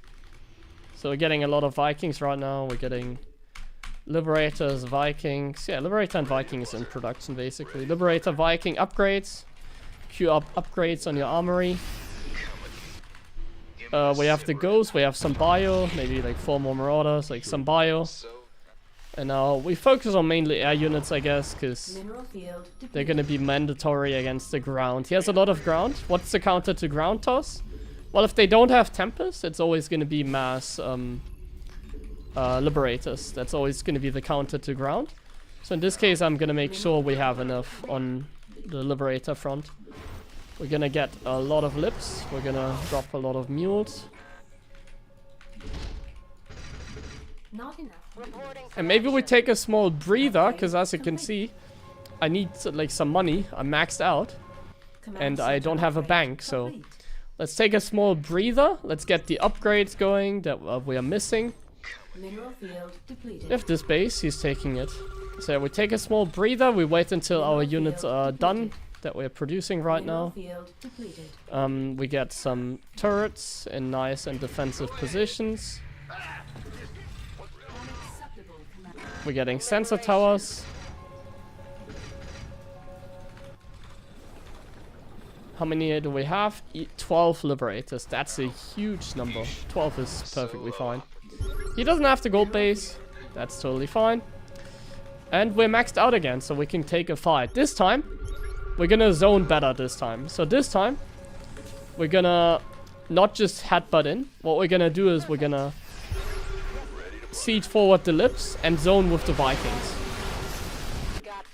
So we're getting a lot of Vikings right now. We're getting Liberators, Vikings. Yeah, Liberator and Vikings in production, basically. Liberator, Viking upgrades. Queue up upgrades on your armory. We have the Ghost, we have some bio. Maybe like 4 more Marauders, like some bio. And now we focus on mainly air units, I guess, because they're going to be mandatory against the ground. He has a lot of ground. What's the counter to ground toss? Well, if they don't have Tempest, it's always going to be mass Liberators. That's always going to be the counter to ground. So in this case, I'm going to make sure we have enough on the Liberator front. We're going to get a lot of Lips. We're going to drop a lot of Mules. Not enough. And maybe we take a small breather, because as you can see, I need like some money. I'm maxed out. And I don't have a bank, so let's take a small breather. Let's get the upgrades going that we are missing. If this base, he's taking it. So we take a small breather. We wait until our units are done that we're producing right now. We get some turrets in nice and defensive positions. We're getting sensor towers. How many do we have? 12 Liberators. That's a huge number. 12 is perfectly fine. He doesn't have the gold base. That's totally fine. And we're maxed out again, so we can take a fight. This time, we're gonna zone better this time. So this time, we're gonna not just headbutt in. What we're gonna do is we're gonna siege forward the Lips and zone with the Vikings.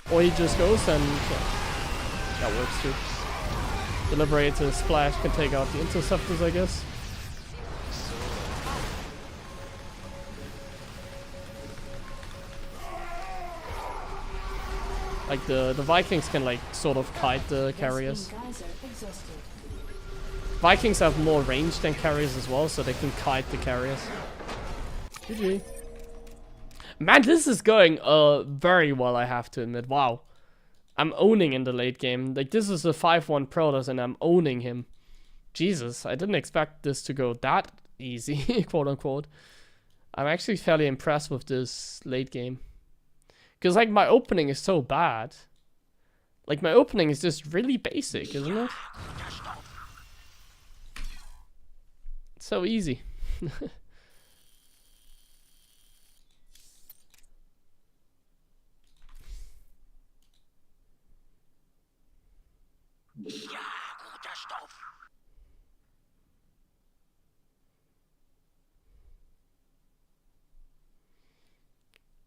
Or he just goes and yeah, that works too. The Liberator splash can take out the interceptors, I guess. Like the Vikings can like sort of kite the carriers. Geyser exhausted. Vikings have more range than carriers as well, so they can kite the carriers. GG. Man, this is going very well, I have to admit. Wow. I'm owning in the late game. Like, this is a 5-1 Protoss and I'm owning him. Jesus, I didn't expect this to go that easy, quote unquote. I'm actually fairly impressed with this late game. Because, like, my opening is so bad. Like, my opening is just really basic, isn't it? It's so easy.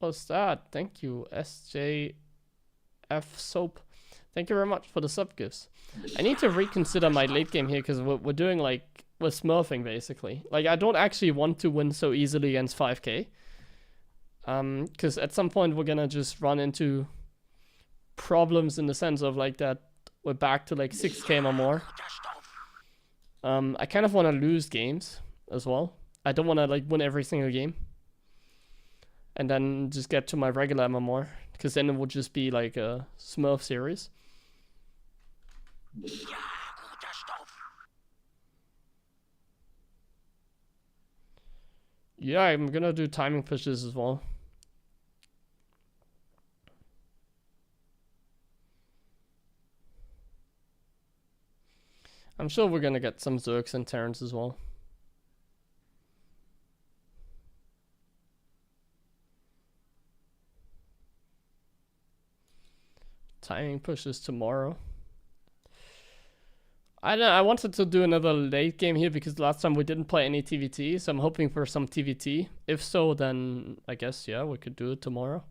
What's that? Thank you, SJF Soap. Thank you very much for the sub gifts. I need to reconsider my late game here because we're doing like, we're smurfing basically. Like, I don't actually want to win so easily against 5k. Because at some point we're gonna just run into problems in the sense of like that we're back to like 6k or more. I kind of want to lose games as well. I don't want to like win every single game. And then just get to my regular MMR. Because then it would just be like a Smurf series. Yeah, I'm gonna do timing pushes as well. I'm sure we're gonna get some Zergs and Terrans as well. Timing pushes tomorrow. I don't know, I wanted to do another late game here because last time we didn't play any TVT, so I'm hoping for some TVT. If so, then I guess, yeah, we could do it tomorrow.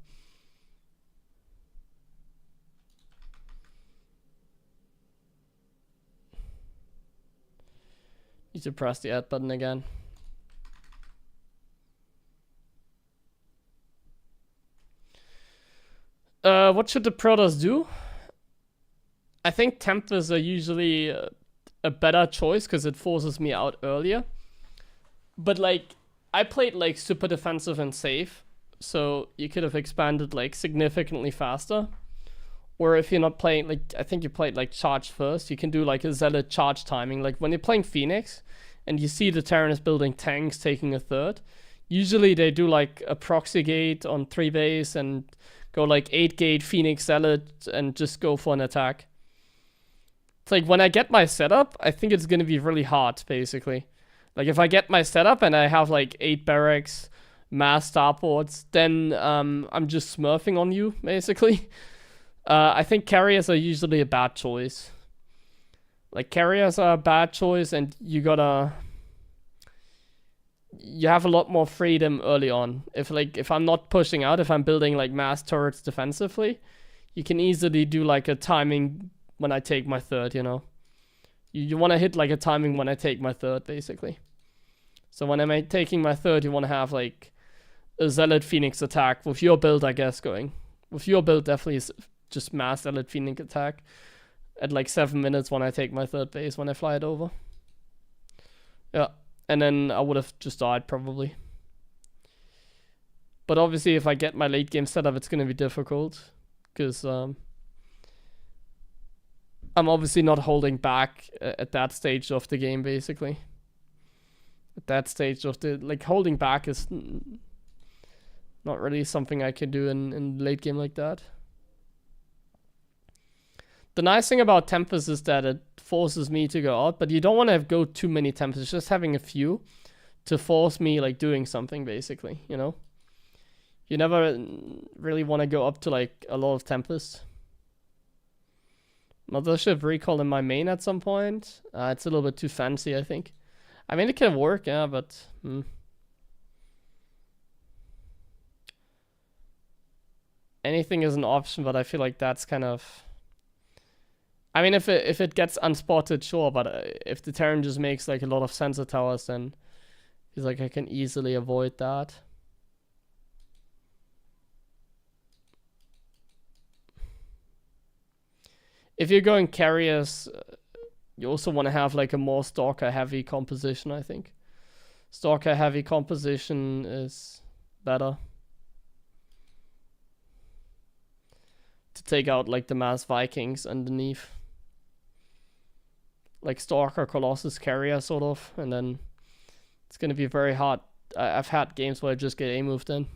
Need to press the add button again. What should the Protoss do? I think Tempest are usually a better choice because it forces me out earlier. But like, I played like super defensive and safe, so you could have expanded like significantly faster. Or if you're not playing, like, I think you played like charge first, you can do like a zealot charge timing. Like when you're playing Phoenix and you see the Terran is building tanks taking a third, usually they do like a proxy gate on 3 base and go like 8 gate Phoenix zealot and just go for an attack. It's like when I get my setup, I think it's gonna be really hard basically. Like if I get my setup and I have like 8 barracks, mass starports, then I'm just smurfing on you basically. I think carriers are usually a bad choice. Like carriers are a bad choice and you have a lot more freedom early on. If I'm not pushing out, if I'm building like mass turrets defensively, you can easily do like a timing when I take my third, you know. You want to hit like a timing when I take my third basically. So when I'm taking my third, you want to have like a Zealot Phoenix attack with your build, I guess, going. With your build definitely is just mass Zealot Phoenix attack at like 7 minutes when I take my third base when I fly it over. Yeah. And then I would have just died probably. But obviously if I get my late game setup, it's going to be difficult. Because I'm obviously not holding back at that stage of the game basically. At that stage of the... Like holding back is not really something I can do in late game like that. The nice thing about Tempest is that it forces me to go out, but you don't want to go too many Tempests, just having a few to force me like doing something basically, you know? You never really want to go up to like a lot of Tempests. Mothership recall in my main at some point. It's a little bit too fancy, I think. I mean, it can work, yeah, but... Anything is an option, but I feel like that's kind of... I mean, if it gets unspotted, sure, but if the Terran just makes like a lot of sensor towers, then it's like I can easily avoid that. If you're going carriers, you also want to have like a more stalker heavy composition, I think. Stalker heavy composition is better. To take out like the mass Vikings underneath. Like Stalker, Colossus, Carrier sort of. And then it's going to be very hard. I've had games where I just get A-moved in.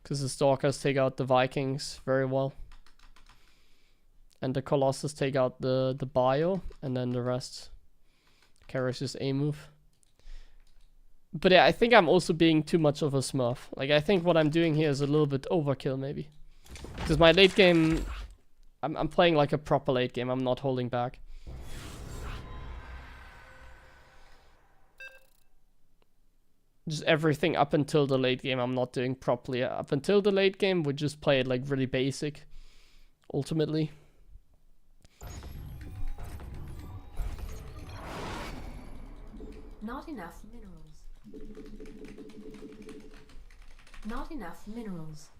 Because the Stalkers take out the Vikings very well. And the Colossus take out the bio. And then the rest. Carriers just A-move. But yeah, I think I'm also being too much of a smurf. Like, I think what I'm doing here is a little bit overkill, maybe. Because my late game... I'm playing like a proper late game. I'm not holding back. Just everything up until the late game I'm not doing properly. Up until the late game, we just play it like really basic. Ultimately. Not enough minerals. Not enough minerals.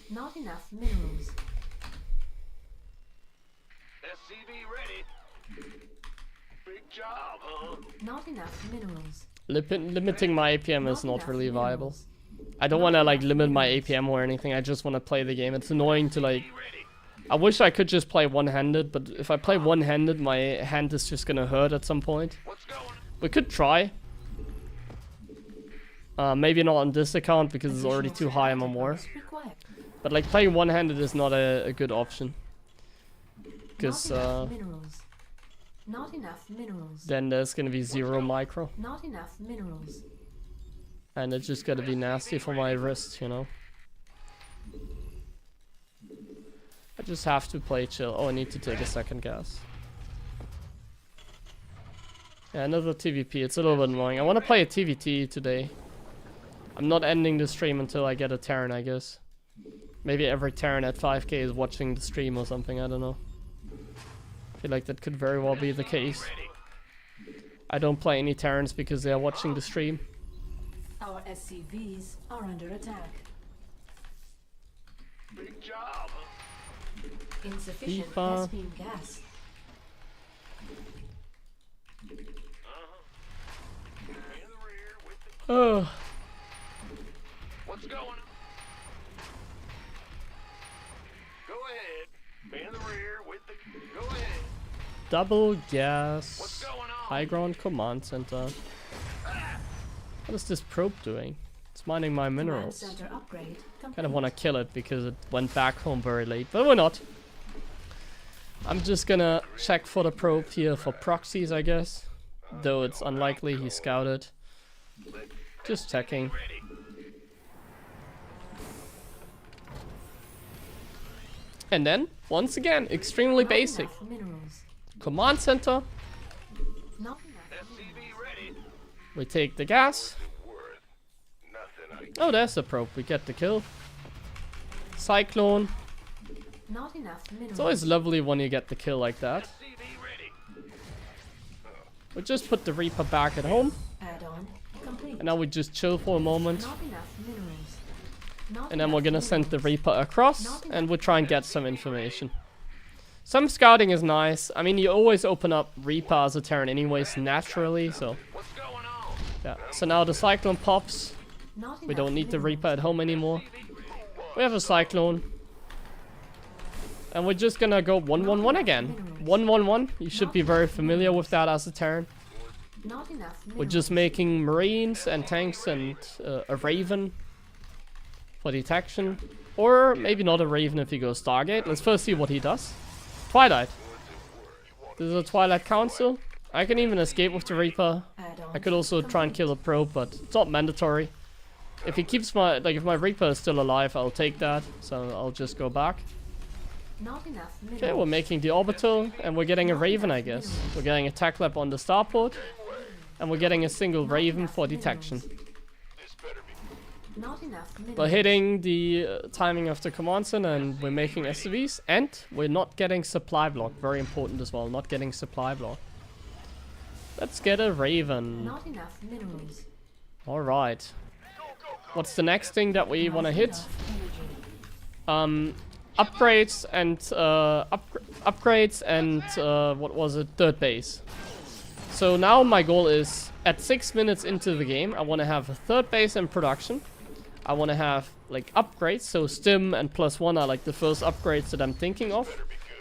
Not enough minerals. SCV ready. Big job, huh? Not enough minerals. Limiting my APM is not enough really viable. minerals. I don't want to like limit my APM or anything. I just want to play the game. It's annoying to like... I wish I could just play one-handed, but if I play one-handed, my hand is just gonna hurt at some point. We could try. Maybe not on this account because it's already too high on more. Required. But like playing one-handed is not a good option. Because Not enough minerals. Not enough minerals. then there's gonna be 0 micro. Not enough minerals. And it's just gonna be nasty for my wrist, you know. I just have to play chill. Oh, I need to take a second gas. Yeah, another TVP. It's a little bit annoying. I want to play a TVT today. I'm not ending the stream until I get a Terran, I guess. Maybe every Terran at 5k is watching the stream or something. I don't know. I feel like that could very well be the case. I don't play any Terrans because they are watching the stream. Our SCVs are under attack. Big job. Insufficient FIFA. SP gas. In the rear with the... Oh, What's going on? Go ahead. In the rear with the... Go ahead. double gas. What's going on? High ground command center. What is this probe doing? It's mining my Command minerals. center upgrade complete. Kind of want to kill it because it went back home very late, but we're not. I'm just gonna check for the probe here for proxies, I guess. Though it's unlikely he scouted. Just checking. And then, once again, extremely Not basic. enough minerals. Command center. Not enough. SCV ready. We take the gas. Worth nothing. Oh, there's the probe. We get the kill. Cyclone. Not enough minerals. It's always lovely when you get the kill like that. SCV ready. We just put the Reaper back at home. Add-on complete. And now we just chill for a moment. Not enough minerals. Not And then we're enough gonna send the minerals. Reaper across. And we'll try and get some information. Some scouting is nice. I mean, you always open up Reaper as a Terran anyways, naturally. So, What's going on? yeah. So now the Cyclone pops. Not We enough don't need the minerals. Reaper at home anymore. We have a Cyclone. And we're just gonna go 1-1-1 again. 1-1-1. You should be very familiar with that as a Terran. Not enough minerals. We're just making Marines and tanks and a Raven for detection. Or maybe not a Raven if he goes Stargate. Let's first see what he does. Twilight. This is a Twilight Council. I can even escape with the Reaper. Add-on I could also try and kill a probe, but it's not mandatory. If he keeps my, like if my Reaper is still alive, I'll take that. So I'll just go back. Not enough minerals. Okay, we're making the orbital, and we're getting a Raven, I guess. We're getting a tac lab on the starport, and we're getting a single Raven for detection. Not enough minerals. We're hitting the timing of the command center, and we're making SCVs, and we're not getting supply block. Very important as well, not getting supply block. Let's get a Raven. Not enough minerals. Alright. What's the next thing that we want to hit? Enough energy. upgrades and what was it? Third base. So now my goal is at 6 minutes into the game, I want to have a third base in production. I want to have like upgrades. So stim and +1 are like the first upgrades that I'm thinking of.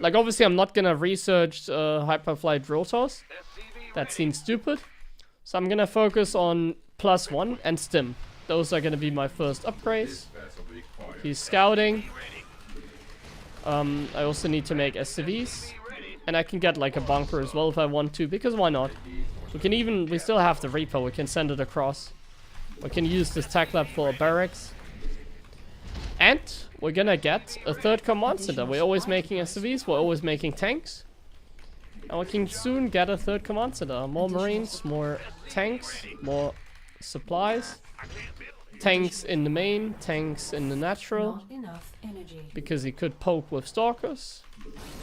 Like obviously I'm not gonna research hyperflight rotors. That seems stupid. So I'm gonna focus on +1 and stim. Those are gonna be my first upgrades. He's scouting. I also need to make SCVs. And I can get like a bunker as well if I want to, because why not? We still have the Reaper, we can send it across. We can use this tech lab for a barracks. And we're gonna get a third command center. We're always making SCVs, we're always making tanks. And we can soon get a third command center. More marines, more tanks, more supplies. Tanks in the main, tanks in the natural. Not enough energy. Because he could poke with stalkers.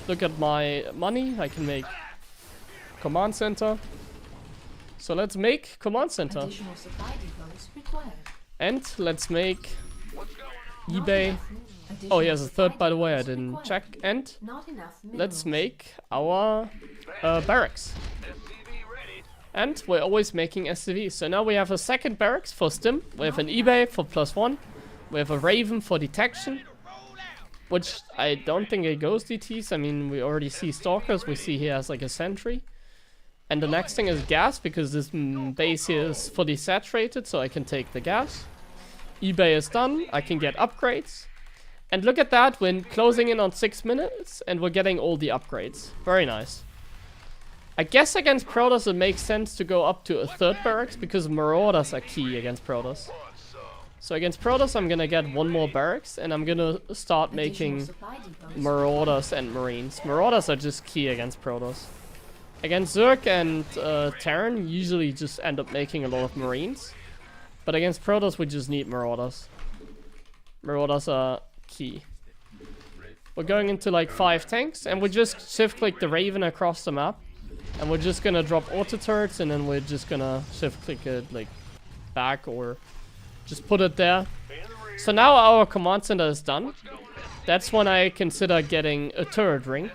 Look at my money, I can make command center. So let's make command center. Additional supply depots required. And let's make eBay. Oh, he has a third, by the way, I didn't check. And Not enough let's minerals. make our barracks. And we're always making SCVs. So now we have a second barracks for stim. We have an eBay for +1. We have a Raven for detection. Which I don't think it goes DTs. I mean, we already see stalkers. We see he has like a sentry. And the next thing is gas, because this base here is fully saturated, so I can take the gas. eBay is done. I can get upgrades. And look at that, we're closing in on 6 minutes, and we're getting all the upgrades. Very nice. I guess against Protoss it makes sense to go up to a third barracks, because Marauders are key against Protoss. So against Protoss I'm gonna get one more barracks, and I'm gonna start making Marauders and Marines. Marauders are just key against Protoss. Against Zerg and Terran, usually just end up making a lot of Marines. But against Protoss, we just need Marauders. Marauders are key. We're going into like 5 tanks, and we just shift-click the Raven across the map. And we're just gonna drop auto turrets, and then we're just gonna shift-click it like back, or just put it there. So now our command center is done. That's when I consider getting a turret ring.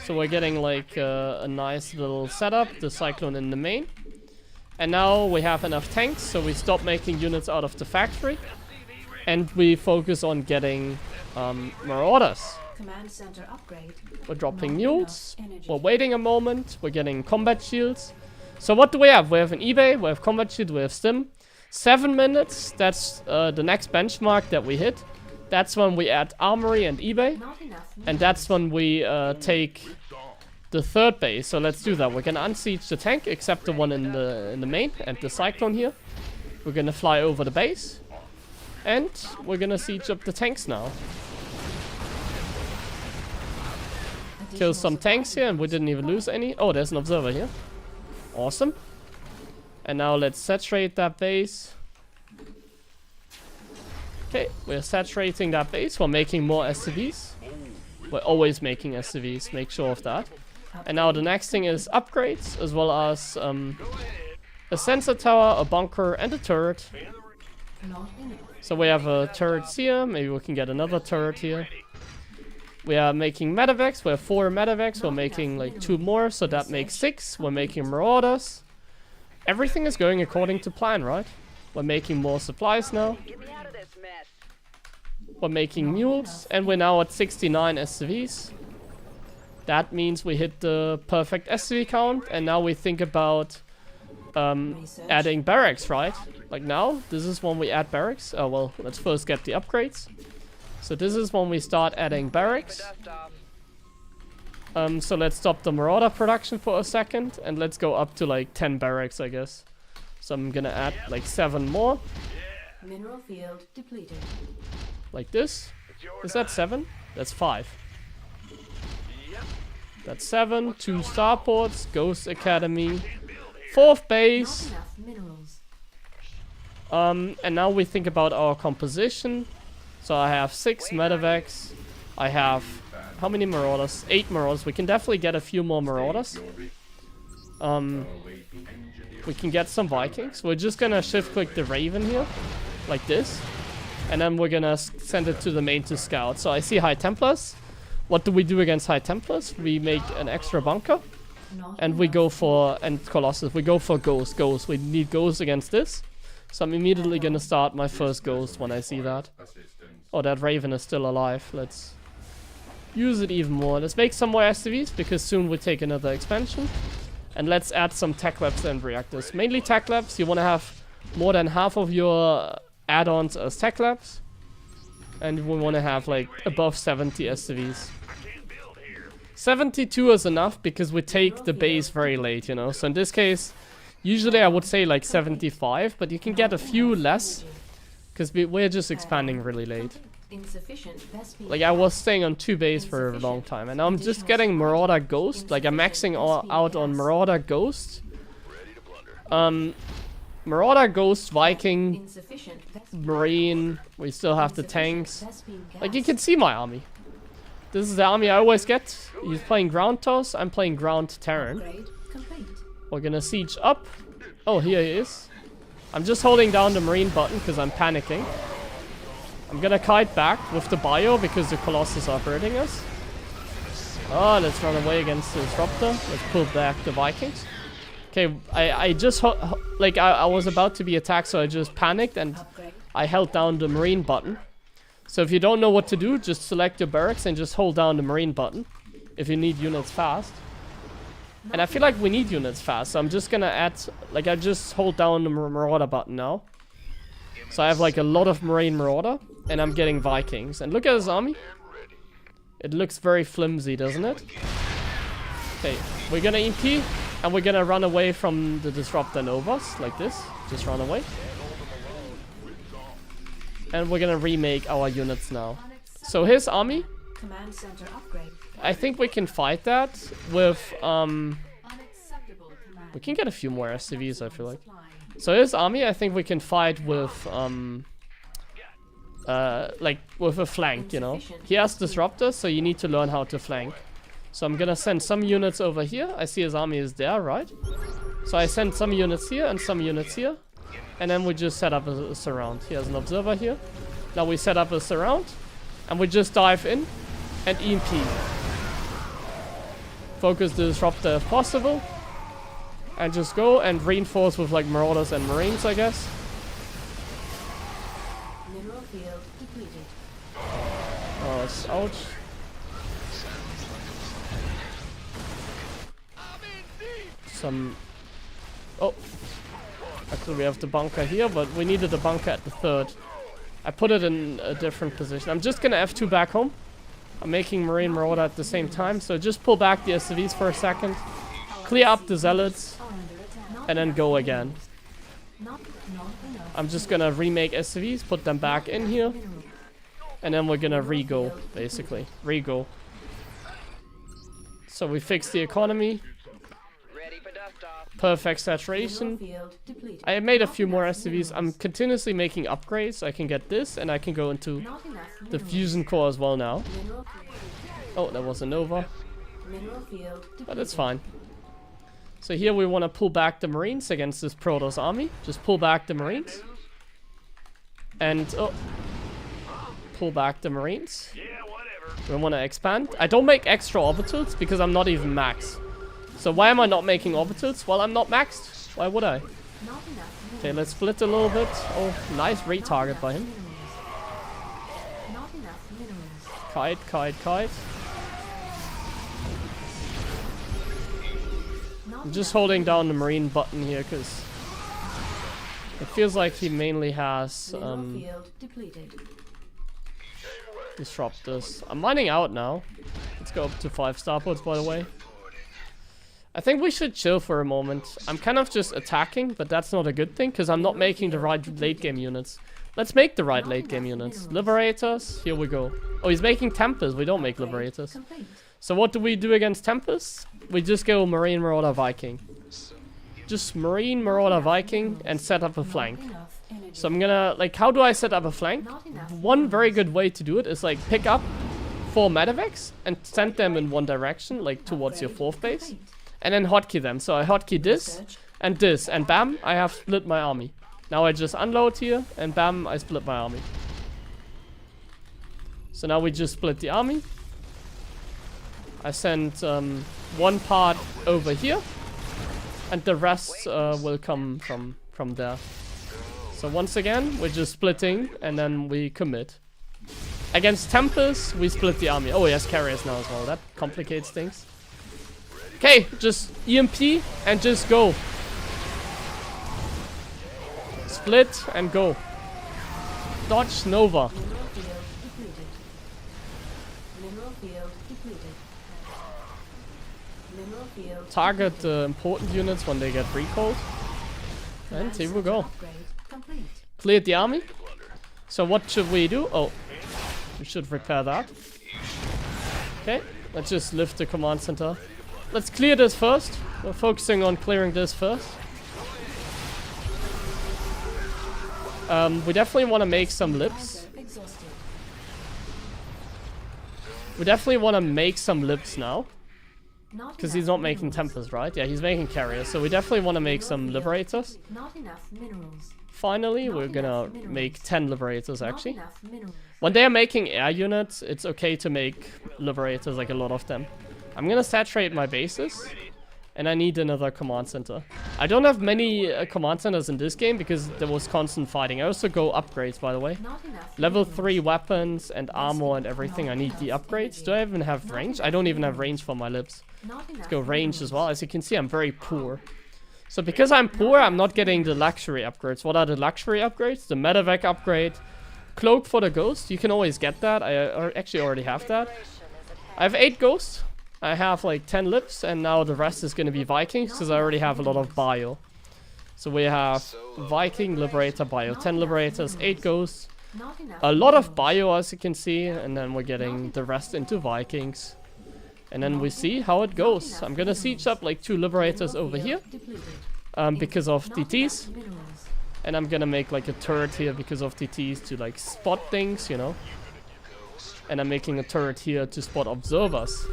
So we're getting like a nice little setup, the Cyclone in the main. And now we have enough tanks, so we stop making units out of the factory. And we focus on getting Marauders. Command center upgrade. We're dropping Not mules. enough energy. We're waiting a moment. We're getting combat shields. So what do we have? We have an eBay, we have combat shield, we have stim. 7 minutes, that's the next benchmark that we hit. That's when we add armory and eBay. Not enough And that's when we take the third base. So let's do that. We're gonna unsiege the tank, except the one in the main, and the Cyclone here. We're gonna fly over the base. And we're gonna siege up the tanks now. Kill some tanks here, and we didn't even lose any. Oh, there's an observer here. Awesome. And now let's saturate that base. Okay, we're saturating that base. We're making more SCVs. We're always making SCVs, make sure of that. And now the next thing is upgrades, as well as a sensor tower, a bunker, and a turret. Not enough. So we have a turret here. Maybe we can get another turret here. We are making medevacs. We have 4 medevacs. We're making like 2 more, so that makes 6. We're making Marauders. Everything is going according to plan, right? We're making more supplies now. Get me out of this mess. We're making mules, and we're now at 69 SCVs. That means we hit the perfect SCV count, and now we think about adding barracks, right? Like now, this is when we add barracks. Oh well, let's first get the upgrades. So this is when we start adding barracks. Dust off. So let's stop the Marauder production for a second, and let's go up to like 10 barracks, I guess. So I'm gonna add like 7 more, Mineral field depleted. like this. Is that 7? That's 5. That's 7. 2 starports, Ghost Academy, 4th base. Not enough minerals. And now we think about our composition. So I have 6 medevacs. I have how many Marauders? 8 Marauders. We can definitely get a few more Marauders. We can get some Vikings. We're just gonna shift click the Raven here, like this. And then we're gonna send it to the main to scout. So I see High Templars. What do we do against High Templars? We make an extra bunker. Not And we enough. go for, and Colossus, we go for Ghost. We need Ghost against this. So I'm immediately gonna start my first Ghost when I see that. Oh, that Raven is still alive. Let's use it even more. Let's make some more SCVs because soon we take another expansion. And let's add some tech labs and reactors. Mainly tech labs. You wanna have more than half of your add-ons as tech labs. And we wanna have like above 70 SCVs. 72 is enough because we take the base very late, you know. So in this case, usually I would say like 75, but you can get a few less because we're just expanding really late. Insufficient best being Like I was staying on 2 base for a long time, and now I'm just getting Marauder Ghost. Like I'm maxing out on Marauder Ghost. Marauder Ghost, Viking, insufficient best Marine. We still have the tanks. best being Like you gas. can see my army. This is the army I always get. He's playing ground toss, I'm playing ground Terran. Upgrade complete. We're gonna siege up. Oh, here he is. I'm just holding down the marine button because I'm panicking. I'm gonna kite back with the bio because the Colossus are hurting us. Oh, let's run away against the Disruptor. Let's pull back the Vikings. Okay, I just like I was about to be attacked, so I just panicked and Upgrade. I held down the marine button. So if you don't know what to do, just select your barracks and just hold down the marine button if you need units fast. And I feel like we need units fast, so I'm just gonna add, like I just hold down the Marauder button now. So I have like a lot of Marine Marauder, and I'm getting Vikings. And look at his army. It looks very flimsy, doesn't it? Okay, we're gonna EP, and we're gonna run away from the Disruptor Novas, like this. Just run away. And we're gonna remake our units now. So his army, Command center upgrade. I think we can fight that with, Unacceptable command. we can get a few more SCVs, I feel like. Supply. So his army, I think we can fight with, like, with a flank, you know. He has Disruptors, so you need to learn how to flank. So I'm gonna send some units over here. I see his army is there, right? So I send some units here and some units here. And then we just set up a surround. He has an observer here. Now we set up a surround. And we just dive in and EMP. Focus the Disruptor if possible. And just go and reinforce with like Marauders and Marines, I guess. Mineral field depleted. Oh, it's ouch. Some... Oh. Actually, we have the bunker here, but we needed a bunker at the 3rd. I put it in a different position. I'm just gonna F2 back home. I'm making Marine Marauder at the same time, so just pull back the SCVs for a second. Clear up the Zealots, Are under attack. and then go again. Not enough. I'm just gonna remake SCVs, put them back in here, Mineral. and then we're gonna re-go, basically. Re-go. So we fix the economy. Ready for dust off. Perfect saturation. Mineral field depleted. I made a few more SCVs. I'm continuously making upgrades. I can get this, and I can go into Not enough. the minerals. fusion core as well now. Mineral field. Oh, that was a Nova, Mineral field depleted. but it's fine. So here we want to pull back the Marines against this Protoss army. Just pull back the Marines. And, oh, pull back the Marines. Yeah, whatever. We want to expand. I don't make extra orbitals because I'm not even maxed. So why am I not making orbitals? Well, I'm not maxed. Why would I? Not enough. Okay, let's split a little bit. Oh, nice retarget by him. Not enough minerals. Kite, kite, kite. Not I'm just enough holding down the Marine button here because it feels like he mainly has mineral field depleted. Disruptors. I'm mining out now. Let's go up to 5 starports, by the way. I think we should chill for a moment. I'm kind of just attacking, but that's not a good thing because I'm not making the right late game units. Let's make the right late game units. Liberators, here we go. Oh, he's making Tempest. We don't make Liberators. Complete. So what do we do against Tempest? We just go Marine Marauder Viking. Just Marine Marauder Viking and set up a flank. Enough energy. So I'm gonna, like, how do I set up a flank? Not enough. One very good way to do it is like pick up 4 medevacs and send them in one direction, like towards your 4th base. Complete. And then hotkey them. So I hotkey this and bam, I have split my army. Now I just unload here and bam, I split my army. So now we just split the army. I sent one part over here, and the rest will come from there. So once again, we're just splitting, and then we commit. Against Tempest, we split the army. Oh, he has carriers now as well. That complicates things. Okay, just EMP and just go. Split and go. Dodge Nova. Mineral field depleted. Mineral field depleted. Mineral field Target important units when they get recalled. And here we go. upgrade complete. Cleared the army. So what should we do? Oh, we should repair that. Okay, let's just lift the command center. Let's clear this first. We're focusing on clearing this first. We definitely want to make some lips. Commander exhausted. We definitely want to make some lips now. Not Because enough he's not making minerals. Tempest, right? Yeah, he's making carriers. So we definitely want to make some liberators. Not enough minerals. Finally, Not we're gonna enough minerals. make 10 liberators Not actually. enough minerals. When they are making air units, it's okay to make liberators, like a lot of them. I'm gonna saturate my bases. And I need another command center. I don't have many command centers in this game because there was constant fighting. I also go upgrades, by the way. Not enough Level minerals. 3 weapons and armor and everything. I need the upgrades. Do I even have range? I don't even have range for my lips. Not enough Go range minerals. as well. As you can see, I'm very poor. So because I'm poor, I'm not getting the luxury upgrades. What are the luxury upgrades? The medevac upgrade. Cloak for the ghost. You can always get that. I actually already have that. I have 8 ghosts. I have like 10 lips, and now the rest is going to be Vikings because I already have a lot of bio. So we have Viking, Liberator, bio. 10 Liberators, 8 ghosts. Not enough A lot of minerals. bio, as you can see, and then we're getting the rest into Vikings. And then we see how it goes. I'm gonna siege up like 2 Liberators over here Depleted. because of Not DTs. enough minerals. And I'm gonna make like a turret here because of DTs to like spot things, you know. And I'm making a turret here to spot observers.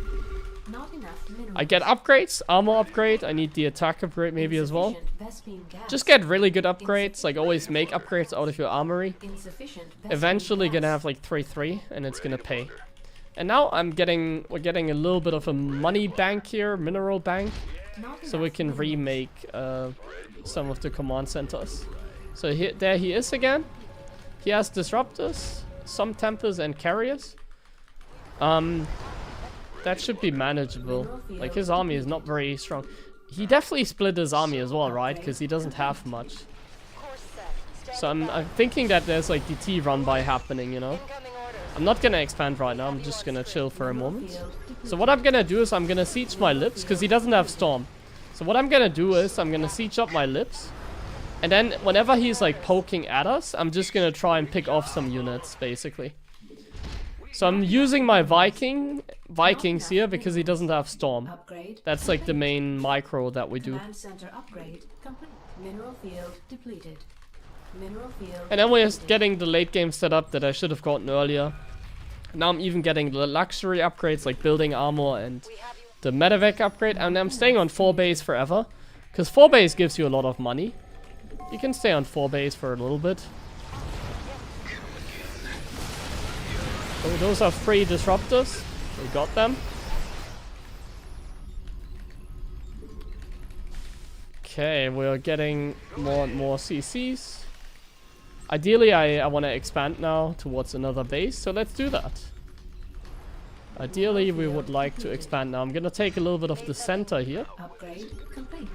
Not enough minerals. I get upgrades, armor upgrade. I need the attack upgrade maybe as well. Insufficient Vespene gas. Just get really good upgrades, like always make upgrades out of your armory. Insufficient Vespene Eventually gas. gonna have like 3-3 and it's gonna pay. And now we're getting a little bit of a money bank here, mineral bank. Not So we enough can minerals. remake some of the command centers. So there he is again. He has disruptors, some tempers and carriers. That should be manageable. Like his army is not very strong. He definitely split his army as well, right? Because he doesn't have much. So I'm thinking that there's like DT run by happening, you know. I'm not gonna expand right now. I'm just gonna chill for a moment. So what I'm gonna do is I'm gonna siege my lips because he doesn't have storm. So what I'm gonna do is I'm gonna siege up my lips. And then whenever he's like poking at us, I'm just gonna try and pick off some units, basically. So I'm using my Vikings here because he doesn't have storm. Upgrade. That's like the main micro that we do. Command center upgrade complete. Mineral field depleted. Mineral field. And then we're getting the late game setup that I should have gotten earlier. Now I'm even getting the luxury upgrades like building armor and the medevac upgrade. And I'm staying on 4 base forever. Because 4 base gives you a lot of money. You can stay on 4 base for a little bit. Oh, those are 3 disruptors. We got them. Okay, we're getting more and more CCs. Ideally, I want to expand now towards another base, so let's do that. Ideally, we would like to expand now. I'm gonna take a little bit of the center here. Upgrade complete.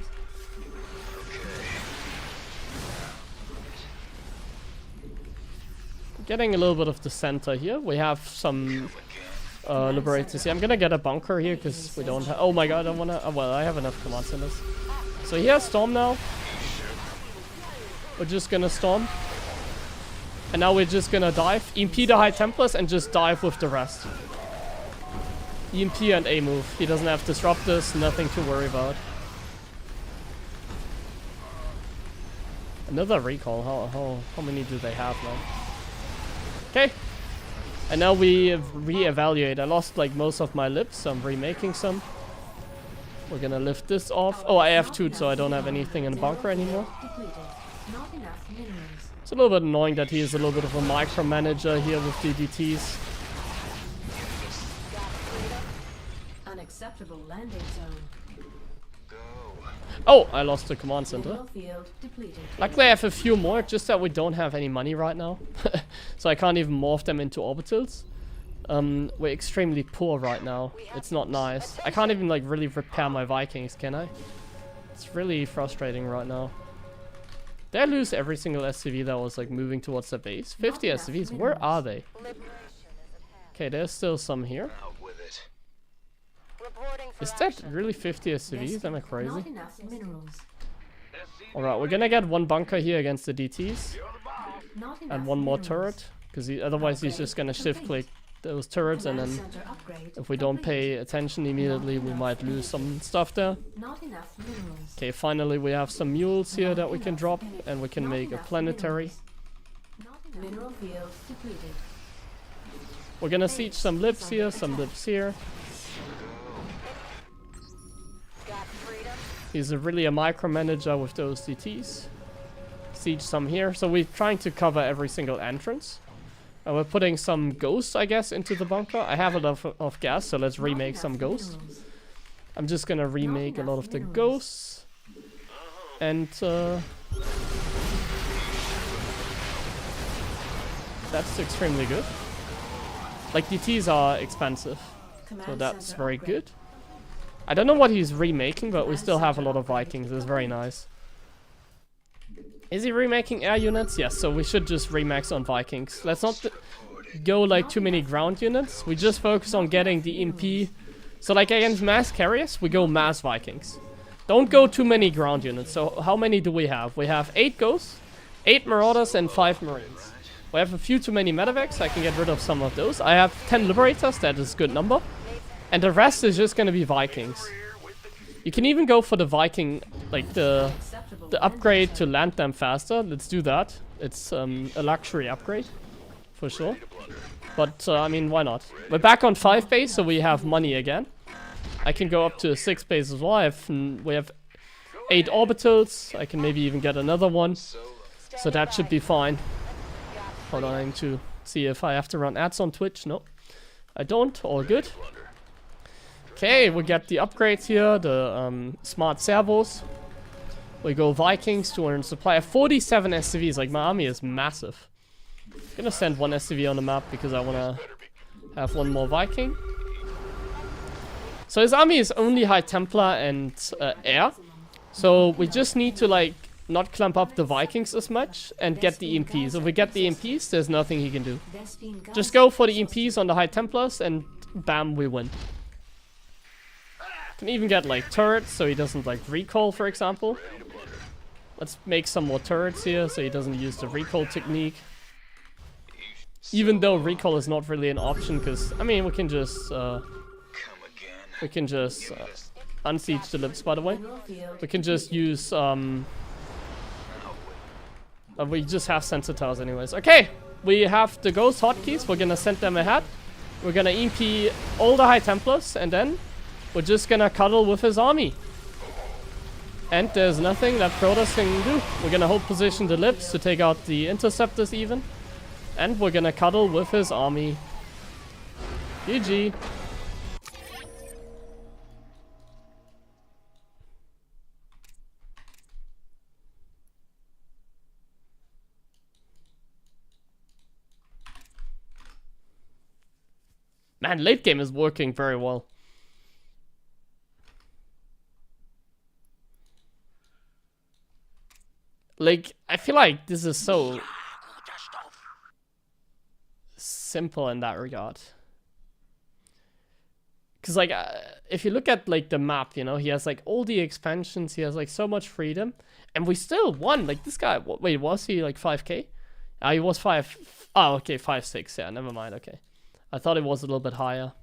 Getting a little bit of the center here. We have some liberators here. I'm gonna get a bunker here because we don't have. Oh my god, I wanna. Oh, well, I have enough command centers. So he has storm now. We're just gonna storm. And now we're just gonna dive. EMP the High Templars and just dive with the rest. EMP and A move. He doesn't have disruptors, nothing to worry about. Another recall. How many do they have now? Okay. And now we re-evaluate. I lost like most of my lips, so I'm remaking some. We're gonna lift this off. Oh, I have 2, so I don't have anything in the bunker anymore. Depleted. Not enough minerals. It's a little bit annoying that he is a little bit of a micromanager here with the DTs. Unacceptable landing zone. Oh, I lost the command center. Mineral field depleted. Luckily I have a few more, just that we don't have any money right now. So I can't even morph them into orbitals. We're extremely poor right now. It's not nice. I can't even like really repair my Vikings, can I? It's really frustrating right now. Did I lose every single SCV that was like moving towards the base? 50 SCVs, where are they? Okay, there's still some here. Is that really 50 SCVs? Am I crazy? Not enough minerals. Alright, we're gonna get one bunker here against the DTs. Not enough And one more minerals. turret. Because otherwise he's just gonna shift click those turrets, and Command then center upgrade if we don't complete. pay attention immediately we might lose some stuff there. Not enough minerals. Okay, finally we have some mules here that we can drop, and we can Not make a enough planetary. minerals. Mineral field depleted. We're gonna siege some lips here, some lips here. He's really a micromanager with those DTs. Siege some here. So we're trying to cover every single entrance. We're putting some ghosts, I guess, into the bunker. I have a lot of gas, so let's remake Not some enough ghosts. minerals. I'm just gonna remake a lot of the minerals. ghosts. And that's extremely good. Like, DTs are expensive, so Command that's center very upgrade. good. I don't know what he's remaking, but we still have a lot of Vikings. It's very nice. Is he remaking air units? Yes, so we should just remax on Vikings. Let's not go like too many ground units. We just focus on getting the MP. So like against mass carriers, we go mass Vikings. Don't go too many ground units. So how many do we have? We have 8 ghosts, 8 marauders, and 5 marines. We have a few too many medevacs. I can get rid of some of those. I have 10 liberators. That is a good number. And the rest is just gonna be Vikings. You can even go for the Viking, like the upgrade to land them faster. Let's do that. It's a luxury upgrade, for sure. But I mean, why not? We're back on 5 base, so we have money again. I can go up to 6 base as well. We have 8 orbitals. I can maybe even get another one. So that should be fine. Hold on, I need to see if I have to run ads on Twitch. No, I don't. All good. Okay, we get the upgrades here, the smart servos. We go Vikings, 200 supply. I have 47 SCVs, like my army is massive. I'm gonna send one SCV on the map because I wanna have one more Viking. So his army is only High Templar and air. So we just need to like not clump up the Vikings as much and get the EMPs. If we get the EMPs, there's nothing he can do. Just go for the EMPs on the High Templars and bam, we win. Can even get like turrets so he doesn't like recall, for example. Let's make some more turrets here so he doesn't use the recall technique. Even though recall is not really an option, because I mean we can just unsiege the lips, by the way. We can just use we just have sensitars anyways. Okay, we have the ghost hotkeys. We're gonna send them ahead. We're gonna EMP all the High Templars, and then we're just gonna cuddle with his army. And there's nothing that Protoss can do. We're gonna hold position the lips to take out the interceptors even. And we're gonna cuddle with his army. GG. Man, late game is working very well. Like, I feel like this is so simple in that regard. Because, like, if you look at, like, the map, you know, he has, like, all the expansions. He has, like, so much freedom. And we still won. Like, this guy, wait, was he, like, 5k? He was 5. Oh, okay, 5-6. Yeah, never mind. Okay. I thought it was a little bit higher.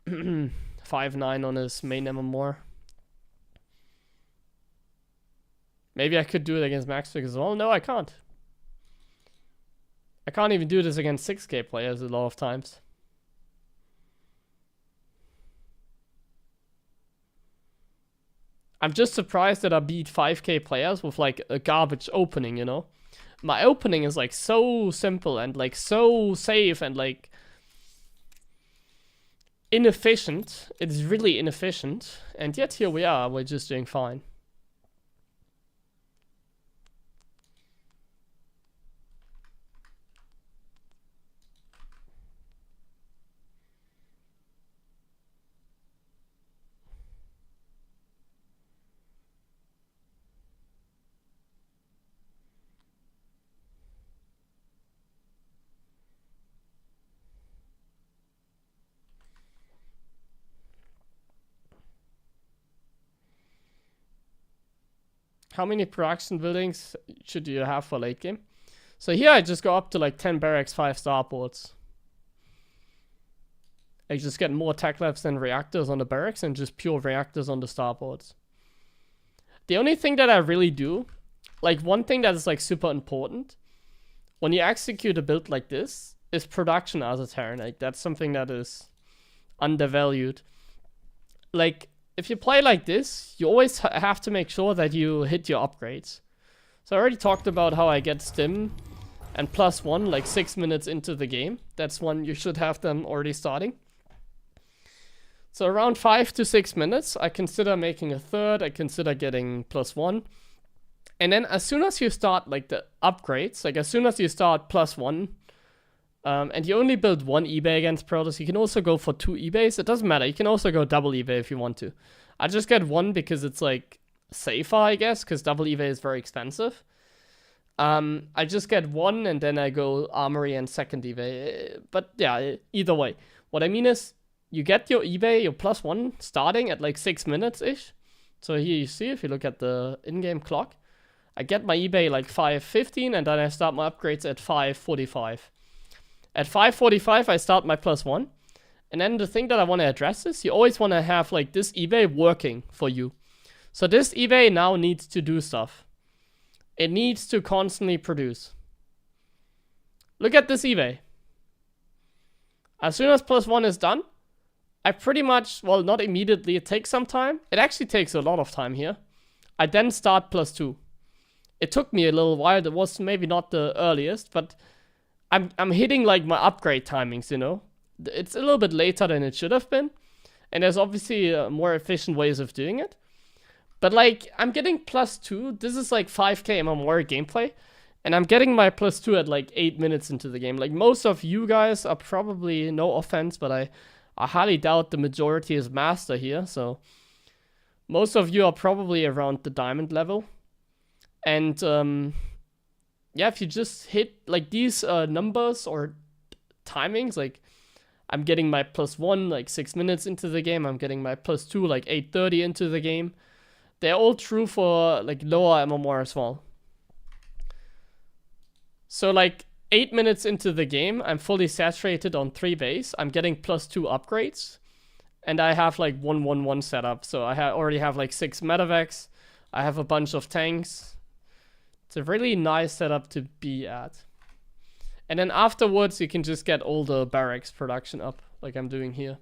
5-9 on his main MMR. Maybe I could do it against Max as well. No, I can't. I can't even do this against 6k players a lot of times. I'm just surprised that I beat 5k players with like a garbage opening, you know? My opening is like so simple and like so safe and like inefficient. It's really inefficient. And yet here we are. We're just doing fine. How many production buildings should you have for late game? So here I just go up to like 10 barracks, 5 starports. I just get more tech labs than reactors on the barracks and just pure reactors on the starports. The only thing that I really do, like one thing that is like super important, when you execute a build like this, is production as a Terran. Like that's something that is undervalued. Like, if you play like this, you always have to make sure that you hit your upgrades. So I already talked about how I get stim and +1 like 6 minutes into the game. That's when you should have them already starting. So around 5 to 6 minutes, I consider making a third, I consider getting +1. And then as soon as you start like the upgrades, like as soon as you start +1, and you only build 1 eBay against Protoss, you can also go for 2 eBays. It doesn't matter. You can also go double eBay if you want to. I just get 1 because it's like safer, I guess, because double eBay is very expensive. I just get 1 and then I go armory and second eBay. But yeah, either way. What I mean is, you get your eBay, your +1 starting at like 6 minutes-ish. So here you see, if you look at the in-game clock, I get my eBay like 5:15 and then I start my upgrades at 5:45. At 5:45, I start my +1. And then the thing that I want to address is you always want to have like this eBay working for you. So this eBay now needs to do stuff. It needs to constantly produce. Look at this eBay. As soon as +1 is done, I pretty much, well, not immediately, it takes some time. It actually takes a lot of time here. I then start +2. It took me a little while. It was maybe not the earliest, but I'm hitting like my upgrade timings, you know. It's a little bit later than it should have been. And there's obviously more efficient ways of doing it. But like, I'm getting +2. This is like 5k MMR gameplay. And I'm getting my +2 at like 8 minutes into the game. Like most of you guys are probably, no offense, but I highly doubt the majority is master here. So most of you are probably around the diamond level. And yeah, if you just hit like these numbers or timings, like I'm getting my +1 like 6 minutes into the game, I'm getting my +2 like 8:30 into the game. They're all true for like lower MMR as well. So like 8 minutes into the game, I'm fully saturated on 3 base. I'm getting +2 upgrades, and I have like 1-1-1 set up. So I already have like 6 medevacs. I have a bunch of tanks. It's a really nice setup to be at. And then afterwards, you can just get all the barracks production up, like I'm doing here.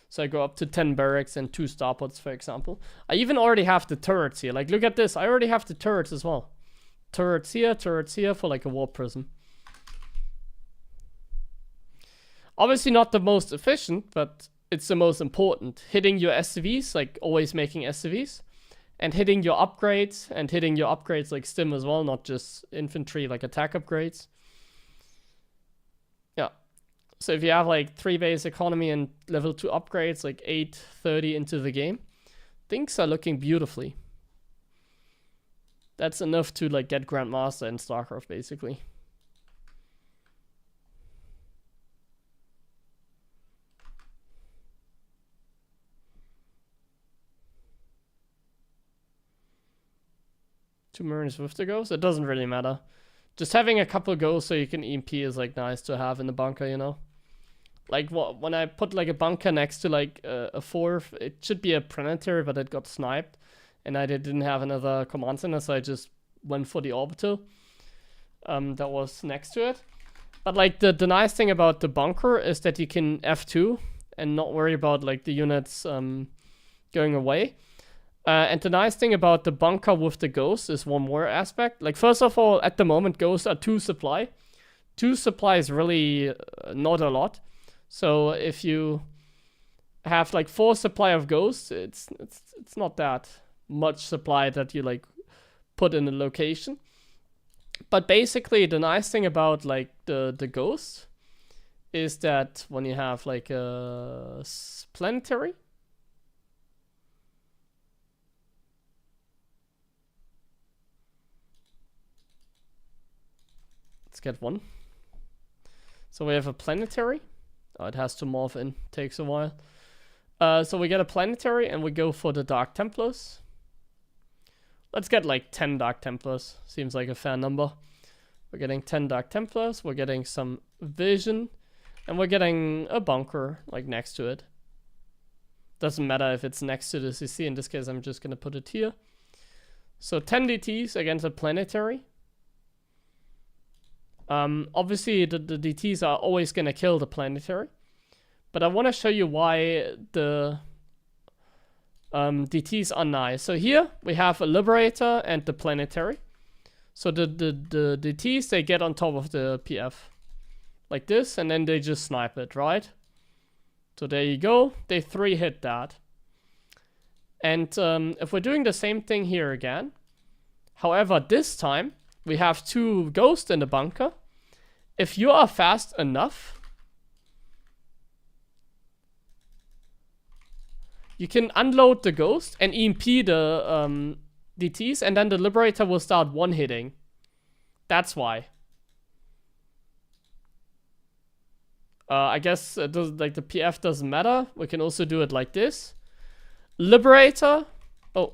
So I go up to 10 barracks and 2 starports, for example. I even already have the turrets here. Like, look at this. I already have the turrets as well. Turrets here for like a warp prism. Obviously not the most efficient, but it's the most important. Hitting your SCVs, like always making SCVs. And hitting your upgrades, and hitting your upgrades like stim as well, not just infantry, like attack upgrades. Yeah. So if you have like 3 base economy and level 2 upgrades, like 8:30 into the game, things are looking beautifully. That's enough to like get Grandmaster in StarCraft, basically. Two Marines with the ghost? It doesn't really matter. Just having a couple ghosts so you can EMP is like nice to have in the bunker, you know? Like when I put like a bunker next to like a 4, it should be a Predator, but it got sniped. And I didn't have another command center, so I just went for the orbital that was next to it. But like the nice thing about the bunker is that you can F2 and not worry about like the units going away. And the nice thing about the bunker with the ghosts is one more aspect. Like, first of all, at the moment, ghosts are 2 supply. 2 supply is really not a lot. So if you have like 4 supply of ghosts, it's not that much supply that you like put in a location. But basically the nice thing about like the ghosts is that when you have like a planetary, let's get one. So we have a planetary. Oh, it has to morph in, takes a while. So we get a planetary and we go for the Dark Templars. Let's get like 10 Dark Templars. Seems like a fair number. We're getting 10 Dark Templars. We're getting some vision. And we're getting a bunker like next to it. Doesn't matter if it's next to the CC. In this case, I'm just going to put it here. So 10 DTs against a planetary. Obviously, the DTs are always going to kill the planetary. But I want to show you why the DTs are nice. So here we have a Liberator and the planetary. So the DTs, they get on top of the PF. Like this, and then they just snipe it, right? So there you go. They 3-hit that. And if we're doing the same thing here again. However, this time, we have 2 ghosts in the bunker. If you are fast enough, you can unload the ghost and EMP the DTs, and then the Liberator will start one-hitting. That's why. I guess it does, like the PF doesn't matter. We can also do it like this. Liberator. Oh,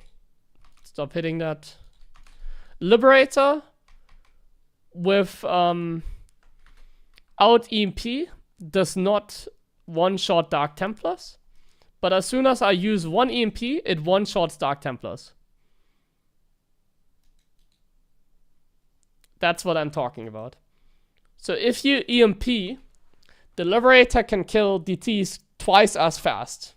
stop hitting that. Liberator with out EMP does not one-shot Dark Templars. But as soon as I use one EMP, it one-shots Dark Templars. That's what I'm talking about. So if you EMP, the Liberator can kill DTs twice as fast.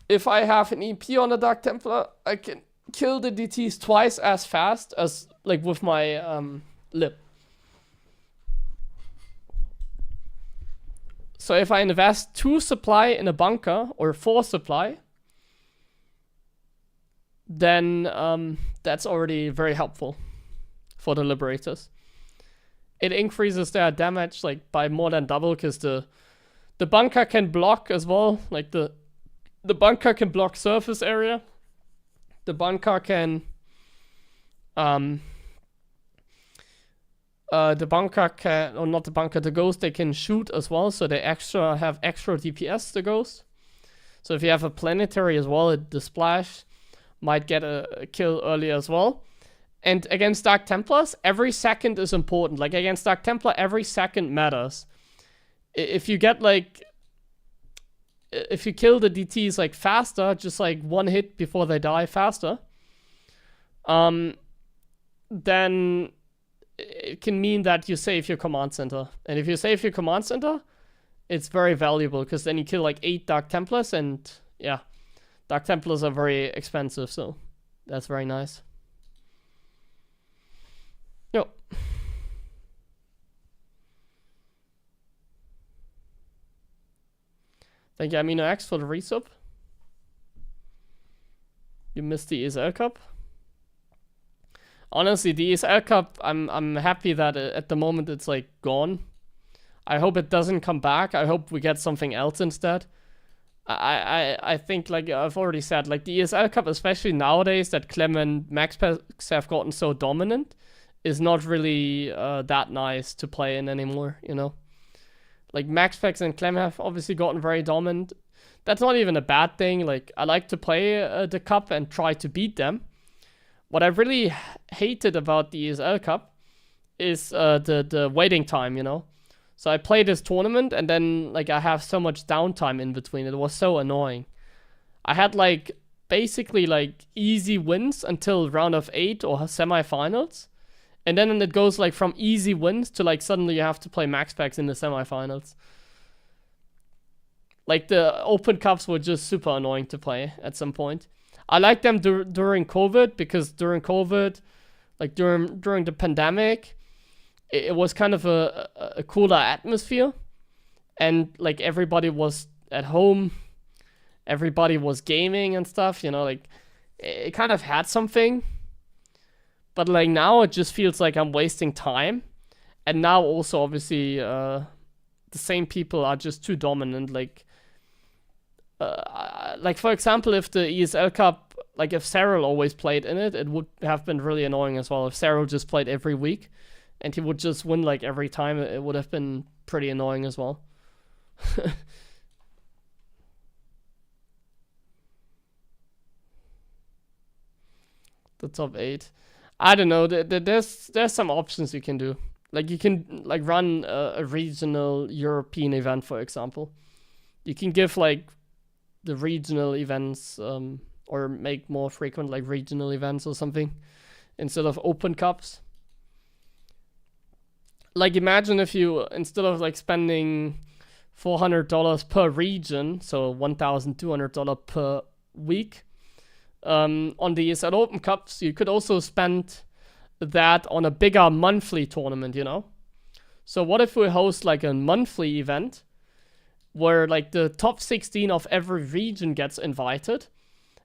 If I have an EMP on a Dark Templar, I can kill the DTs twice as fast as like with my lip. So if I invest 2 supply in a bunker, or 4 supply, then that's already very helpful for the Liberators. It increases their damage like by more than double, because the bunker can block as well. Like the bunker can block surface area. The bunker can or not the bunker, the ghost, they can shoot as well, so they have extra DPS, the ghost. So if you have a planetary as well, the splash might get a kill early as well. And against Dark Templars, every second is important. Like against Dark Templar, every second matters. If you get like, if you kill the DTs like faster, just like 1 hit before they die faster, then it can mean that you save your command center. And if you save your command center, it's very valuable, because then you kill like 8 Dark Templars, and yeah, Dark Templars are very expensive, so that's very nice. Yo. Thank you, Amino X, for the resub. You missed the ESL Cup. Honestly, the ESL Cup, I'm happy that at the moment it's like gone. I hope it doesn't come back. I hope we get something else instead. I think, like I've already said, like the ESL Cup, especially nowadays that Clem and Max Packs have gotten so dominant, is not really that nice to play in anymore, you know? Like Max Packs and Clem have obviously gotten very dominant. That's not even a bad thing. Like, I like to play the cup and try to beat them. What I really hated about the ESL Cup is the waiting time, you know? So I play this tournament, and then like I have so much downtime in between. It was so annoying. I had like basically like easy wins until round of 8 or semifinals. And then it goes like from easy wins to like suddenly you have to play max packs in the semifinals. Like the open cups were just super annoying to play at some point. I liked them during COVID, because during COVID, like during the pandemic, it was kind of a cooler atmosphere. and like everybody was at home, everybody was gaming and stuff, you know, like it kind of had something. But like now it just feels like I'm wasting time. And now also obviously the same people are just too dominant. Like for example, if the ESL Cup, like if Cyril always played in it, it would have been really annoying as well. If Cyril just played every week and he would just win like every time, it would have been pretty annoying as well. The top 8. I don't know. There's some options you can do. Like you can like run a regional European event, for example. You can give like the regional events or make more frequent like regional events or something instead of open cups. Like imagine if you, instead of like spending $400 per region, so $1,200 per week on the ESL Open Cups, you could also spend that on a bigger monthly tournament, you know? So what if we host like a monthly event where like the top 16 of every region gets invited,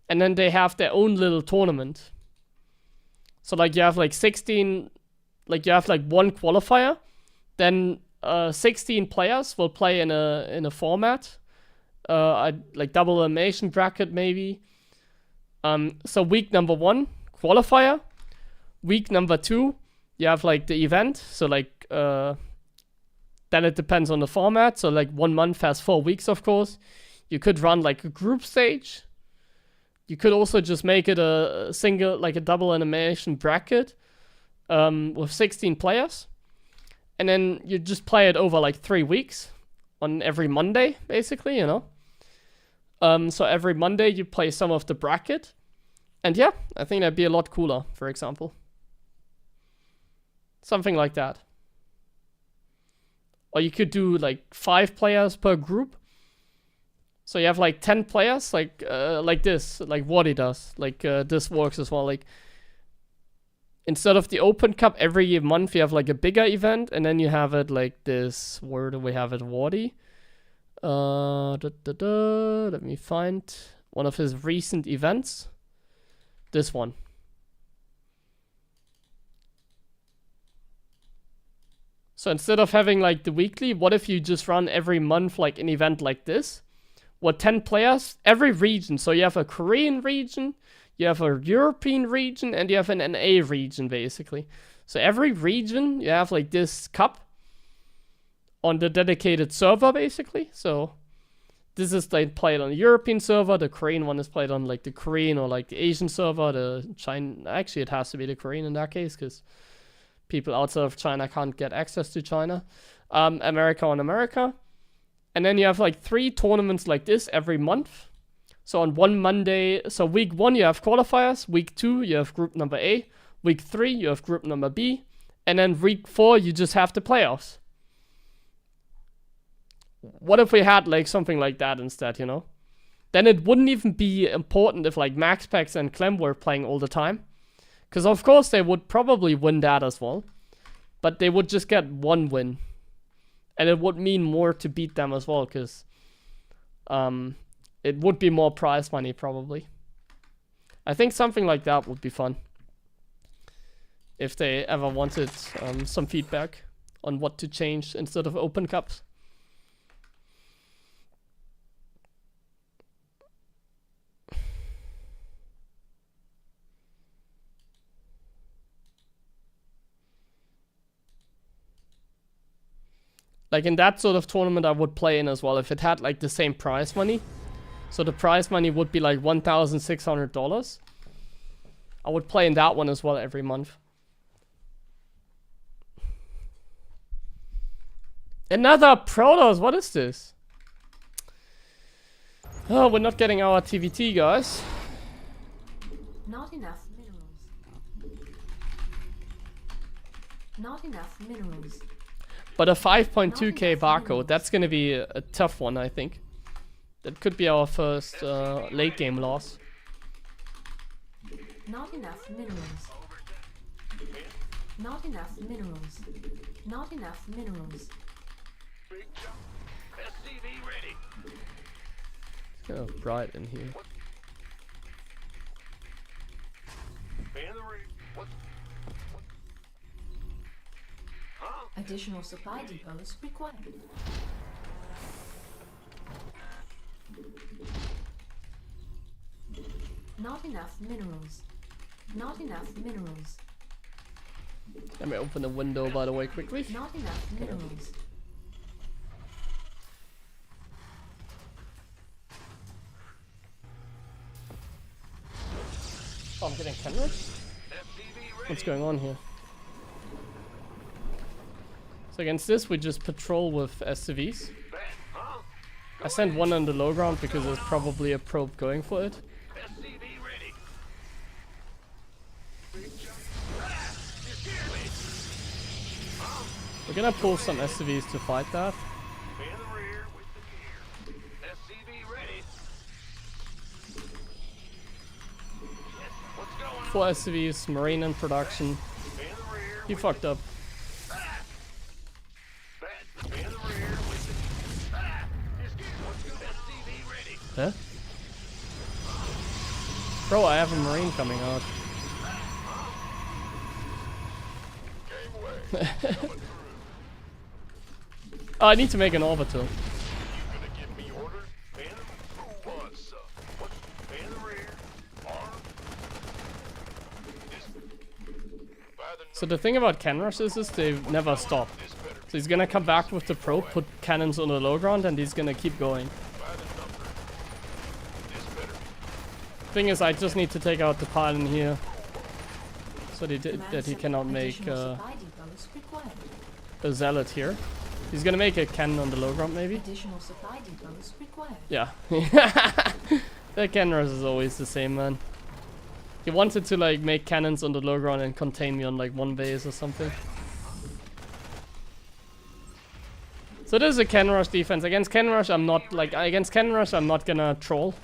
and then they have their own little tournament. So like you have like 16, like you have like one qualifier, then 16 players will play in a format, like double elimination bracket maybe. So week number 1, qualifier. Week number 2, you have like the event. So like then it depends on the format. So like 1 month has 4 weeks, of course. You could run like a group stage. You could also just make it a single, like a double elimination bracket with 16 players. And then you just play it over like 3 weeks on every Monday, basically, you know. So every Monday you play some of the bracket. And yeah, I think that'd be a lot cooler, for example. Something like that. Or you could do like 5 players per group. So you have like 10 players, like this, like what he does. Like this works as well. Like instead of the Open Cup every month, you have like a bigger event, and then you have it like this. Where do we have it? Wardy. Let me find one of his recent events. This one. So instead of having like the weekly, what if you just run every month like an event like this? What, 10 players? Every region. So you have a Korean region, you have a European region, and you have an NA region, basically. So every region, you have like this cup on the dedicated server, basically. So this is like played on the European server, the Korean one is played on like the Korean or like the Asian server, the China, actually it has to be the Korean in that case, because people outside of China can't get access to China. America on America. And then you have like 3 tournaments like this every month. So on one Monday, so week 1 you have qualifiers, week 2 you have group number A, week 3 you have group number B, and then week 4 you just have the playoffs. What if we had like something like that instead, you know? Then it wouldn't even be important if like MaxPax and Clem were playing all the time. Because of course they would probably win that as well. But they would just get 1 win. And it would mean more to beat them as well, because it would be more prize money probably. I think something like that would be fun. If they ever wanted some feedback on what to change instead of open cups. Like in that sort of tournament I would play in as well, if it had like the same prize money. So the prize money would be like $1,600. I would play in that one as well every month. Another Protoss, what is this? Oh, we're not getting our TVT, guys. Not enough minerals. Not enough minerals. But a 5.2k barcode, that's gonna be a tough one, I think. That could be our first late game loss. Not enough minerals. Not enough minerals. Not enough minerals. Oh, bright in here. Man the rear. What? Huh? Additional supply depots required. Not enough minerals. Not enough minerals. Let me open the window, by the way, quickly. Not enough minerals. Oh, I'm getting cameras? FTV ready. What's going on here? So against this, we just patrol with SCVs. Bat, huh? I sent one on the low ground because there's probably a probe going for it. SCV ready. Big jump. Ah, you scared me. We're gonna pull some SCVs to fight that. Man the rear with the gear. SCV ready. Yes, what's going on? 4 SCVs, Marine in production. Man the rear. You fucked up. Bat, man the rear with the. Ah, you scared. What's going on? SCV ready. Huh? Bro, I have a Marine coming out. Oh, I need to make an orbital. You gonna give me orders? Man the what's up? What? Man the rear. Arm. So the thing about can rushes is they never stop. So he's gonna come back with the probe, put cannons on the low ground, and he's gonna keep going. Thing is, I just need to take out the pylon here, so that he cannot make Additional supply depots required. a zealot here. He's gonna make a cannon on the low ground, maybe. Additional supply depots required. Yeah. The cannon rush is always the same, man. He wanted to like make cannons on the low ground and contain me on like one base or something. So this is a cannon rush defense. Against cannon rush, I'm not gonna troll.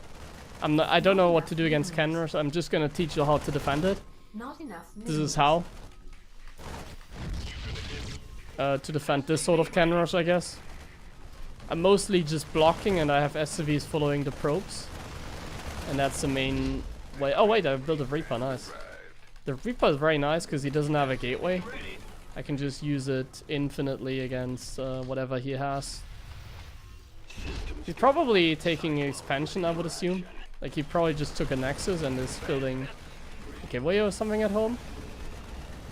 I don't know what to do against cannon rush. I'm just gonna teach you how to defend it. Not enough This minerals. is how. To defend this sort of cannon rush, I guess. I'm mostly just blocking, and I have SCVs following the probes. And that's the main way. Oh wait, I built a Reaper, nice. The Reaper is very nice because he doesn't have a gateway. I can just use it infinitely against whatever he has. He's probably taking an expansion, I would assume. Like he probably just took a Nexus and is building a gateway or something at home.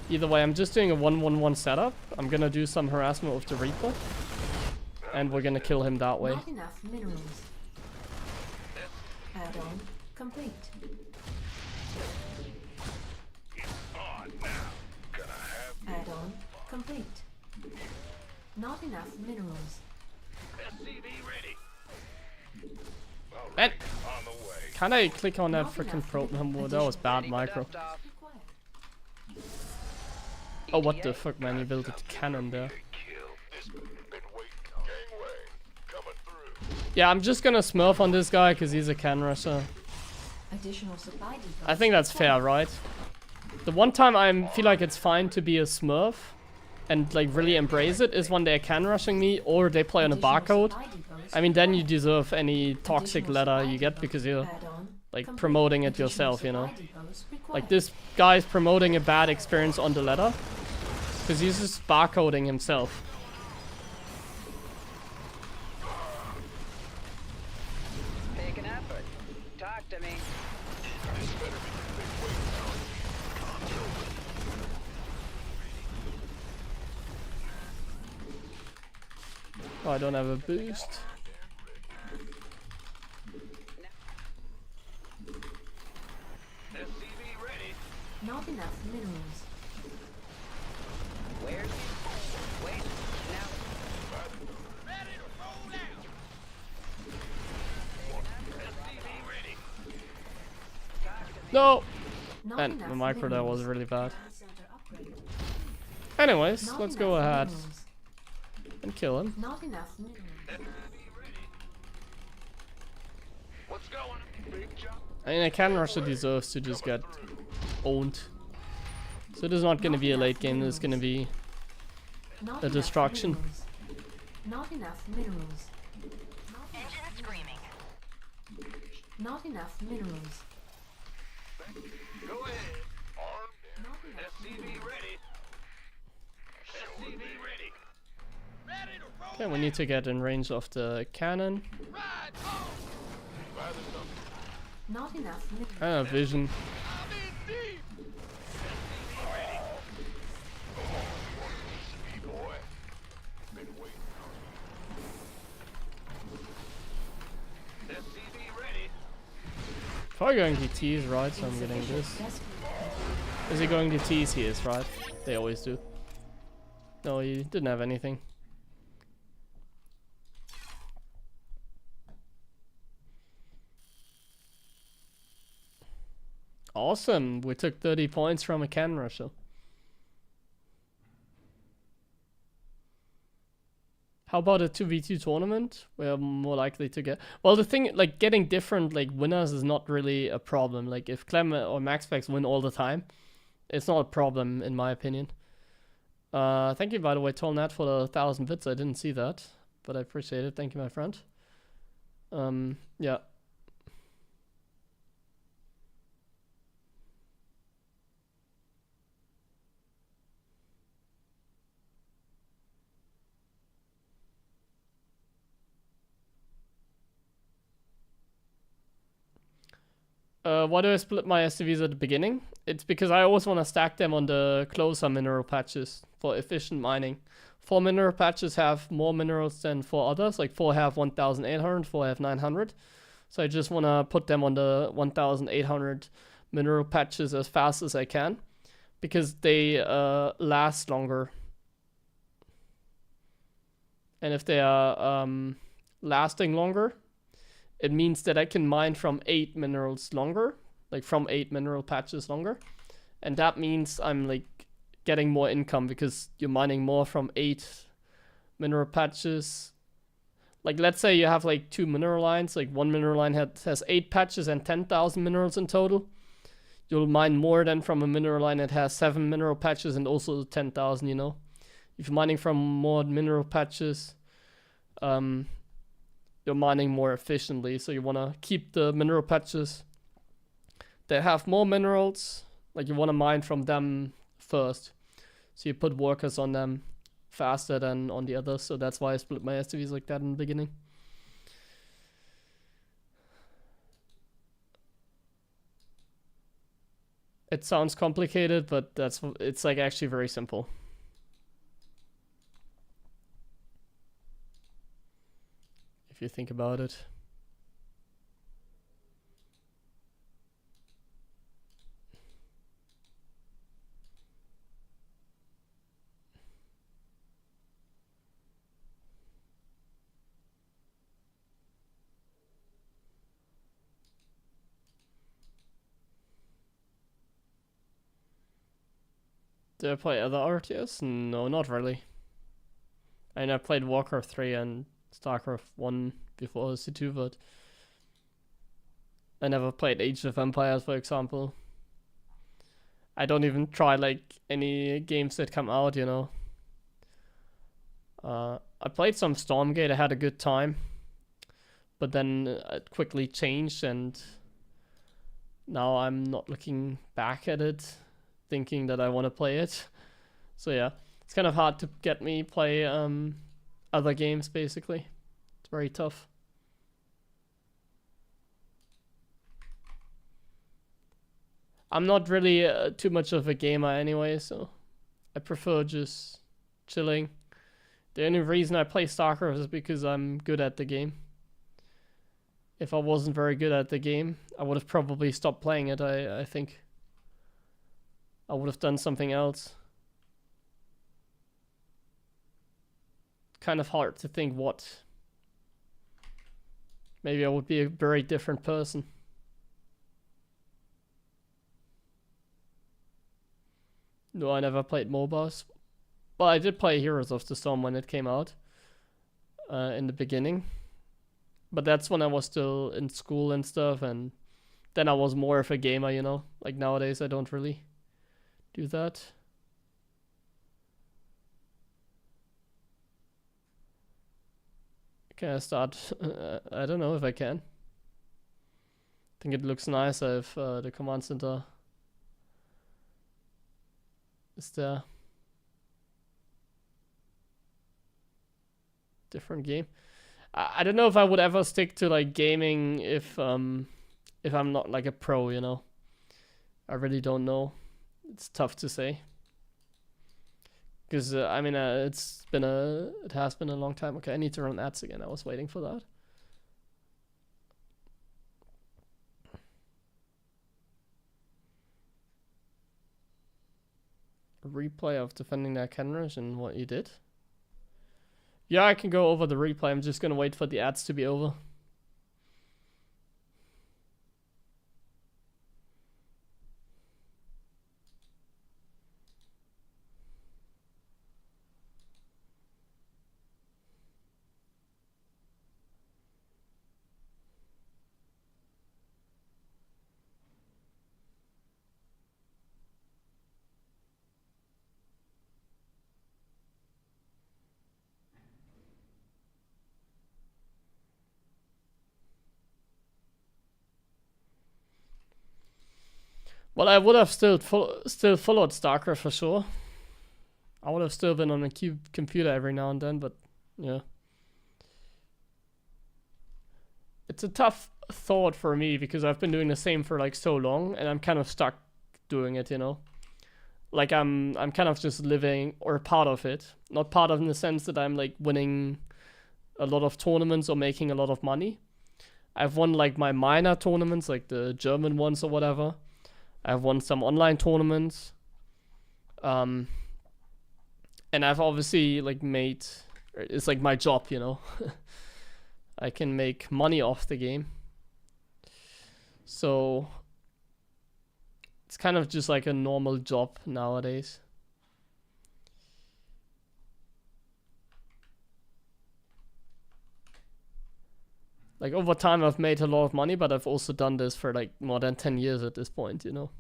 Either way, I'm just doing a 1-1-1 setup. I'm gonna do some harassment with the Reaper. And we're gonna kill him that way. Not enough minerals. Add-on complete. Add-on complete. Not enough minerals. SCV ready. And On the way. can I click on that freaking probe? That was bad micro. Dust off. Required. Oh, what the fuck, man? You built a cannon there. Kill. This been waiting. Gangway. Coming through. Yeah, I'm just gonna smurf on this guy because he's a cannon rusher. Additional supply depots. I think that's fair, right? The one time I feel like it's fine to be a smurf and like really embrace it is when they're can rushing me or they play on a barcode. I mean, then you deserve any toxic letter you get because you're like promoting it yourself, you know? Like this guy's promoting a bad experience on the ladder because he's just barcoding himself. Make an effort. Talk to me. Oh, I don't have a boost. SCV ready. Not enough minerals. Where's wait now? SCV ready. No! Not And enough the micro there was minerals. really bad. Center upgrade. Anyways, Not let's enough go ahead minerals. and kill him. Not enough minerals. SCV ready. What's going? Big jump. I mean, a cannon rusher deserves to just get owned. So this is not gonna be a late game, this is gonna be Not a enough destruction. minerals. Not enough minerals. Engine screaming. Not enough minerals. Go ahead. Armed and Not enough SCV ready. SCV ready. Ready to roll. Okay, we need to get in range of the cannon. Ride on. By the number. Not enough minerals. Vision. I'm in deep. SCV ready. SCV boy. Been waiting on you. SCV ready. Probably going to T's, right? So I'm getting this. Is he going to T's? He is, right? They always do. No, he didn't have anything. Awesome! We took 30 points from a cannon rusher. How about a 2v2 tournament? We're more likely to get... Well, the thing, like, getting different, like, winners is not really a problem. Like, if Clem or MaxPax win all the time, it's not a problem, in my opinion. Thank you, by the way, Tolnat, for the 1,000 bits. I didn't see that, but I appreciate it. Thank you, my friend. Yeah. Why do I split my SCVs at the beginning? It's because I always want to stack them on the closer mineral patches for efficient mining. 4 mineral patches have more minerals than 4 others, like 4 have 1,800, 4 have 900. So I just want to put them on the 1,800 mineral patches as fast as I can, because they last longer. And if they are lasting longer, it means that I can mine from 8 minerals longer, like from 8 mineral patches longer. And that means I'm like getting more income because you're mining more from 8 mineral patches. Like, let's say you have like 2 mineral lines, like one mineral line has 8 patches and 10,000 minerals in total. You'll mine more than from a mineral line that has 7 mineral patches and also 10,000, you know. If you're mining from more mineral patches, you're mining more efficiently, so you want to keep the mineral patches that have more minerals, like you want to mine from them first, so you put workers on them faster than on the others. So that's why I split my STVs like that in the beginning. It sounds complicated, but it's like actually very simple. If you think about it. Did I play other RTS? No, not really. I mean, I played Warcraft 3 and StarCraft 1 before C2, but I never played Age of Empires, for example. I don't even try like any games that come out, you know. I played some Stormgate, I had a good time, but then it quickly changed, and now I'm not looking back at it thinking that I want to play it. So yeah, it's kind of hard to get me play other games, basically. It's very tough. I'm not really too much of a gamer anyway, so I prefer just chilling. The only reason I play StarCraft is because I'm good at the game. If I wasn't very good at the game, I would have probably stopped playing it, I think. I would have done something else. Kind of hard to think what. Maybe I would be a very different person. No, I never played MOBAs. Well, I did play Heroes of the Storm when it came out. In the beginning. But that's when I was still in school and stuff, and then I was more of a gamer, you know? Like nowadays I don't really do that. Can I start? I don't know if I can. think it looks nicer if the command center is there. Different game. I don't know if I would ever stick to like gaming if I'm not like a pro, you know. I really don't know. It's tough to say. Because I mean, it has been a long time. Okay, I need to run ads again. I was waiting for that. A replay of defending that cameras and what you did. Yeah, I can go over the replay. I'm just gonna wait for the ads to be over. Well, I would have still followed StarCraft for sure. I would have still been on a computer every now and then, but yeah. It's a tough thought for me because I've been doing the same for like so long and I'm kind of stuck doing it, you know. Like I'm kind of just living or part of it. Not part of in the sense that I'm like winning a lot of tournaments or making a lot of money. I've won like my minor tournaments, like the German ones or whatever. I've won some online tournaments. And I've obviously like made, it's like my job, you know. I can make money off the game. So it's kind of just like a normal job nowadays. Like over time I've made a lot of money, but I've also done this for like more than 10 years at this point, you know.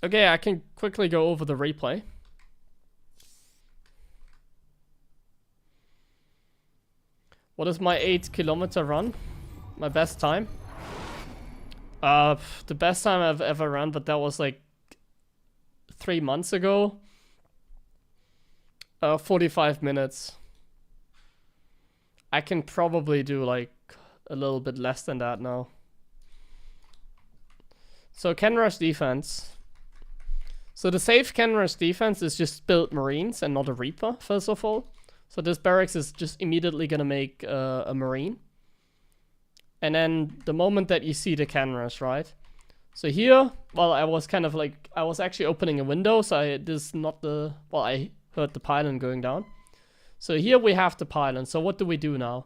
Okay, I can quickly go over the replay. What is my 8-kilometer run? My best time? The best time I've ever run, but that was like 3 months ago. 45 minutes. I can probably do like a little bit less than that now. So Can Rush defense. So the safe Can Rush defense is just build Marines and not a Reaper, first of all. So this barracks is just immediately gonna make a Marine. And then the moment that you see the Can Rush, right? So here, well, I was kind of like, I was actually opening a window, so I heard the pylon going down. So here we have the pylon. So what do we do now?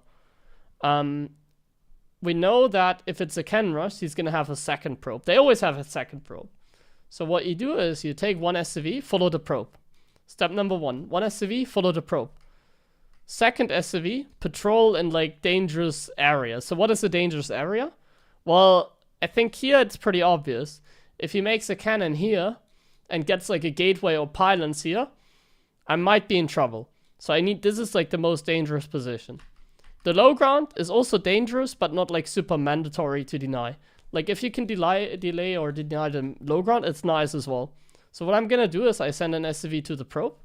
We know that if it's a Can Rush, he's gonna have a second probe. They always have a second probe. So what you do is you take one SCV, follow the probe. Step number 1, one SCV, follow the probe. Second SCV, patrol in like dangerous areas. So what is a dangerous area? Well, I think here it's pretty obvious. If he makes a cannon here and gets like a gateway or pylons here, I might be in trouble. So this is like the most dangerous position. The low ground is also dangerous, but not like super mandatory to deny. Like if you can delay or deny the low ground, it's nice as well. So what I'm gonna do is I send an SCV to the probe.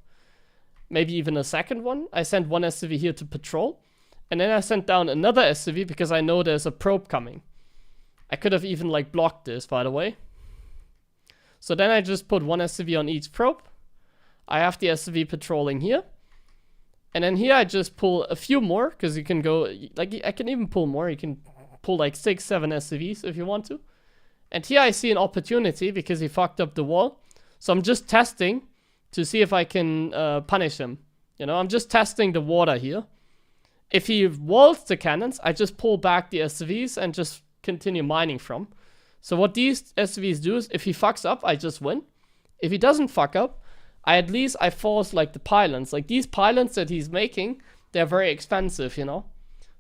Maybe even a second one. I send one SCV here to patrol. And then I send down another SCV because I know there's a probe coming. I could have even like blocked this, by the way. So then I just put one SCV on each probe. I have the SCV patrolling here. And then here I just pull a few more, because you can go, like I can even pull more. You can pull like 6, 7 SCVs if you want to. And here I see an opportunity because he fucked up the wall. So I'm just testing to see if I can punish him. You know, I'm just testing the water here. If he walls the cannons, I just pull back the SCVs and just continue mining from. So what these SCVs do is, if he fucks up, I just win. If he doesn't fuck up, I force like the pylons. Like these pylons that he's making, they're very expensive, you know.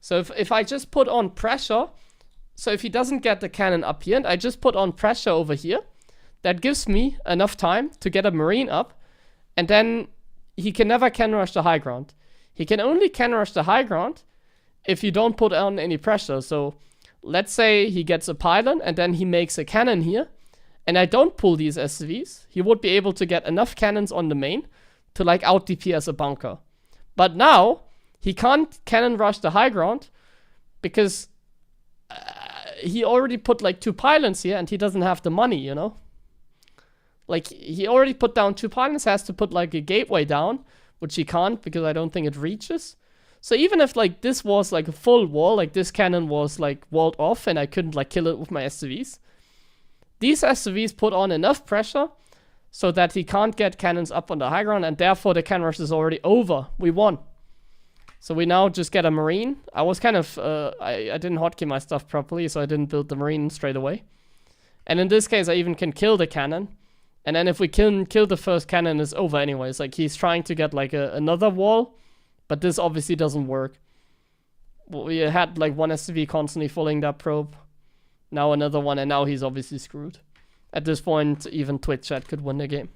So if I just put on pressure, so if he doesn't get the cannon up here, and I just put on pressure over here, that gives me enough time to get a Marine up, and then he can never cannon rush the high ground. He can only cannon rush the high ground if you don't put on any pressure. So let's say he gets a pylon and then he makes a cannon here, and I don't pull these SCVs, he would be able to get enough cannons on the main to like out DP as a bunker. But now he can't cannon rush the high ground because he already put like 2 pylons here and he doesn't have the money, you know? Like, he already put down 2 pylons, has to put like a gateway down, which he can't because I don't think it reaches. So even if like this was like a full wall, like this cannon was like walled off and I couldn't like kill it with my SCVs, these SCVs put on enough pressure so that he can't get cannons up on the high ground, and therefore the cannon rush is already over. We won. So we now just get a Marine. I was kind of, I didn't hotkey my stuff properly, so I didn't build the Marine straight away. And in this case, I even can kill the cannon. And then if we kill the first cannon, it's over anyways. Like, he's trying to get like another wall, but this obviously doesn't work. We had like 1 SCV constantly following that probe. Now another one, and now he's obviously screwed. At this point, even Twitch chat could win the game.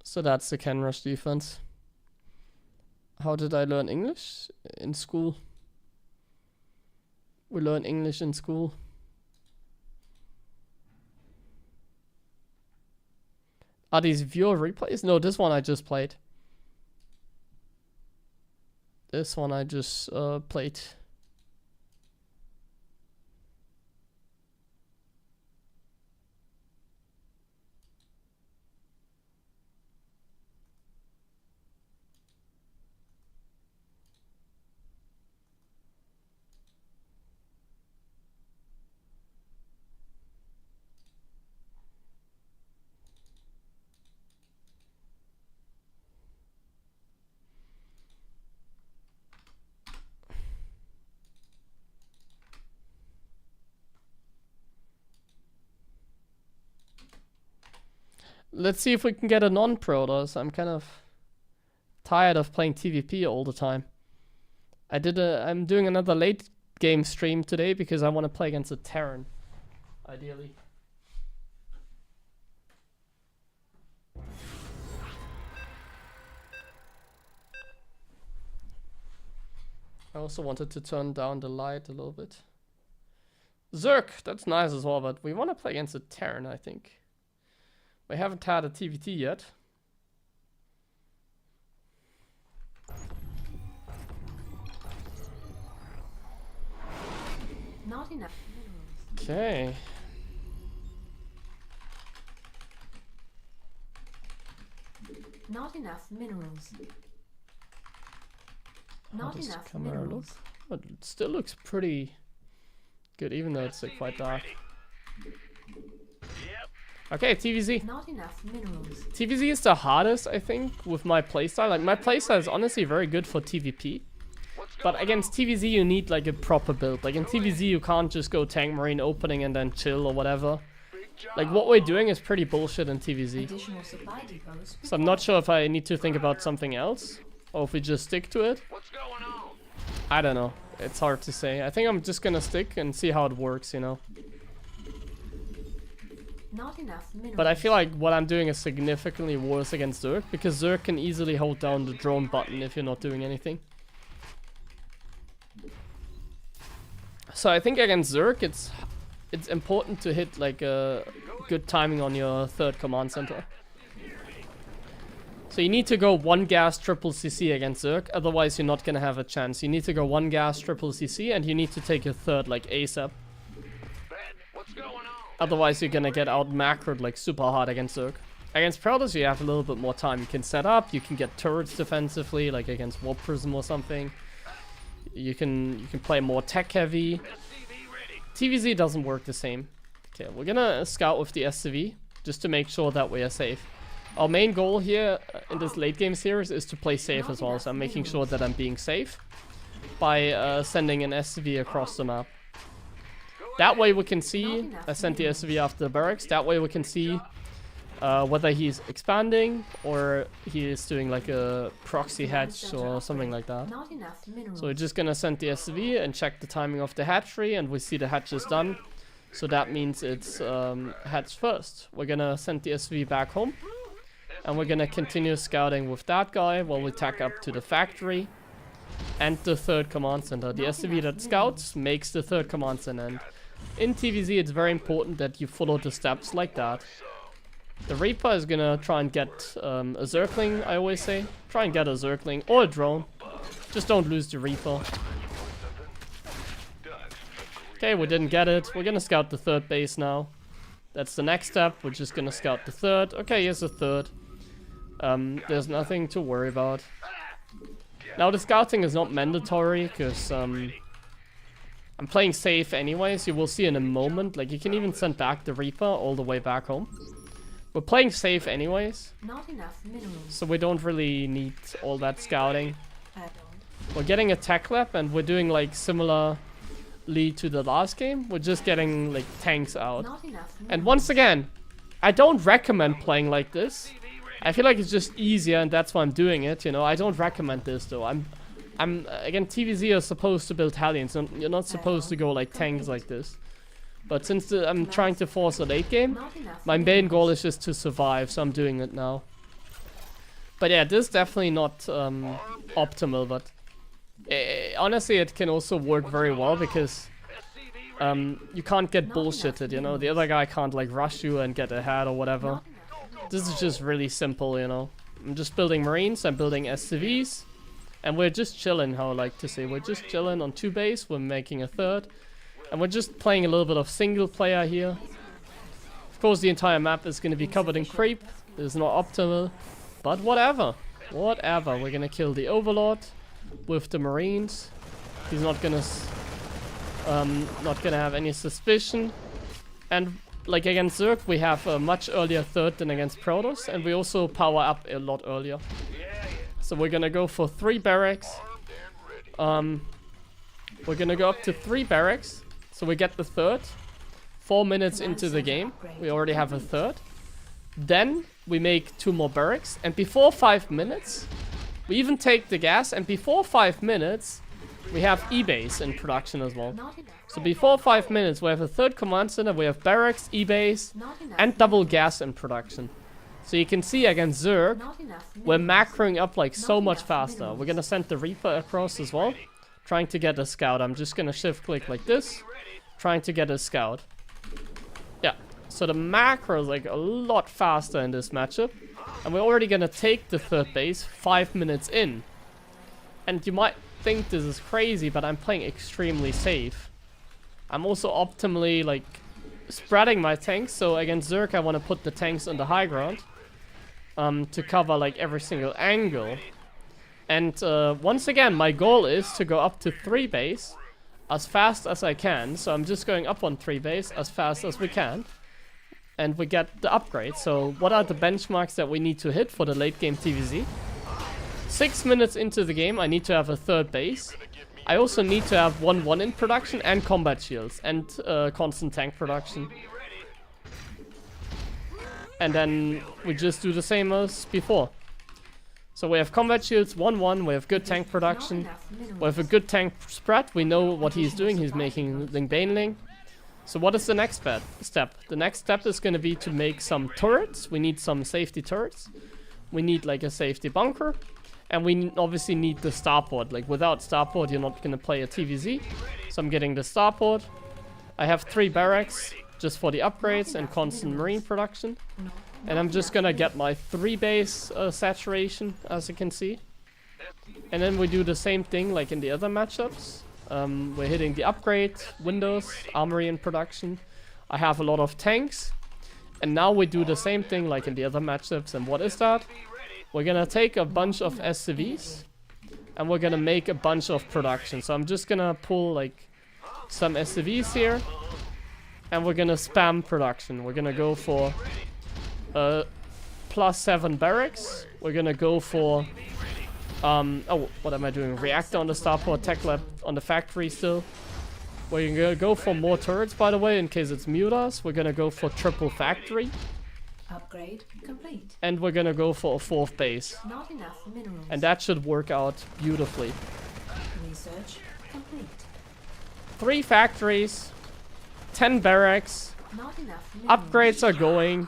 So that's the can rush defense. How did I learn English? In school. We learn English in school. Are these viewer replays? No, this one I just played. This one I just played. Let's see if we can get a non-Protoss. I'm kind of tired of playing TVP all the time. I'm doing another late game stream today because I want to play against a Terran, ideally. I also wanted to turn down the light a little bit. Zerk, that's nice as well, but we want to play against a Terran, I think. We haven't had a TVT yet. Not enough minerals. Okay. Not enough minerals. How Not does enough camera look? minerals. But it still looks pretty good, even though it's like quite dark. Okay, TVZ. Not enough minerals. TVZ is the hardest, I think, with my playstyle. Like, my playstyle is honestly very good for TVP. But against TVZ, you need like a proper build. Like in TVZ, you can't just go tank marine opening and then chill or whatever. Like, what we're doing is pretty bullshit in TVZ. Additional supply depots. So I'm not sure if I need to think about something else, or if we just stick to it. I don't know. It's hard to say. I think I'm just gonna stick and see how it works, you know. Not enough minerals. But I feel like what I'm doing is significantly worse against Zerk, because Zerk can easily hold down the drone button if you're not doing anything. So I think against Zerk, it's important to hit like a good timing on your third command center. So you need to go 1 gas triple CC against Zerk, otherwise you're not gonna have a chance. You need to go 1 gas triple CC, and you need to take your third like ASAP. Otherwise you're gonna get out macroed like super hard against Zerk. Against Protoss you have a little bit more time. You can set up, you can get turrets defensively, like against Warp Prism or something. You can play more tech heavy. TVZ doesn't work the same. Okay, we're gonna scout with the SCV, just to make sure that we are safe. Our main goal here in this late game series is to play safe as well, so I'm making sure that I'm being safe by sending an SCV across the map. That way we can see, I sent the SCV after the barracks, that way we can see Whether he's expanding or he is doing like a proxy hatch or something like that. Not enough minerals. So we're just gonna send the SCV and check the timing of the hatchery, and we see the hatch is done. So that means it's hatch first. We're gonna send the SCV back home, and we're gonna continue scouting with that guy while we tack up to the factory and the third command center. The SCV that scouts makes the third command center, and in TVZ it's very important that you follow the steps like that. The Reaper is gonna try and get a Zergling, I always say. Try and get a Zergling or a drone. Just don't lose the Reaper. Okay, we didn't get it. We're gonna scout the third base now. That's the next step. We're just gonna scout the third. Okay, here's the third. There's nothing to worry about. Now the scouting is not mandatory because I'm playing safe anyways. You will see in a moment. Like, you can even send back the Reaper all the way back home. We're playing safe anyways, Not enough minerals. so we don't really need all that scouting. Add-on. We're getting a tech lab, and we're doing like similarly to the last game. We're just getting like tanks out. Not enough minerals. And once again, I don't recommend playing like this. I feel like it's just easier, and that's why I'm doing it. You know, I don't recommend this though. I'm again, TVZ are supposed to build Hellions, and you're not supposed to go like tanks like this. But since I'm trying to force a late game, Not enough my main minerals. goal is just to survive, so I'm doing it now. But yeah, this is definitely not optimal, but honestly it can also work very well because you can't get bullshitted, you know? The other guy can't like rush you and get ahead or whatever. This is just really simple, you know? I'm just building Marines, I'm building SCVs, and we're just chilling, how I like to say. We're just chilling on 2 base, we're making a third. And we're just playing a little bit of single player here. Of course, the entire map is going to be covered in creep. It's not optimal, but whatever. Whatever. We're going to kill the Overlord with the Marines. He's not going to have any suspicion. And like against Zerg, we have a much earlier third than against Protoss, and we also power up a lot earlier. So we're going to go for 3 barracks. We're going to go up to 3 barracks. So we get the third. 4 minutes into the game, we already have a third. Then we make 2 more barracks, and before 5 minutes, we even take the gas, and before 5 minutes, we have E-base in production as well. Not enough. So before 5 minutes, we have a third command center, we have barracks, E-base, Not enough. and double gas in production. So you can see against Zerg, Not enough we're minerals. macroing up like so Not much enough faster. minerals. We're gonna send the Reaper across as well. Trying to get a scout. I'm just gonna shift click like this. Trying to get a scout. Yeah. So the macro is like a lot faster in this matchup. And we're already gonna take the third base 5 minutes in. And you might think this is crazy, but I'm playing extremely safe. I'm also optimally like spreading my tanks. So against Zerg, I want to put the tanks on the high ground. To cover like every single angle. And once again, my goal is to go up to 3 base as fast as I can. So I'm just going up on 3 base as fast as we can. And we get the upgrade. So what are the benchmarks that we need to hit for the late game TVZ? 6 minutes into the game, I need to have a third base. I also need to have 1-1 in production and combat shields and constant tank production. And then we just do the same as before. So we have combat shields, 1-1, we have good tank production, Not enough minerals. we have a good tank spread, we know what he's doing, he's making Ling Baneling. So what is the next step? The next step is going to be to make some turrets. We need some safety turrets. We need like a safety bunker. And we obviously need the starport. Like without starport you're not going to play a TVZ. So I'm getting the starport. I have 3 barracks just for the upgrades and constant marine production. And I'm just gonna get my 3 base saturation, as you can see. And then we do the same thing like in the other matchups. We're hitting the upgrade, windows, armory in production. I have a lot of tanks. And now we do the same thing like in the other matchups. And what is that? We're gonna take a bunch of SCVs. And we're gonna make a bunch of production. So I'm just gonna pull like some SCVs here. And we're gonna spam production. We're gonna go for +7 barracks. We're gonna go for oh, what am I doing? Reactor on the starport, tech lab on the factory still. We're gonna go for more turrets, by the way, in case it's mutas. We're gonna go for triple factory. Upgrade complete. And we're gonna go for a 4th base. Not enough minerals. And that should work out beautifully. Research complete. 3 factories, 10 barracks, Not enough minerals. upgrades are going.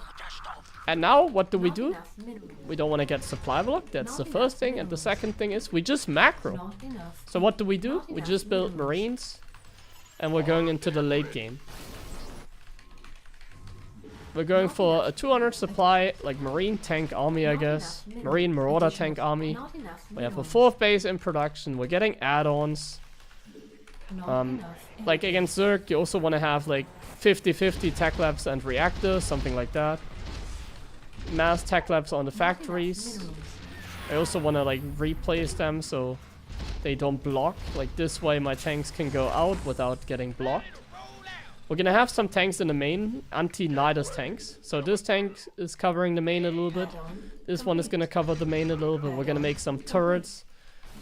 And now, what do we Not do? enough minerals. We don't want to get supply block, that's the Not first enough thing. And the minerals. second thing is, we just macro. Not enough. So what do? We Not enough just build minerals. marines. And we're going into the late game. We're going for a 200 supply, like marine tank army, I Not guess. enough minerals. Marine marauder Additional- tank army. Not enough We have a minerals. 4th base in production. We're getting add-ons. Not Um, enough Like against Zerg, you also want to have like 50-50 tech labs and reactors, something like that. Mass tech labs on the Not enough factories. minerals. I also want to like replace them so they don't block. Like this way my tanks can go out without getting blocked. We're gonna have some tanks in the main, anti-Nidus tanks. So this tank is covering the main a little bit. Add-on This one is gonna cover the main a little bit. We're gonna make some turrets.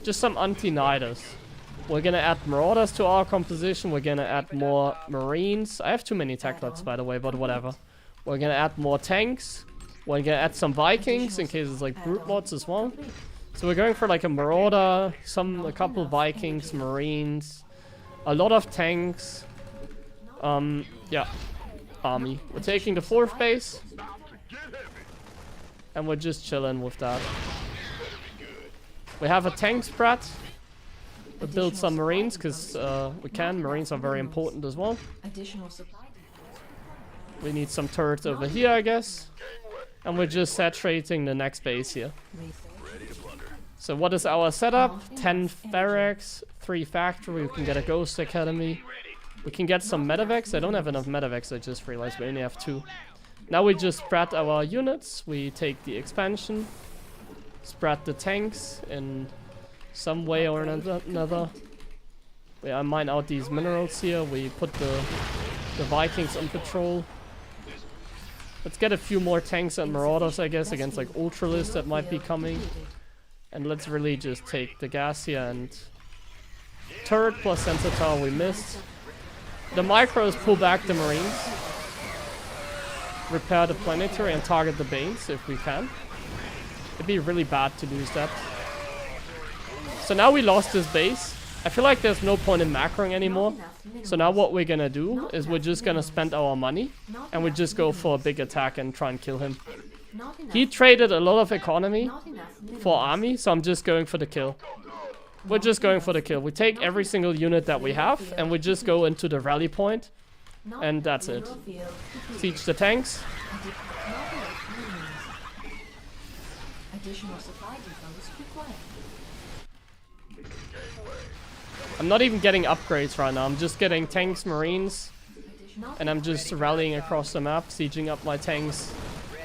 Just some anti-Nidus. We're gonna add marauders to our composition. We're gonna add more marines. I have too many tech labs, by the way, but whatever. We're gonna add more tanks. We're gonna add some Vikings in case it's like brute mods as well. complete. So we're going for like a marauder, a couple Vikings, marines, a lot of tanks. Yeah, army. We're taking the 4th base, and we're just chilling with that. We have a tank spread. We build some marines because we can. Marines are very important as well. Additional supply. We need some turrets over here, I guess. And we're just saturating the next base here. Research. So what is our setup? 10 barracks, 3 factory. We can get a ghost academy. We can get some medevacs. I don't have enough medevacs. I just realized we only have 2. Now we just spread our units. We take the expansion, spread the tanks in some way or another. We mine out these minerals here. We put the Vikings on patrol. Let's get a few more tanks and marauders, I guess, against like ultralists that might be coming. And let's really just take the gas here and turret plus sensor tower we missed. The micros pull back the marines. Repair the planetary and target the base if we can. It'd be really bad to lose that. So now we lost this base. I feel like there's no point in macroing anymore. So now what we're gonna do is we're just gonna spend our money and we just go for a big attack and try and kill him. Not enough. He traded a lot of economy Not enough minerals. for army, so I'm just going for the kill. We're just going for the kill. We take every single unit that we have and we just go into the rally point Not and enough that's it. mineral field depleted. Siege the tanks. Not enough minerals. Additional supply depots required. I'm not even getting upgrades right now. I'm just getting tanks, marines, Not and I'm just rallying across the map, sieging up my tanks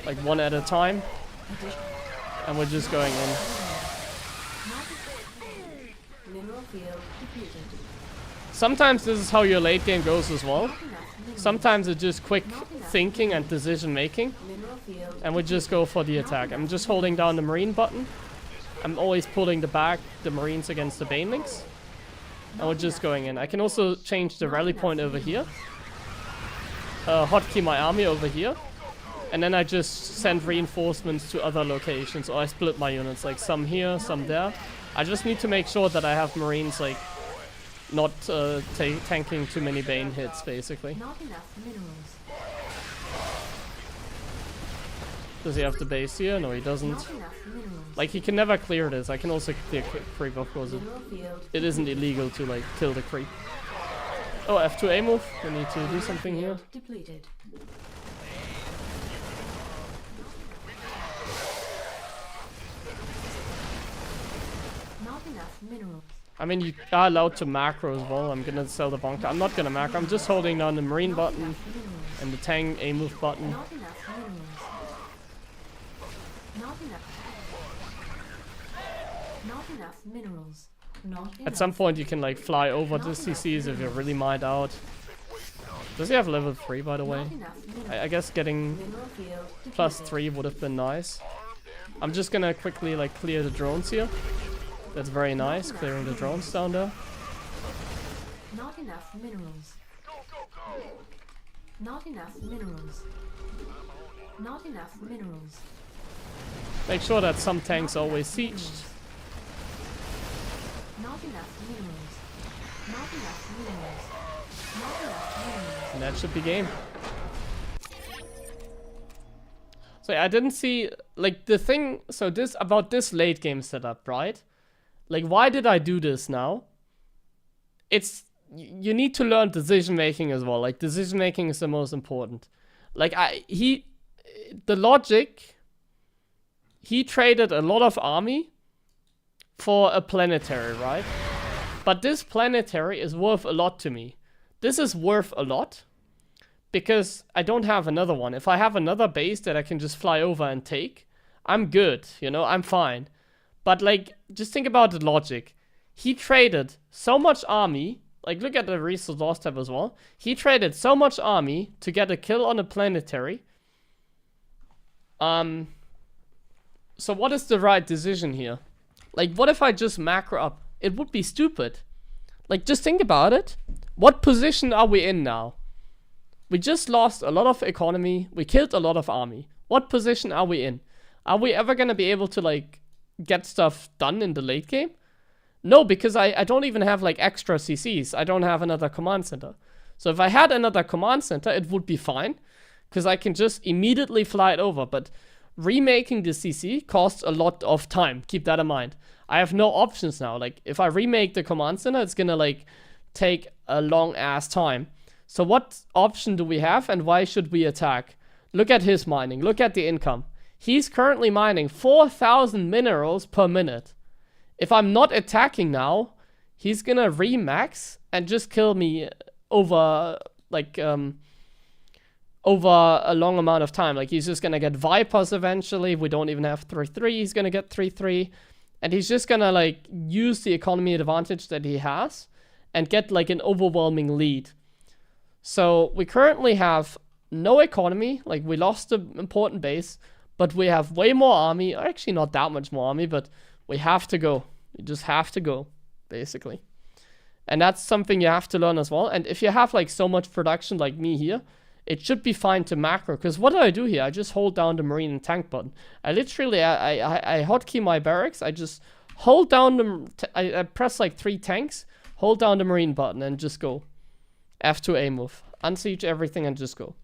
like one at a time. And we're just going in. mineral field depleted. Sometimes this is how your late game goes as well. Not enough minerals. Sometimes it's just quick thinking and decision making. Mineral field. And we just go for the attack. I'm just holding down the marine button. I'm always pulling the marines against the banelings. And we're just going in. I can also change the rally point over here. Hotkey my army over here. And then I just send reinforcements to other locations. Or I split my units, like some here, some there. I just need to make sure that I have marines like not tanking too many bane hits, basically. Not enough minerals. Does he have the base here? No, he doesn't. Not enough minerals. Like, he can never clear this. I can also clear creep, of course. Mineral field. It isn't illegal to, like, kill the creep. Oh, F2A move. We need to do something here. Depleted. Not enough minerals. I mean, you are allowed to macro as well. I'm gonna sell the bunker. I'm not gonna macro. I'm just holding down the marine button Minerals. and the tank A move button. Not enough minerals. Not enough. Not enough minerals. Not enough. At some point, you can, like, fly over the CCs if you're really mined out. Does he have level 3, by the way? Not enough minerals. I guess getting Mineral field plus depleted. 3 would have been nice. I'm just gonna quickly, like, clear the drones here. That's very nice, clearing the drones down there. Not enough minerals. Not enough minerals. Not enough minerals. Make sure that some tanks always sieged. Not enough minerals. Not enough minerals. Not enough minerals. And that should be game. So yeah, I didn't see, like, the thing, so this, about this late game setup, right? Like, why did I do this now? It's, you need to learn decision making as well. Like, decision making is the most important. Like, the logic, he traded a lot of army for a planetary, right? But this planetary is worth a lot to me. This is worth a lot because I don't have another one. If I have another base that I can just fly over and take, I'm good, you know, I'm fine. But like, just think about the logic. He traded so much army, like look at the resource loss tab as well. He traded so much army to get a kill on a planetary. So what is the right decision here? Like, what if I just macro up? It would be stupid. Like, just think about it. What position are we in now? We just lost a lot of economy. We killed a lot of army. What position are we in? Are we ever gonna be able to, like, get stuff done in the late game? No, because I don't even have, like, extra CCs. I don't have another command center. So if I had another command center, it would be fine. Because I can just immediately fly it over. But remaking the CC costs a lot of time. Keep that in mind. I have no options now. Like, if I remake the command center, it's gonna, like, take a long ass time. So what option do we have and why should we attack? Look at his mining. Look at the income. He's currently mining 4,000 minerals per minute. If I'm not attacking now, he's gonna remax and just kill me over, like, over a long amount of time. Like, he's just gonna get Vipers eventually. We don't even have 3-3. He's gonna get 3-3. And he's just gonna, like, use the economy advantage that he has and get, like, an overwhelming lead. So we currently have no economy. Like, we lost the important base, but we have way more army. Actually, not that much more army, but we have to go. You just have to go, basically. And that's something you have to learn as well. And if you have, like, so much production like me here, it should be fine to macro. Because what do I do here? I just hold down the marine and tank button. I literally, I hotkey my barracks. I just hold down the, I press like 3 tanks, hold down the marine button and just go. F2A move. Unsiege everything and just go.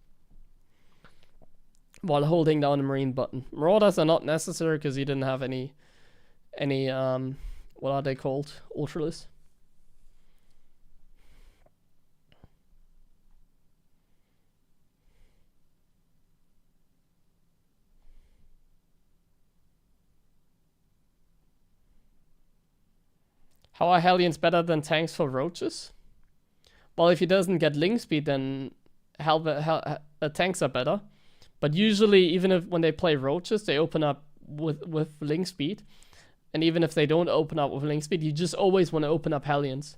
While holding down the marine button. Marauders are not necessary because you didn't have any, what are they called? Ultralis. How are Hellions better than tanks for roaches? Well, if he doesn't get link speed, then tanks are better. But usually, even if when they play roaches, they open up with link speed. And even if they don't open up with link speed, you just always want to open up Hellions.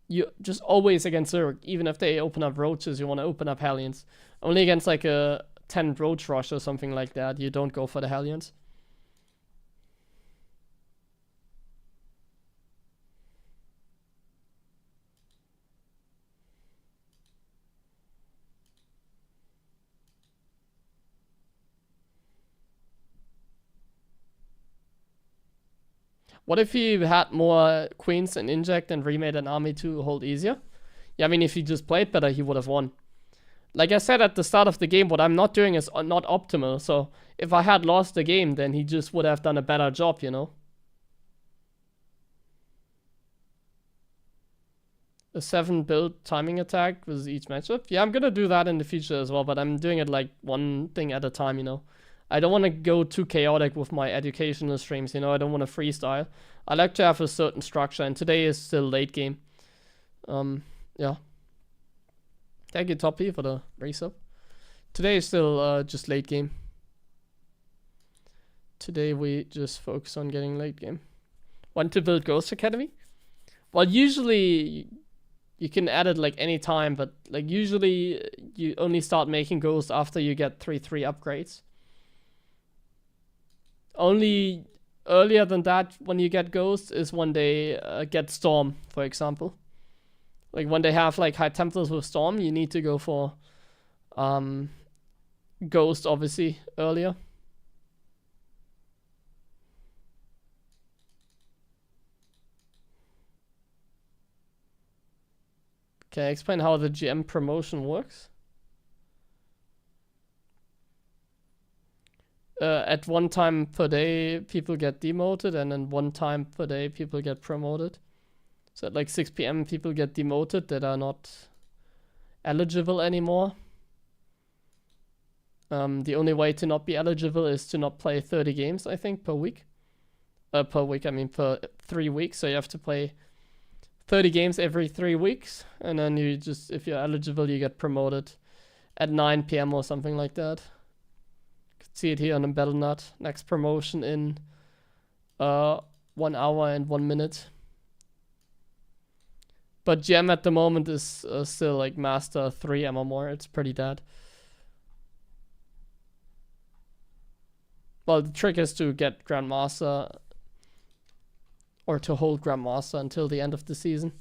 You just always against Zerg, even if they open up roaches, you want to open up Hellions. Only against like a 10 roach rush or something like that, you don't go for the Hellions. What if you had more queens and inject and remade an army to hold easier? Yeah, I mean, if he just played better, he would have won. Like I said at the start of the game, what I'm not doing is not optimal. So if I had lost the game, then he just would have done a better job, you know? A 7 build timing attack with each matchup. Yeah, I'm gonna do that in the future as well, but I'm doing it like one thing at a time, you know? I don't want to go too chaotic with my educational streams, you know? I don't want to freestyle. I like to have a certain structure, and today is still late game. Yeah. Thank you, Toppy, for the race up. Today is still just late game. Today we just focus on getting late game. Want to build Ghost Academy? Well, usually you can add it like any time, but like usually you only start making Ghost after you get 3-3 upgrades. Only earlier than that, when you get Ghost, is when they get Storm, for example. Like when they have like high templates with Storm, you need to go for Ghost obviously earlier. Can I explain how the GM promotion works? At one time per day, people get demoted, and then one time per day, people get promoted. So at like 6 p.m., people get demoted that are not eligible anymore. The only way to not be eligible is to not play 30 games, I think, per week. Per 3 weeks. So you have to play 30 games every 3 weeks, and then you just, if you're eligible, you get promoted at 9 p.m. or something like that. You can see it here on the Battle.net. Next promotion in 1 hour and 1 minute. But GM at the moment is still like Master 3 MMR. It's pretty dead. Well, the trick is to get Grandmaster, or to hold Grandmaster until the end of the season.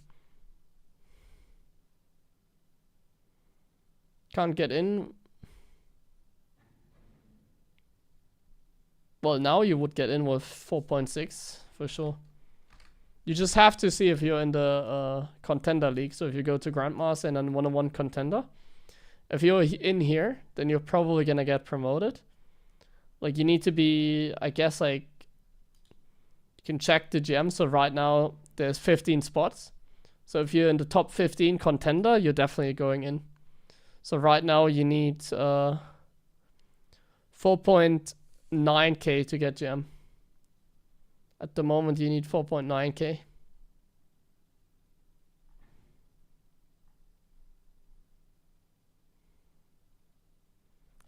Can't get in. Well, now you would get in with 4.6 for sure. You just have to see if you're in the contender league. So if you go to Grandmaster and then 1-on-1 contender, if you're in here, then you're probably gonna get promoted. Like you need to be, I guess, like, you can check the GM. So right now there's 15 spots. So if you're in the top 15 contender, you're definitely going in. So right now you need 4.9k to get GM. At the moment you need 4.9k.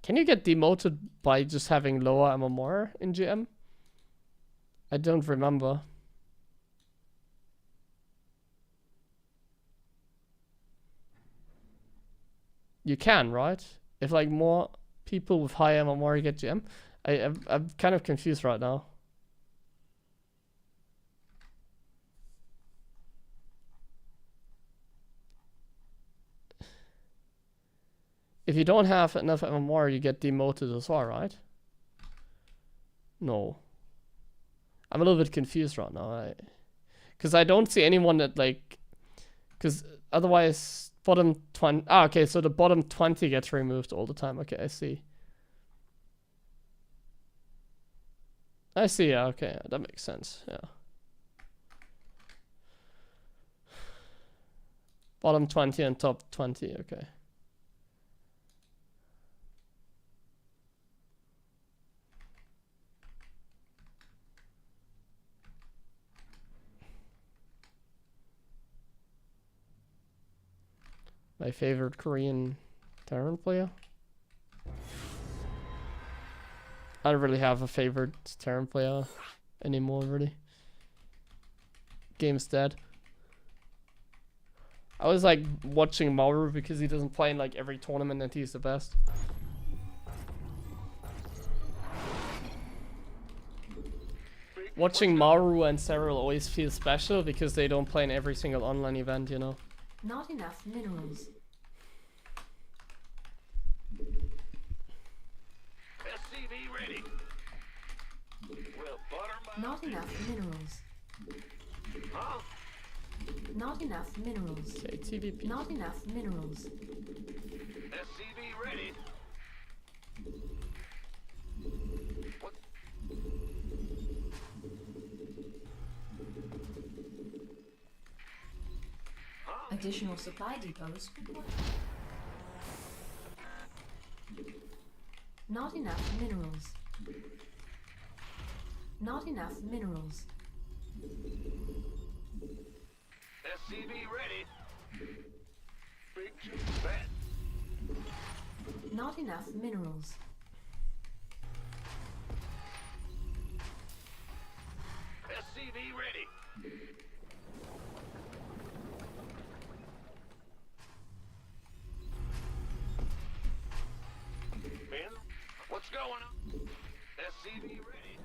Can you get demoted by just having lower MMR in GM? I don't remember. You can, right? If like more people with high MMR get GM. I'm kind of confused right now. If you don't have enough MMR, you get demoted as well, right? No. I'm a little bit confused right now. Because I don't see anyone that like... Because otherwise, bottom 20... Ah, okay, so the bottom 20 gets removed all the time. Okay, I see. I see, yeah, okay, that makes sense, yeah. Bottom 20 and top 20, okay. My favorite Korean Terran player? I don't really have a favorite Terran player anymore, really. Game's dead. I was like watching Mauru because he doesn't play in like every tournament and he's the best. Watching Mauru and Cyril always feels special because they don't play in every single online event, you know. Not enough minerals. SCV ready. Well, butter my... Not enough minerals. Huh? Not enough minerals. Okay, TVP. Not enough minerals. SCV ready. What? Huh? Additional supply depots required. Not enough minerals. Not enough minerals. SCV ready. Big bat. Not enough minerals. SCV ready. Ben, what's going on? SCV ready.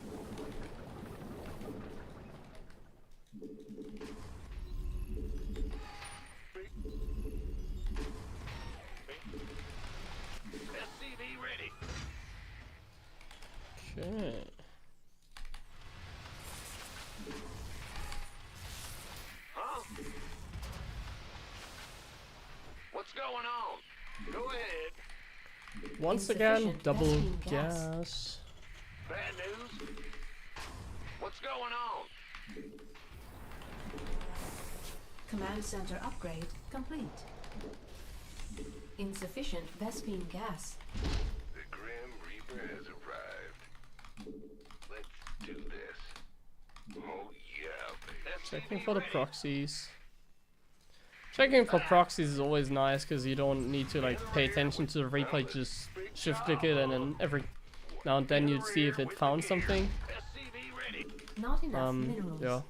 Big Okay. Huh? What's going on? Go ahead. Once again, Insufficient double Vespene gas. gas. Bad news? What's going on? Command center upgrade complete. Insufficient Vespene gas. The Grim Reaper has arrived. Let's do this. Oh yeah, baby. Checking for the proxies. Checking for proxies is always nice because you don't need to like pay attention to the Reaper. You just shift click it and then every now and then you'd see if it found something. SCV ready. Not enough minerals. Yeah.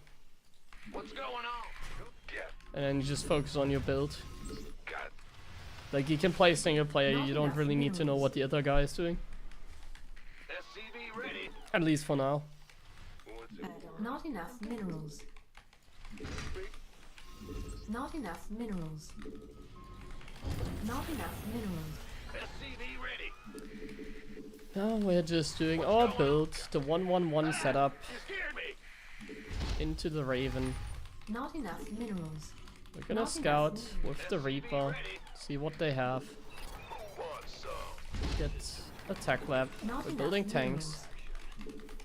What's going on? Yeah, And then you just focus on your build. got Like you can play single player, Not you don't enough really need to know minerals. what the other guy is doing. SCV ready. At least for now. What's it? Add-on. Not enough minerals. Not enough minerals. Not enough minerals. SCV ready. Now we're just doing our build, the 1-1-1 setup You scared me. into the Raven. Not enough minerals. We're gonna Not scout enough with the Reaper, see what they have. Want some? Get a tech lab. Not We're enough building tanks. minerals.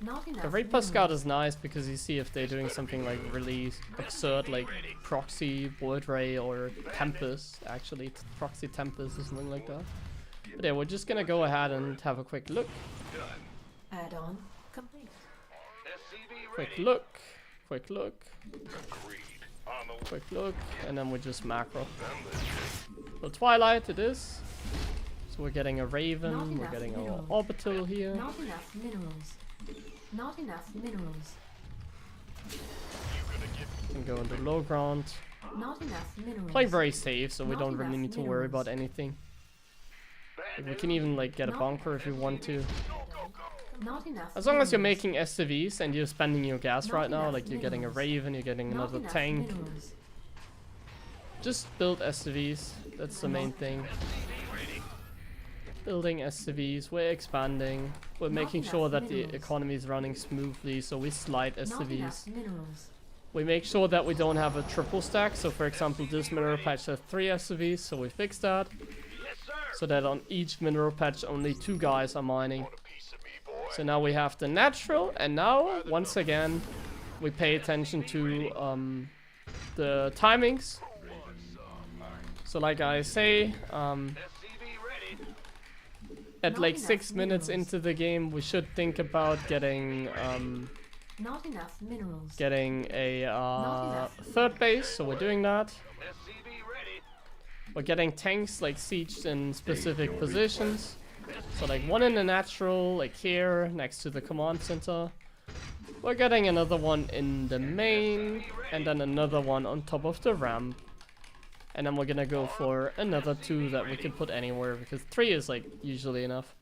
Not enough The Reaper minerals. Scout is nice because you see if they're doing something like really absurd, like proxy Void Ray or Tempest. Actually, proxy Tempest or something like that. But yeah, we're just gonna go ahead and have a quick look. Add-on complete. SCV Quick ready. look. Quick look. Agreed. On the Quick look. And then we just macro. way. So Twilight it is. So we're getting a Not Raven. We're enough getting our minerals. Orbital here. Not enough minerals. Not enough minerals. And go into low ground. Not enough minerals. Playing very safe, so we Not don't really enough need to worry minerals. about anything. Bad We can even like get a Not bunker if you want to. Not enough. As long as you're minerals. making SCVs and you're spending your gas Not right now, enough like you're getting a minerals. Raven, you're getting Not another enough tank, minerals. just build SCVs. That's the main thing. Building SCVs, we're expanding, we're Not making enough sure that the minerals. economy is running smoothly, so we slide Not SCVs. enough minerals. We make sure that we don't have a triple stack, so for example this mineral patch has 3 SCVs, so we fix that. Yes, sir. So that on each mineral patch only 2 guys are mining. Want a piece of me, boy? So now we have the natural, and now, once again, we pay attention to the timings. So like I say, SCV ready. at Not like enough 6 minutes minerals. into the game, we should think about getting Not enough minerals. a Not enough. third base, so we're doing that. SCV ready. We're getting tanks like sieged in specific positions. So like one in the natural, like here, next to the command center. We're getting another one in the main, and then another one on top of the ramp. And then we're gonna go for another 2 that we can put anywhere, because 3 is like usually enough.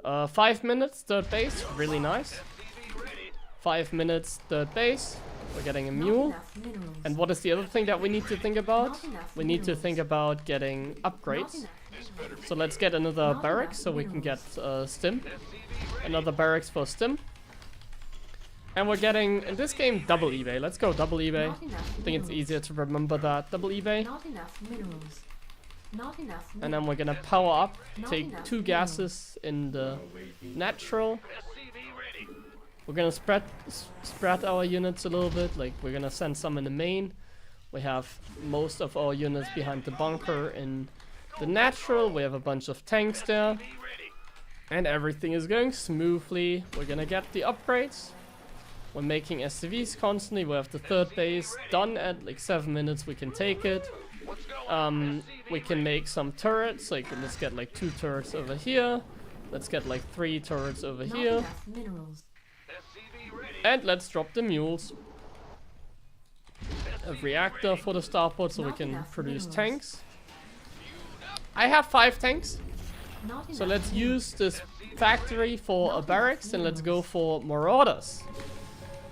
5 minutes, third base, really nice. SCV ready. 5 minutes, third base. We're getting a Not mule. enough minerals. And what is the other thing that we need to think about? Not enough We need to minerals. think about getting Not upgrades. enough. So let's get another Not barracks enough so we can get minerals. stim. SCV ready. Another barracks for stim. And we're getting, in this game, double eBay. Let's go double eBay. Not enough I think it's minerals. easier to remember that. Double eBay. Not enough minerals. Not enough. And then we're gonna power up, Not take enough 2 minerals. gases in the natural. SCV ready. We're gonna spread our units a little bit. Like we're gonna send some in the main. We have most of our units behind the bunker in the natural. We have a bunch of tanks there. SCV ready. And everything is going smoothly. We're gonna get the upgrades. We're making SCVs constantly. We have the third base done at like 7 minutes. We can take it. What's going on? We can make some turrets. Like let's get like 2 turrets over here. Let's get like 3 turrets over Not here. enough minerals. SCV ready. And let's drop the mules. A reactor for the starport so we Not can enough produce minerals. tanks. I have 5 tanks. Not So enough let's minerals. use this factory for a Not barracks and let's go for marauders.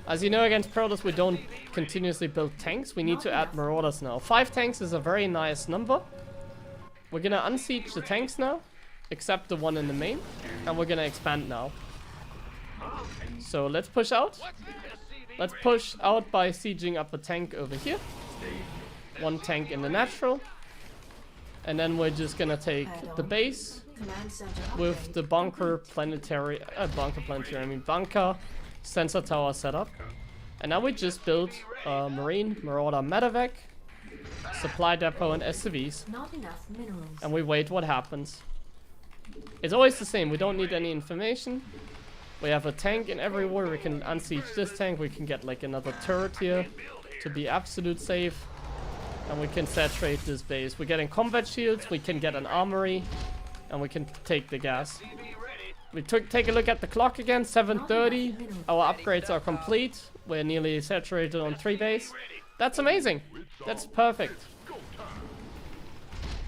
As you know, against Protoss we don't continuously build tanks, we need Not to add enough. marauders now. 5 tanks is a very nice number. We're gonna unsiege the tanks now, except the one in the main, and we're gonna expand now. So let's push out. Let's push out by sieging up a tank over here. One tank in the natural. And then we're just gonna take the base Command center with upgrade. the bunker bunker sensor tower setup. And now we just built Marine, Marauder, Medevac, supply depot, and SCVs. Not enough minerals. And we wait what happens. It's always the same, we don't need any information. We have a tank in every war, we can unsiege this tank, we can get like another turret here to be absolute safe. And we can saturate this base. We're getting combat shields, we can get an armory, and we can take the gas. We take a look at the clock again, 7:30. Our upgrades are complete. We're nearly saturated on 3 base. That's amazing. That's perfect.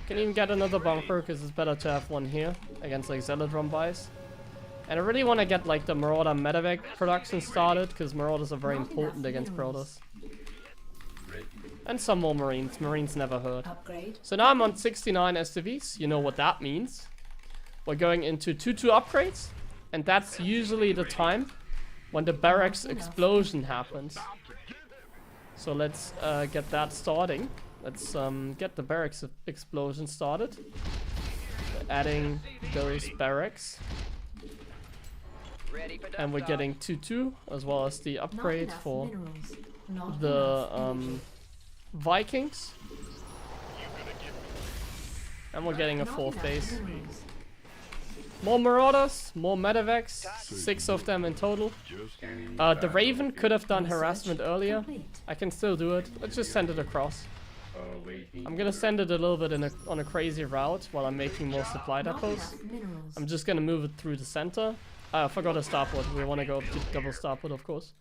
Can even get another bunker because it's better to have one here against like Zealotron buys. And I really want to get like the Marauder Medevac production started because Marauders are very important against Protoss. And some more Marines. Marines never hurt. Upgrade. So now I'm on 69 SCVs. You know what that means. We're going into 2-2 upgrades. And that's usually the time when the barracks explosion happens. So let's get that starting. Let's get the barracks explosion started. We're adding those barracks. Ready for And we're dust getting 2-2 as well as the Not upgrade enough for minerals. Not the enough energy. Vikings. And we're getting a Not 4th enough base. minerals. More Marauders, more Medevacs, 6 of them in total. The Raven could have done harassment earlier. Complete. I can still do it. Let's just send it across. I'm gonna send it a little bit on a crazy route while I'm making more supply Not depots. enough minerals. I'm just gonna move it through the center. I forgot a starport. We want to go up to double starport, of course.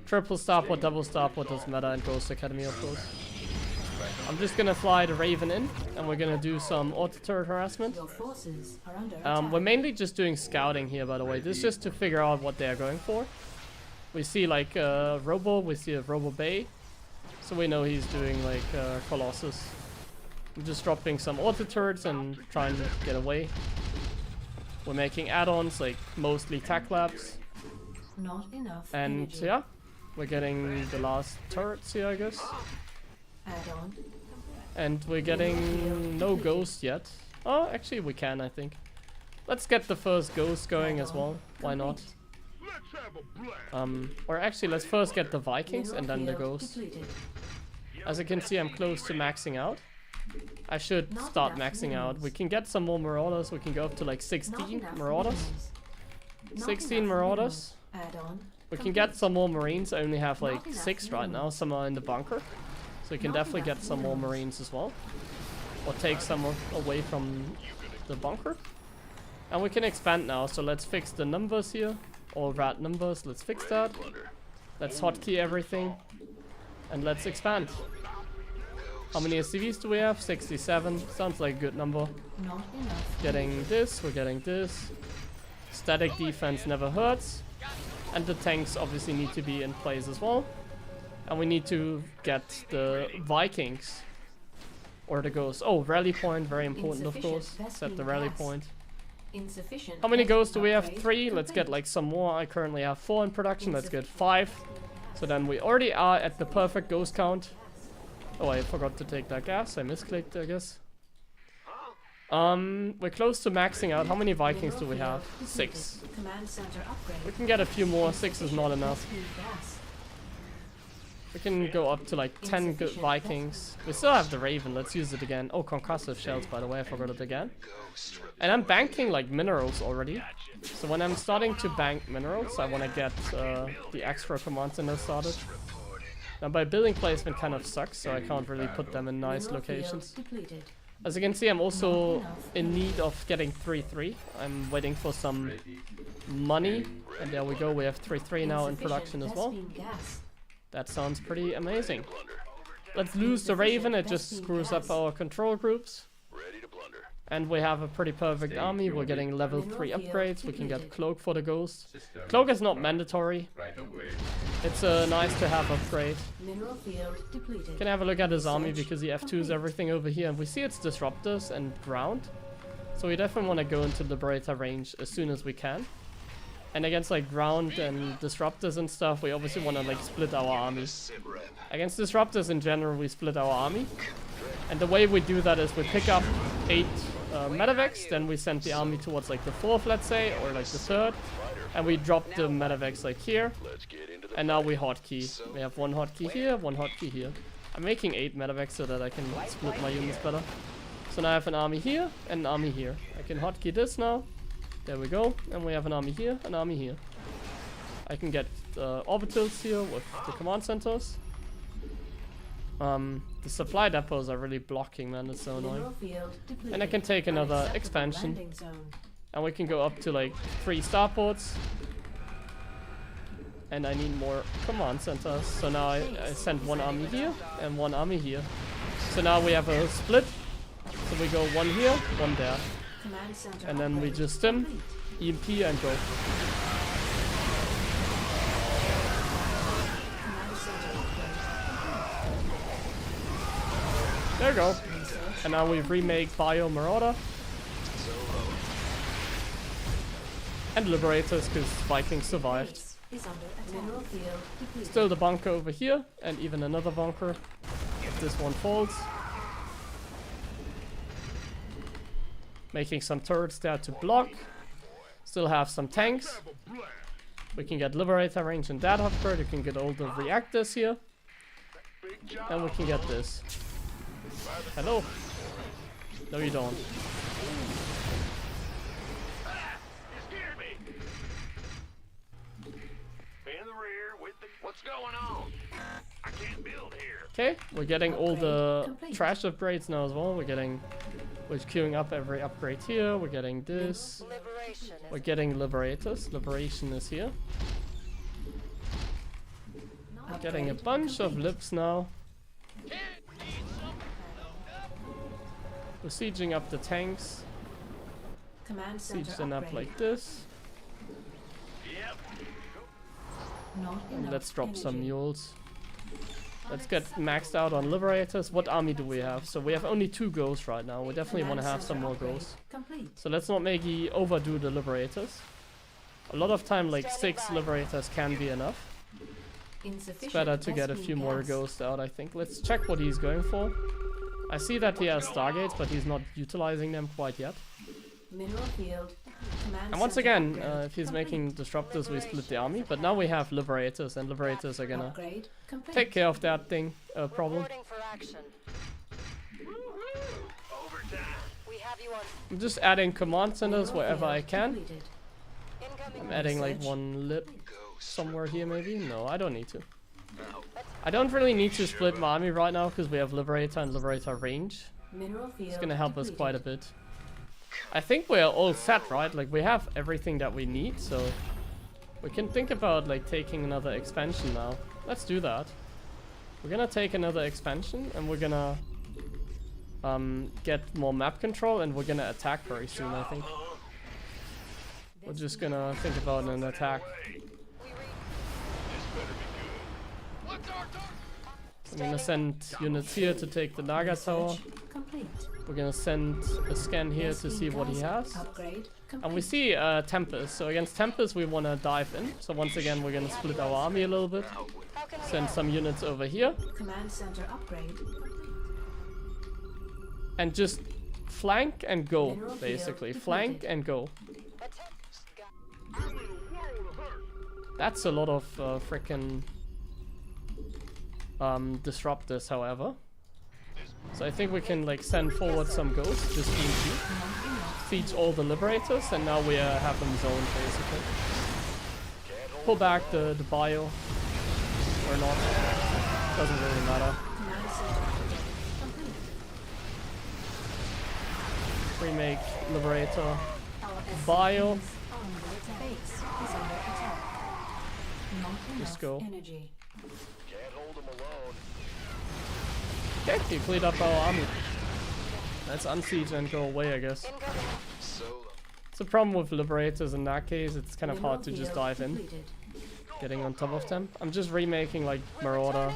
Triple starport, double starport doesn't matter, and Ghost Academy, of course. I'm just gonna fly the Raven in, and we're gonna do some auto-turret harassment. Your forces are under attack. We're mainly just doing scouting here, by the way. This is just to figure out what they're going for. We see like Robo, we see a Robo Bay. So we know he's doing like Colossus. I'm just dropping some auto-turrets and trying to get away. We're making add-ons, like mostly tac labs. Not enough And energy. yeah, we're getting the last turrets here, I guess. Add-on. And we're getting no ghost yet. Oh, actually we can, I think. Let's get the first ghost going as well. Why not? Let's have a blast. Or actually, let's first get the Vikings and then the Mineral ghost. field depleted. As you can see, I'm close to maxing out. I should Not start enough maxing out. minerals. We can get some more Marauders. We can go up to like Not 16 enough Marauders. minerals. Not 16 enough Marauders. minerals. Add-on. We can get some more Marines. I only have Not like enough 6 right now. minerals. Some are in the bunker. So we can Not definitely enough get some more minerals. Marines as well. Or take some away from the bunker. And we can expand now. So let's fix the numbers here. All rat numbers. Let's fix that. Let's hotkey everything. And let's expand. How many SCVs do we have? 67. Sounds like a good number. Not enough. Getting this, we're getting this. Static defense never hurts. And the tanks obviously need to be in place as well. And we need to get the Vikings. Or the ghosts. Oh, rally point, very important of course. Insufficient Set the Vespene rally gas. point. Insufficient. How many Vespene ghosts do we have? upgrade 3. Let's get complete. like some more. I currently have 4 in production. Let's get 5. So then we already are at the perfect ghost count. Oh, I forgot to take that gas. I misclicked, I guess. We're close to maxing out. How many Vikings do we Mineral have? field 6. depleted. Command center upgrade. We can get a few more. 6 is not Insufficient enough. Vespene gas. We can go up to like 10 good Vikings. We still have the Raven. Let's use it again. Oh, concussive shells, by the way. I forgot it again. And I'm banking like minerals already. So when I'm starting to bank minerals, I want to get the extra command center started. Now my building placement kind of sucks, so I can't really put them in nice Mineral field locations. depleted. As you can see, I'm also Not enough in need of getting 3-3. I'm waiting for some money. And there we go, we have 3-3 now in production as well. Vespene gas. That sounds pretty amazing. Let's lose the Raven, it just screws up our control groups. Ready to plunder. And we have a pretty perfect army, we're getting level 3 Mineral field upgrades, we can get depleted. Cloak for the Ghost. Cloak is not mandatory, it's a nice to have upgrade. Mineral field depleted. Can have a look at his army because he F2s everything over here, and we see it's disruptors and ground. So we definitely want to go into Liberator range as soon as we can. And against like ground and disruptors and stuff, we obviously want to like split our army. Against disruptors in general, we split our army. And the way we do that is we pick up 8 medevacs, then we send the army towards like the 4th, let's say, or like the 3rd. And we drop the medevacs like here. And now we hotkey. We have 1 hotkey here, 1 hotkey here. I'm making 8 medevacs so that I can split my units better. So now I have an army here and an army here. I can hotkey this now. There we go. And we have an army here, an army here. I can get orbitals here with the command centers. The supply depots are really blocking, man. It's so annoying. And I can take another expansion. And we can go up to like 3 starports. And I need more command centers. So now I send 1 army here and 1 army here. So now we have a split. So we go 1 here, 1 there. And then we just stim, EMP and go. There we go. And now we remake Bio Marauder. And Liberators, because Vikings survived. Still the bunker over here, and even another bunker if this one falls. Making some turrets there to block. Still have some tanks. We can get Liberator range and that upgrade. You can get all the reactors here. And we can get this. Hello? No, you don't. What's going on? I can't build here. Okay, we're getting all the trash upgrades now as well. We're queuing up every upgrade here. We're getting this. We're getting Liberators. Liberation is here. We're getting a bunch of lips now. We're sieging up the tanks. Siege them up like this. And let's drop some mules. Let's get maxed out on Liberators. What army do we have? So we have only 2 ghosts right now. We definitely want to have some more ghosts. So let's not maybe overdo the Liberators. A lot of time like 6 Liberators can be enough. It's better to get a few more ghosts out, I think. Let's check what he's going for. I see that he has Stargates, but he's not utilizing them quite yet. And once again, if he's making disruptors, we split the army. But now we have Liberators, and Liberators are gonna take care of that thing problem. I'm just adding command centers wherever I can. I'm adding like 1 lip somewhere here maybe. No, I don't need to. I don't really need to split my army right now because we have Liberator and Liberator range. It's gonna help us quite a bit. I think we're all set, right? Like we have everything that we need, so we can think about like taking another expansion now. Let's do that. We're gonna take another expansion and we're gonna get more map control and we're gonna attack very soon, I think. We're just gonna think about an attack. I'm gonna send units here to take the Naga Tower. We're gonna send a scan here to see what he has. And we see Tempest. So against Tempest we wanna dive in. So once again we're gonna split our army a little bit. Send some units over here. And just flank and go, basically. Flank and go. That's a lot of frickin' disruptors, however. So I think we can like send forward some ghosts, just siege all the Liberators, and now we have them zoned basically. Pull back the bio, or not, doesn't really matter. Remake Liberator, bio. Just go. Okay, he cleared up our army. Let's unsiege and go away, I guess. It's a problem with Liberators in that case, it's kind of hard to just dive in. Getting on top of them. I'm just remaking like Marauder,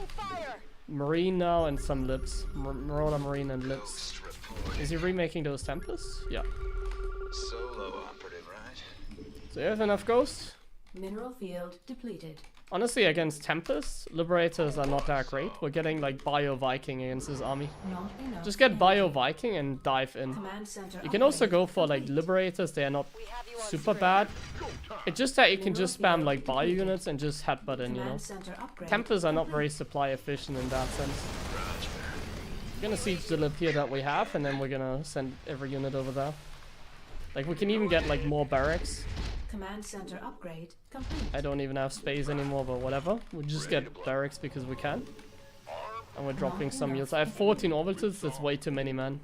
Marine now, and some Lips. Marauder, Marine, and Lips. Is he remaking those Tempests? Yeah. So you have enough ghosts? Mineral field depleted. Honestly, against Tempest, Liberators are not that great. We're getting like Bio Viking against his army. Not enough. Just get energy. Bio Viking and dive in. Command center You can also upgrade go for like complete. Liberators, they are not We have you on super screen. bad. It's just that you can just spam like Bio units and just headbutt in, you know. Command center upgrade. Tempests are not very supply efficient in that sense. We're gonna siege the lib here that we have, and then we're gonna send every unit over there. Like, we can even get like more barracks. Command center upgrade complete. I don't even have space anymore, but whatever. We'll just get barracks because we can. And we're dropping some units. I have 14 orbitals, that's way too many, man.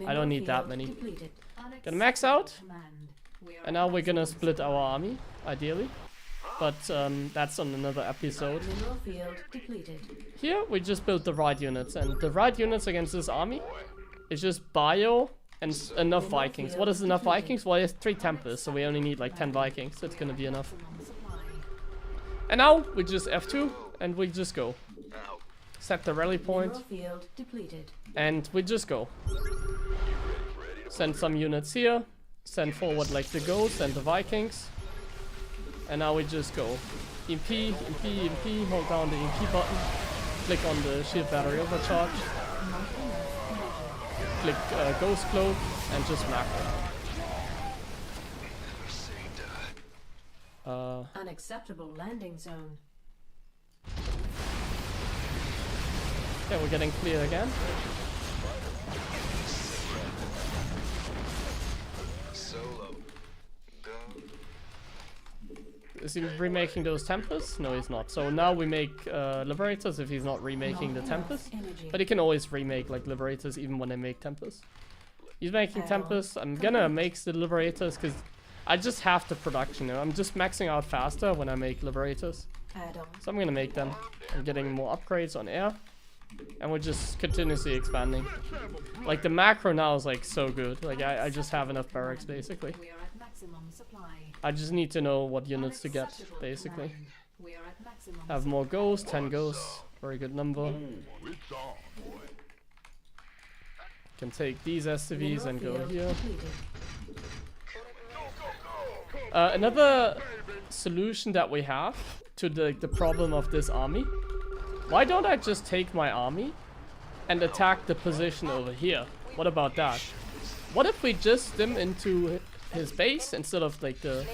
I don't need that Mineral many. field depleted. Gonna max out. Command. We are And now we're gonna split our army, ideally. But that's on another episode. Mineral field depleted. Here, we just built the right units. And the right units against this army is just Bio and enough Vikings. What is enough Vikings? Well, it's 3 Tempests, so we only need like 10 Vikings. So it's gonna be enough. Maximum supply. And now, we just F2, and we just go. Out. Set the rally point, Mineral field depleted. and we just go. Send some units here. Send forward like the Ghosts and the Vikings. And now we just go. EMP, EMP, EMP, hold down the EMP button. Click on the shield battery overcharge. Click Ghost Cloak, and just macro. Unacceptable landing zone. Yeah, we're getting clear again. Solo. Go. Is he remaking those Tempests? No, he's not. So now we make Liberators if he's not remaking the Tempest. Energy. But he can always remake like Liberators even when they make Tempests. He's making Tempest. I'm gonna make the Liberators because I just have the production. You know? I'm just maxing out faster when I make Liberators. Add-on. So I'm gonna make them. I'm getting more upgrades on air. And we're just continuously expanding. Like the macro now is like so good. Like I just have enough barracks basically. We are at maximum supply. I just need to know what units to get Unacceptable basically. command. We are at maximum Have more ghosts, 10 ghosts. Very good number. It's on, boy. Can take these SCVs and go Mineral here. field depleted. Another solution that we have to the problem of this army. Why don't I just take my army and attack the position over here? What about that? What if we just stim into his base instead of like the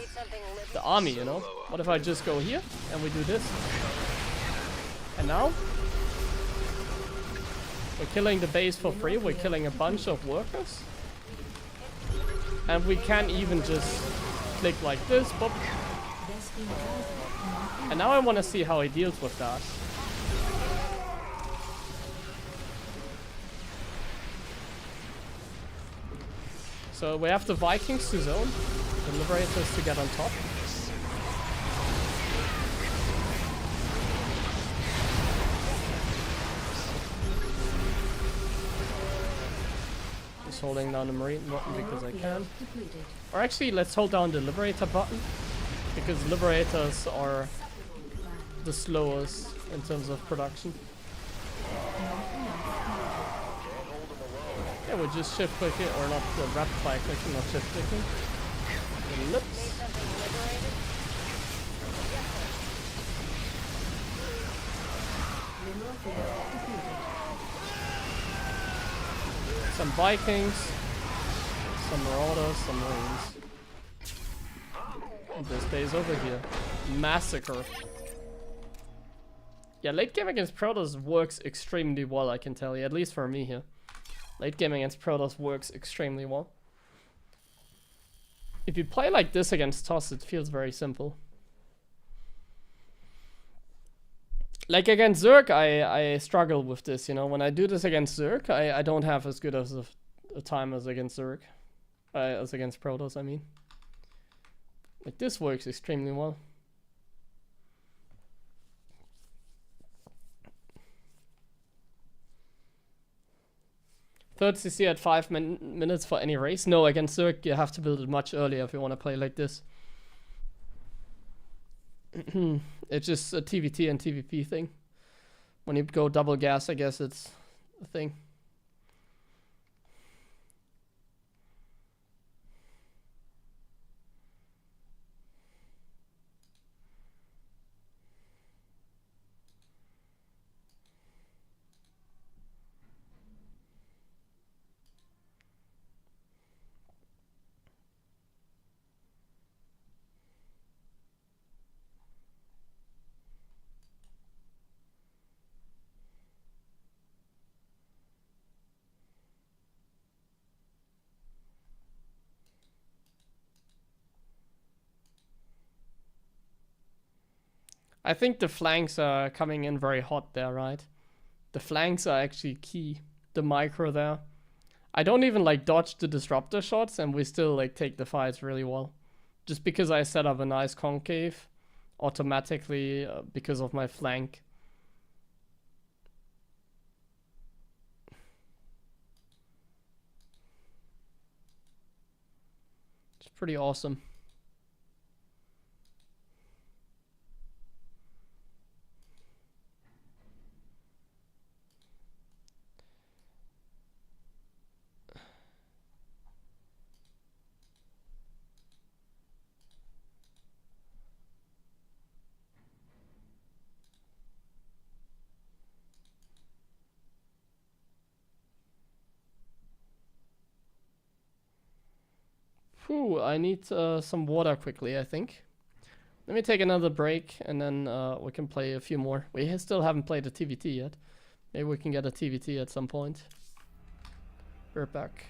army, you know? What if I just go here and we do this? And now we're killing the base for free. We're killing a bunch of workers. And we can even just click like this. Boop. And now I want to see how he deals with that. So we have the Vikings to zone, the Liberators to get on top. Just holding down the Marine button because I can. Depleted. Or actually, let's hold down the Liberator button, because Liberators are the slowest in terms of production. Yeah, we just shift click it, or not rapid fire clicking, not shift clicking. Ellipse. Mineral field depleted. Some Vikings, some Marauders, some Marines. And this base over here. Massacre. Yeah, late game against Protoss works extremely well, I can tell you, at least for me here. Late game against Protoss works extremely well. If you play like this against TOS, it feels very simple. Like against Zerg, I struggle with this, you know. When I do this against Zerg, I don't have as good as a time as against Zerg. As against Protoss, I mean. Like this works extremely well. Third CC at 5 minutes for any race? No, against Zerg you have to build it much earlier if you want to play like this. It's just a TVT and TVP thing. When you go double gas, I guess it's a thing. I think the flanks are coming in very hot there, right? The flanks are actually key. The micro there. I don't even like dodge the disruptor shots and we still like take the fights really well. Just because I set up a nice concave automatically because of my flank. It's pretty awesome. Whew, I need some water quickly, I think. Let me take another break and then we can play a few more. We still haven't played a TVT yet. Maybe we can get a TVT at some point. We're back.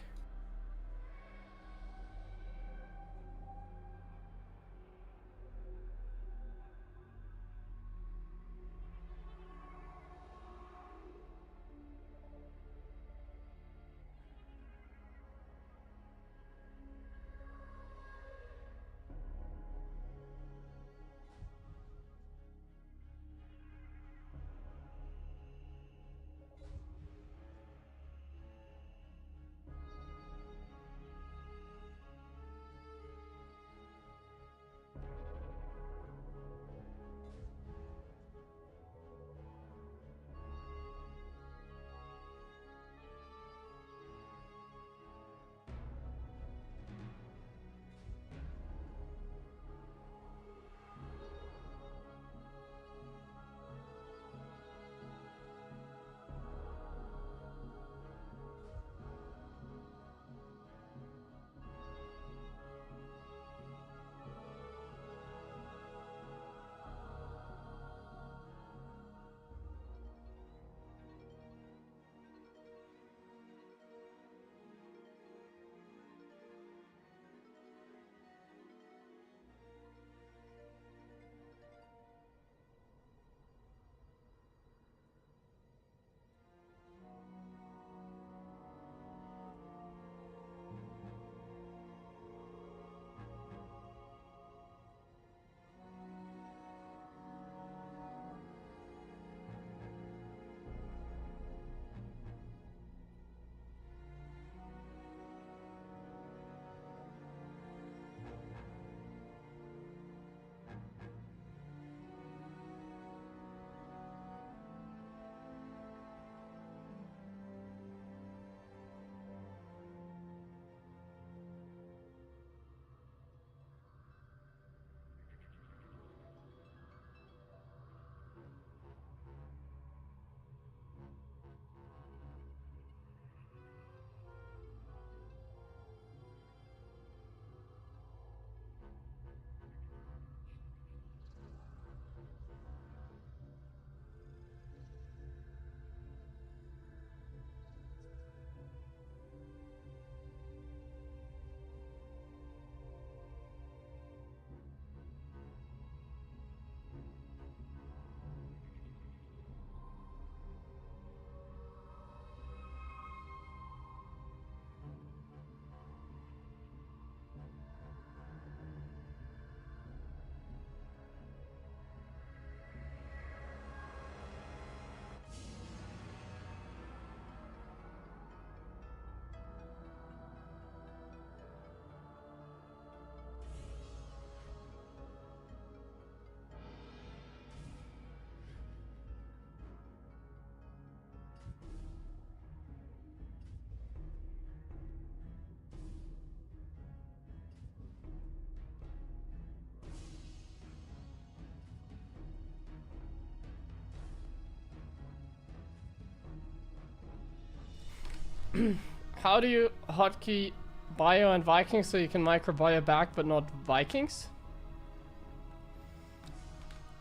How do you hotkey Bio and Vikings so you can micro Bio back but not Vikings?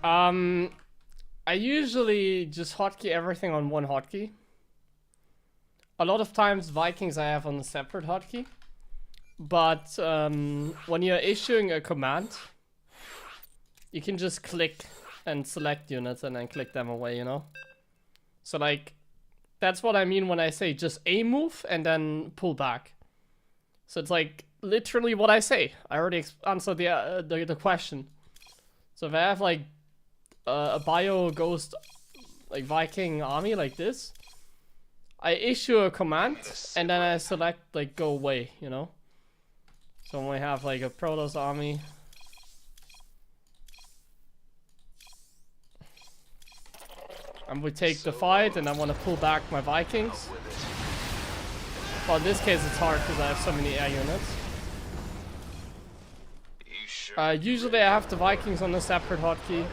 I usually just hotkey everything on one hotkey. A lot of times Vikings I have on a separate hotkey. But when you're issuing a command, you can just click and select units and then click them away, you know? So like, that's what I mean when I say just a move and then pull back. So it's like literally what I say. I already answered the question. So if I have like a bio ghost like Viking army like this, I issue a command and then I select like go away, you know? So when we have like a Protoss army, and we take the fight and I want to pull back my Vikings. Well, in this case it's hard because I have so many air units. Usually I have the Vikings on a separate hotkey.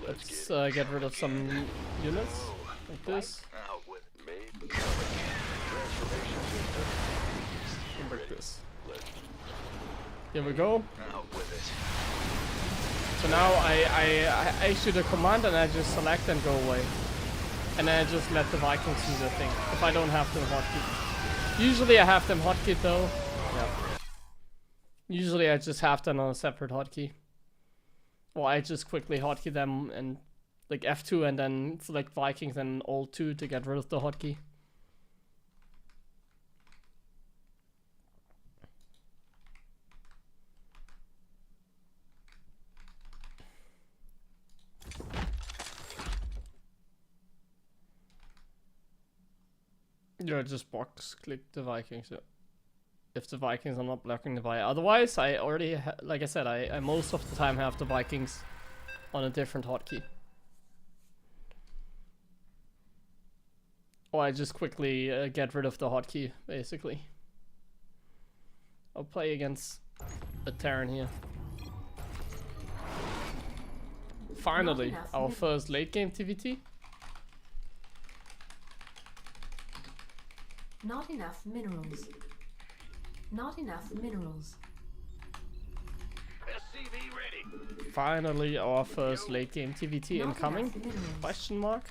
Let's get rid of some units like this. And break this. Here we go. So now I issue the command and I just select and go away. And then I just let the Vikings do their thing. If I don't have them hotkeyed. Usually I have them hotkeyed though. Yeah. Usually I just have them on a separate hotkey. Or I just quickly hotkey them and like F2 and then select Vikings and Alt 2 to get rid of the hotkey. Yeah, just box click the Vikings. Yeah. If the Vikings are not blocking the Vi. Otherwise, I already, like I said, I most of the time have the Vikings on a different hotkey. Or I just quickly get rid of the hotkey, basically. I'll play against a Terran here. Finally, our first late game TVT. Not enough minerals. Not enough minerals. SCV ready. Finally, our first late game TVT Not incoming? enough minerals. Question mark.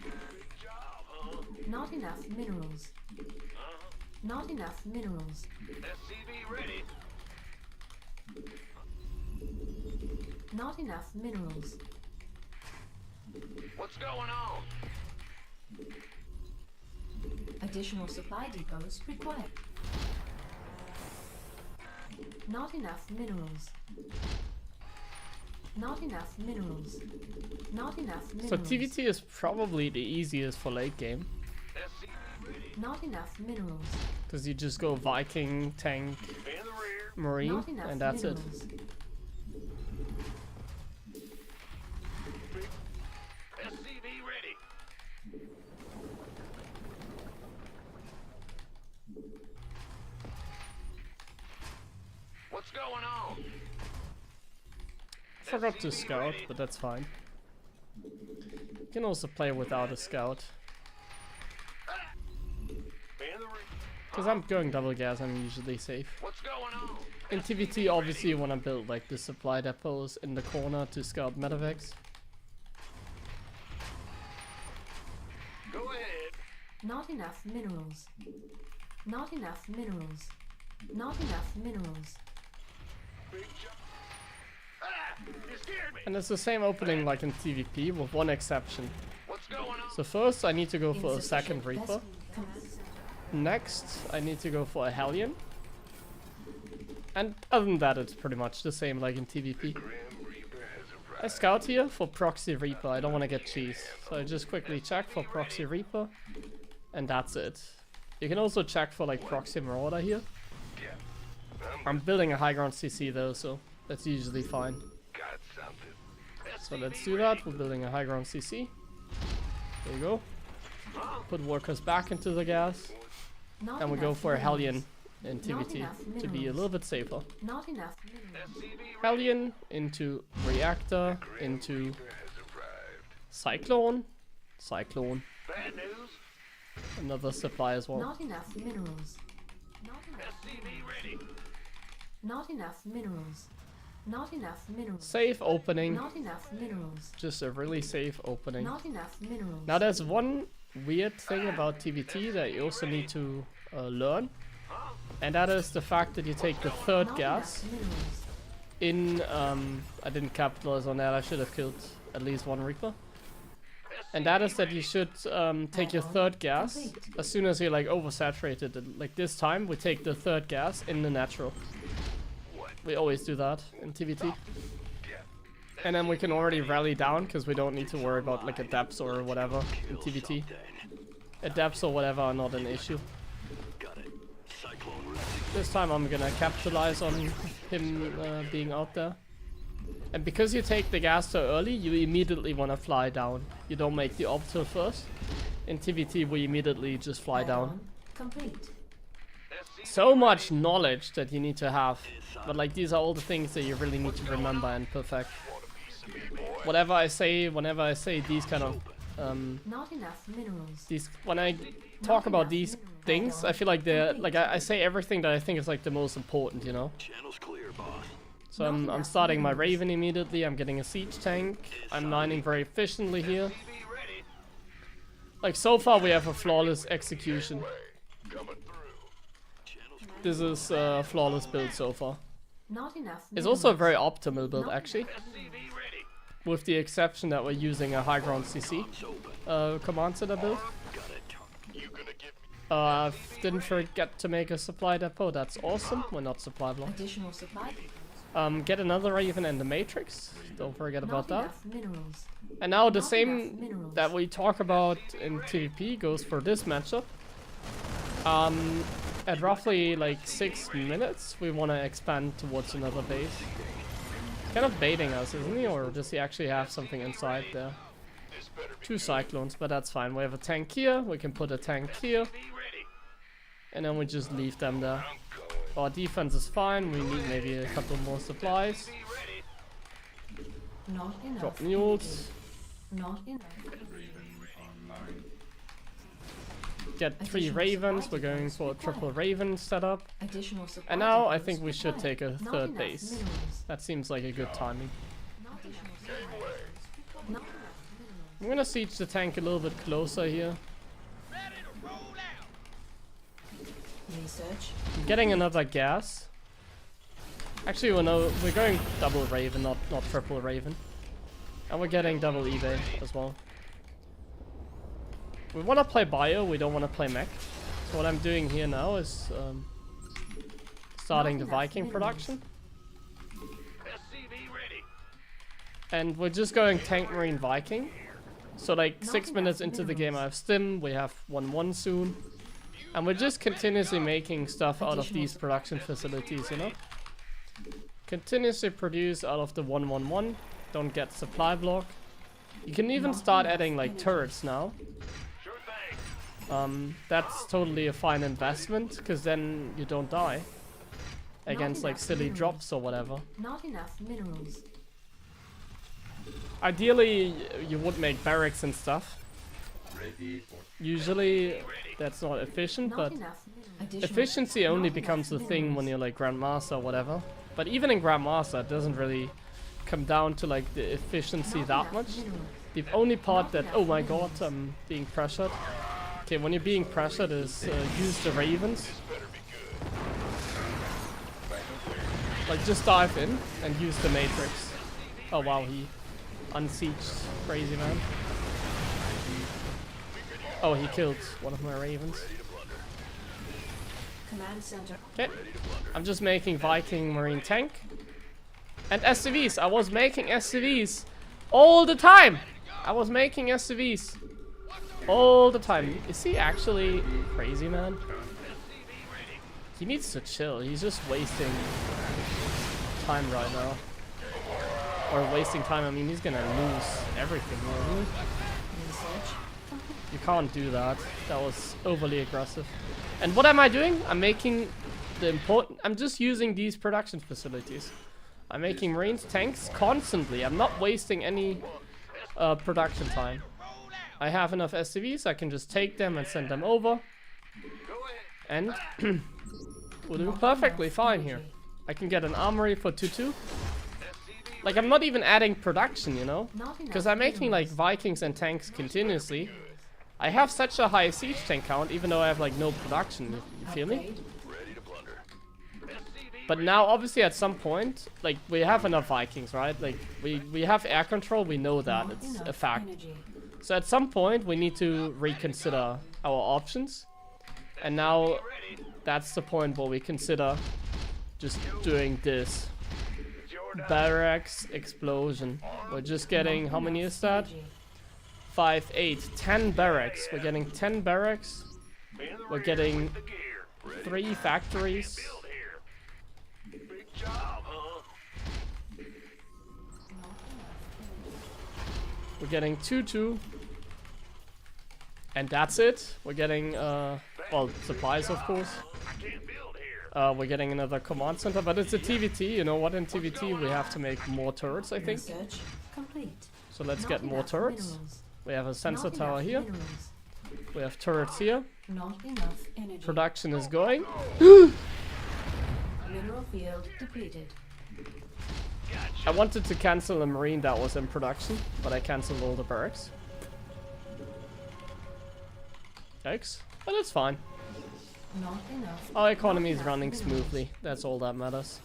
Good job, huh? Not enough minerals. Not enough minerals. SCV ready. Not enough minerals. What's going on? Additional supply depots required. Not enough minerals. Not enough minerals. Not enough minerals. So TVT is probably the easiest for late game. SCV ready. Not enough minerals. Because you just go Viking, tank, In the rear. Marine, Not enough and that's it. minerals. SCV ready. What's going on? Forgot to scout, but that's fine. You can also play without a scout. In the rear. Because I'm going double gas, I'm usually safe. What's going on? In TVT, obviously you want to build like the supply depots in the corner to scout medevacs. Go ahead. Not enough minerals. Not enough minerals. Not enough minerals. Big job. Ah! You scared me. And it's the same opening like in TVP with one exception. What's going on? So first I need to go for a second Insufficient Reaper. command center. Next I need to go for a Hellion. And other than that it's pretty much the same like in TVP. Grim Reaper has arrived. I scout here for Proxy Reaper, I don't want to get cheese. So I just quickly check for Proxy Reaper. And that's it. You can also check for like Proxy Marauder here. Yeah. I'm building a high ground CC though, so that's usually fine. Got something. So let's do that. We're building a high ground CC. There you go. Put workers back into the gas. Not And we go enough for a minerals. Hellion in TVT enough to be a minerals. little bit safer. Not enough minerals. SCV ready. Hellion into Reactor Grim into Reaper has arrived. Cyclone. Cyclone. Bad news. Another supply as well. Not enough minerals. Not enough. SCV ready. Not enough minerals. Not enough minerals. Safe opening. Not enough minerals. Just a really safe opening. Not enough minerals. Now there's one weird thing about TVT that you also need to learn. And that is the fact that you take the third Not gas enough minerals. I didn't capitalize on that. I should have killed at least one Reaper. And that is that you should take your third gas as soon as you're like oversaturated. And, like this time, we take the third gas in the natural. We always do that in TVT. And then we can already rally down because we don't need to worry about like adapts or whatever in TVT. Adapts or whatever are not an issue. This time I'm gonna capitalize on him being out there. And because you take the gas so early, you immediately want to fly down. You don't make the orbital first. In TVT we immediately just fly down. Complete. So much knowledge that you need to have. But like these are all the things that you really need to remember and perfect. Whatever I say, whenever I say these kind of Not enough minerals. when I talk about these things, I feel like I say everything that I think is like the most important, you know. Channel's clear, boss. So I'm starting my Raven immediately. I'm getting a siege tank. I'm mining very efficiently here. Like so far we have a flawless execution. This is a flawless build so far. Not enough. It's also a very optimal build actually. With the exception that we're using a high ground CC command center build. Didn't forget to make a supply depot. That's awesome. We're not supply blocked. Additional supply. Get another Raven and the Matrix. Don't forget about that. Minerals. And now the Not same enough minerals. that we talk about in TVP goes for this matchup. At roughly like 6 minutes, we want to expand towards another base. Kind of baiting us, isn't he? Or does he actually have something inside there? 2 cyclones, but that's fine. We have a tank here. We can put a tank here. And then we just leave them there. Our defense is fine. We need maybe a couple more supplies. Not enough. Drop mules. Not enough. Get 3 ravens. We're going for a triple raven setup. Additional supply. And now I depots think we should required. take a Not third enough base. minerals. That seems like a good timing. Not enough minerals. Not enough minerals. I'm gonna siege the tank a little bit closer here. Research. I'm getting another gas. Actually, we're going double raven, not triple raven. And we're getting double eBay as well. We want to play bio, we don't want to play mech. So what I'm doing here now is starting the Viking production. And we're just going tank marine Viking. So like 6 minutes into the game I have stim, we have 1-1 soon. And we're just continuously making stuff out of these production facilities, you know? Continuously produce out of the 1-1-1. Don't get supply block. You can even start adding like turrets now. That's totally a fine investment, because then you don't die against like silly drops or whatever. Not enough minerals. Ideally, you would make barracks and stuff. Usually, that's not efficient, Not but enough minerals. efficiency only becomes the thing when you're like Grandmaster or whatever. But even in Grandmaster, it doesn't really come down to like the efficiency that much. The only part that, oh my god, I'm being pressured. Okay, when you're being pressured is use the ravens. Like just dive in and use the matrix. Oh wow, he unsieged crazy man. Oh, he killed one of my ravens. Command center. Okay, I'm just making Viking marine tank. And SCVs, I was making SCVs all the time. I was making SCVs all the time. Is he actually crazy, man? He needs to chill. He's just wasting time right now. Or wasting time, I mean, he's gonna lose everything, really. Research. You can't do that. That was overly aggressive. And what am I doing? I'm making the important... I'm just using these production facilities. I'm making marines, tanks constantly. I'm not wasting any production time. I have enough SCVs. I can just take them and send them over. And we're doing perfectly fine here. I can get an armory for 2-2. Like, I'm not even adding production, you know? Because I'm making, like, Vikings and tanks continuously. I have such a high siege tank count, even though I have, like, no production. You feel me? But now, obviously, at some point, like, we have enough Vikings, right? Like, we have air control, we know that, Not it's a enough fact. energy. So at some point, we need to reconsider our options. And now, that's the point where we consider just doing this. Barracks explosion. We're just getting, how many is that? Energy. 5, 8, 10 barracks. We're getting 10 barracks. We're getting 3 factories. Big job, huh? We're getting 2. And that's it. We're getting, well, supplies, of course. I can't build here. We're getting another command center, but it's a TVT. You know what? In TVT, we have to make more turrets, I think. Research complete. So let's Not get more enough turrets. minerals. We have a sensor Not tower enough here. minerals. We have turrets here. Not enough energy. Production is going. Mineral field depleted. I wanted to cancel a marine that was in production, but I cancelled all the barracks. Yikes. But it's fine. Not enough. Our economy is Not running enough minerals. smoothly. That's all that matters.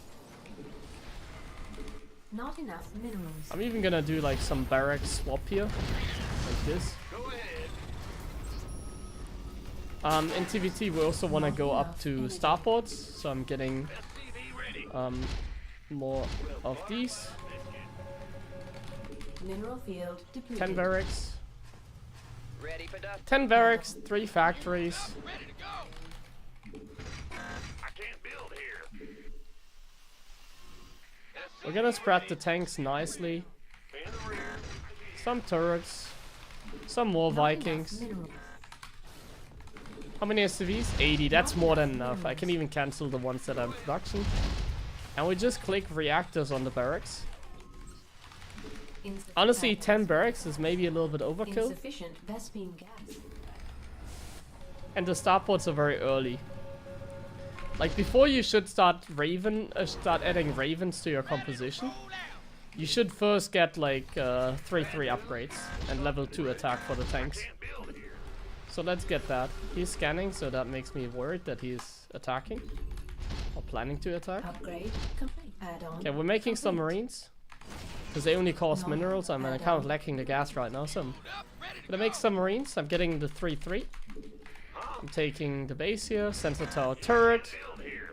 Not enough minerals. I'm even gonna do like some barrack swap here. Like this. Go ahead. In TVT we also wanna go up to starports, so I'm getting SCV ready. more of these. Mineral field depleted. 10 barracks. Ready for dust. 10 barracks, 3 factories. Ready to go. I can't build here. We're gonna spread the tanks nicely. In the rear. Some turrets. Some more Not enough Vikings. minerals. How many SCVs? 80. That's more than enough. I can even cancel the ones that are in production. And we just click reactors on the barracks. Honestly, 10 barracks is maybe a little bit overkill. Insufficient Vespine gas. And the starports are very early. Like, before you should start adding ravens to your composition, you should first get like 3-3 upgrades and level 2 attack for the tanks. So let's get that. He's scanning, so that makes me worried that he's attacking. Or planning to attack. Upgrade complete. Add-on. Okay, we're making some marines. Because they only cost No, minerals. I'm kind of lacking the gas right now, so I'm gonna make some marines. I'm getting the 3-3. I'm taking the base here, sensor tower turret.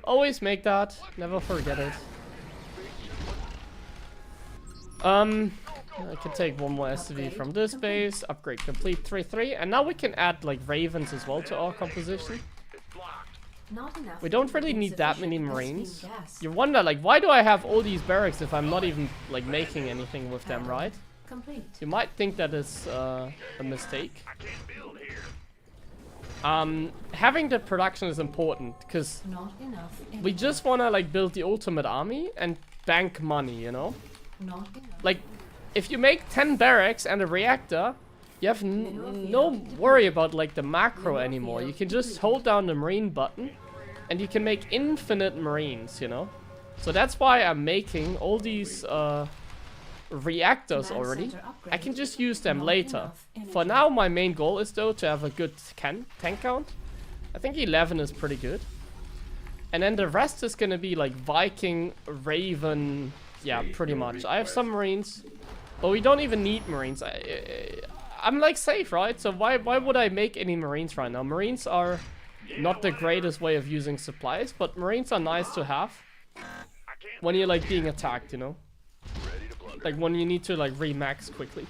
Always make that, never forget it. I can take one more SCV from this base, upgrade complete 3-3, and now we can add like ravens as well to our composition. Not enough. We don't really need that many Insufficient marines. Vespine gas. You wonder like, why do I have all these barracks if I'm not even like making anything with them, right? Complete. You might think that is a mistake. I can't build here. Having the production is important because Not enough. we energy. just wanna like build the ultimate army and bank money, you know? Not enough. Like, if you make 10 barracks and a reactor, you have no worry about like the macro anymore. You can just hold down the marine button and you can make infinite marines, you know? So that's why I'm making all these reactors Command already. center upgrade. I can just use them Not later. enough energy. For now, my main goal is though to have a good tank count. I think 11 is pretty good. And then the rest is gonna be like Viking, Raven, yeah, pretty much. I have some marines, but we don't even need marines. I'm like safe, right? So why would I make any marines right now? Marines are not the greatest way of using supplies, but marines are nice to have when you're like being attacked, you know? Like when you need to like remax quickly.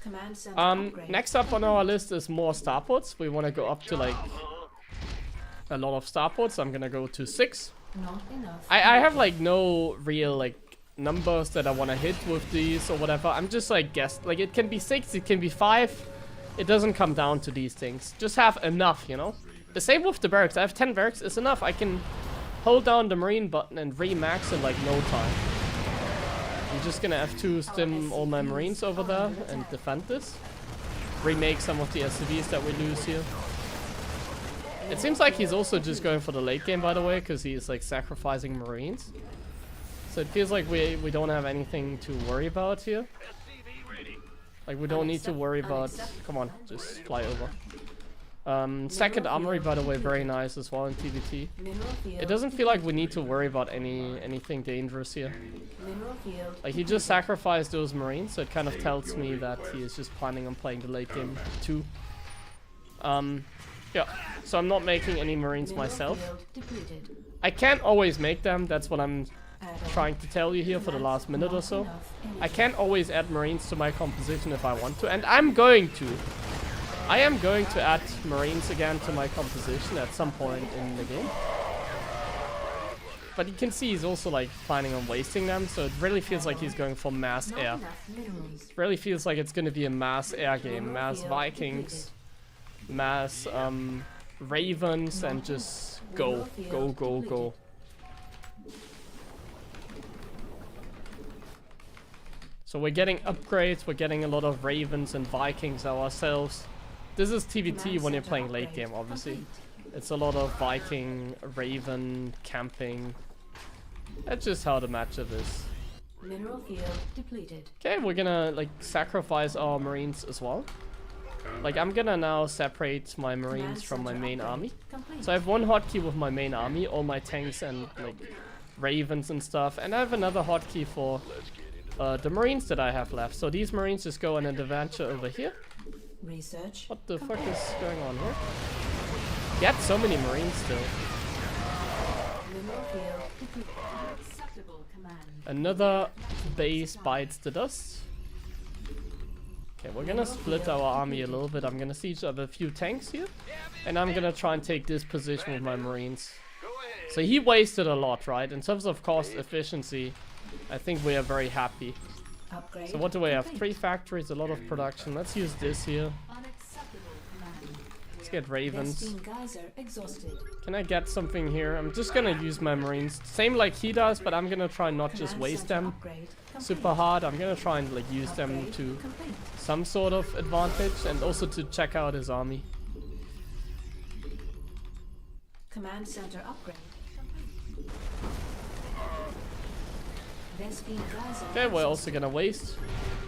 Command center upgrade. Next up on our list is more starports. We want to go up to like a lot of starports. I'm gonna go to 6. Not enough. I have like no real like numbers that I want to hit with these or whatever. I'm just like like it can be 6, it can be 5. It doesn't come down to these things. Just have enough, you know? The same with the barracks. I have 10 barracks, it's enough. I can hold down the marine button and remax in like no time. I'm just gonna F2 stim all my marines over there and defend this. Remake some of the SCVs that we lose here. It seems like he's also just going for the late game, by the way, because he's like sacrificing marines. So it feels like we don't have anything to worry about here. Like we don't need to worry about... Come on, just fly over. Second armory, by the way, very nice as well in TVT. Mineral field. It doesn't feel like we need to worry about anything dangerous here. Mineral field. Like, he just sacrificed those marines, so it kind of tells me that he is just planning on playing the late game too. Yeah, so I'm not making any marines Mineral myself. field depleted. I can't always make them, that's what I'm Add-on. trying to tell you here for the last minute or so. I can't always add marines to my composition if I want to, and I'm going to. I am going to add marines again to my composition at some point in the game. But you can see he's also like planning on wasting them, so it really feels like he's going for mass Not air. enough minerals. It really feels like it's gonna be a mass air game, mass Vikings, mass Ravens, and just go, go, go, go. So we're getting upgrades, we're getting a lot of Ravens and Vikings ourselves. This is TVT when you're playing late game, obviously. It's a lot of Viking, Raven, camping. That's just how the matchup is. Mineral field depleted. Okay, we're gonna like sacrifice our marines as well. Like, I'm gonna now separate my marines from my main army. So I have one hotkey with my main army, all my tanks and like ravens and stuff, and I have another hotkey for the marines that I have left. So these marines just go on an adventure over here. Research. What the fuck is going on here? Get so many marines still. Mineral field depleted. Acceptable command. Another base bites the dust. Okay, we're gonna split our army a little bit. I'm gonna siege up a few tanks here, and I'm gonna try and take this position with my marines. So he wasted a lot, right? In terms of cost efficiency, I think we are very happy. Upgrade. So what do we have? complete. 3 factories, a lot of production. Let's use this here. Unacceptable command. Let's get ravens. Vespine geyser exhausted. Can I get something here? I'm just gonna use my marines. Same like he does, but I'm gonna try not just Command waste center them upgrade super complete. hard. I'm gonna try and like use them Upgrade to complete. some sort of advantage, and also to check out his army. Command center upgrade complete. Vespine geyser. Okay, we're also gonna waste.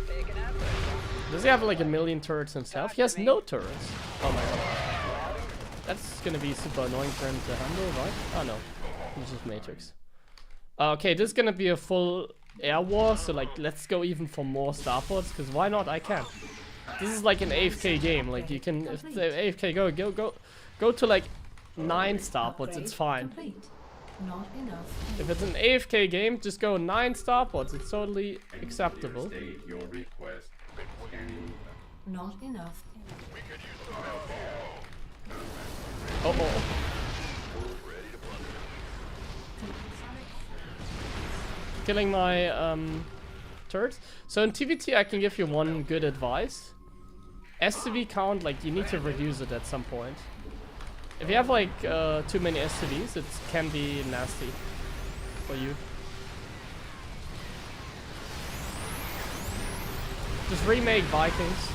Taking effort. Does he have like a million turrets himself? He has no turrets. Oh my god. That's gonna be super annoying for him to handle, right? Oh no. He's just Matrix. Okay, this is gonna be a full air war, so like let's go even for more starports, because why not? I can. This is like an AFK game, like you can, if the AFK go to like 9 starports, it's fine. Complete. Not enough. If it's an AFK game, just go 9 starports, it's totally acceptable. State your request. Not enough. Oh, oh. Killing my turrets. So in TVT I can give you one good advice. SCV count, like you need to reduce it at some point. If you have like too many SCVs, it can be nasty for you. Just remake Vikings.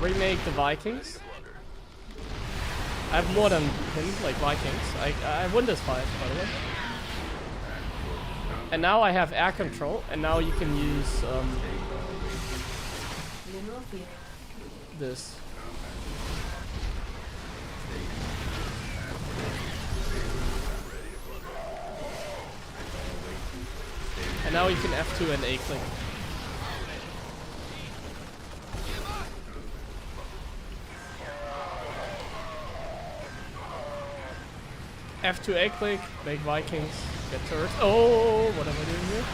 Remake the Vikings. I have more than him, like Vikings. I won this fight, by the way. And now I have air control, and now you can use Mineral field. this. And now you can F2 and A click. F2 A click, make Vikings, get turrets. Oh, what am I doing here?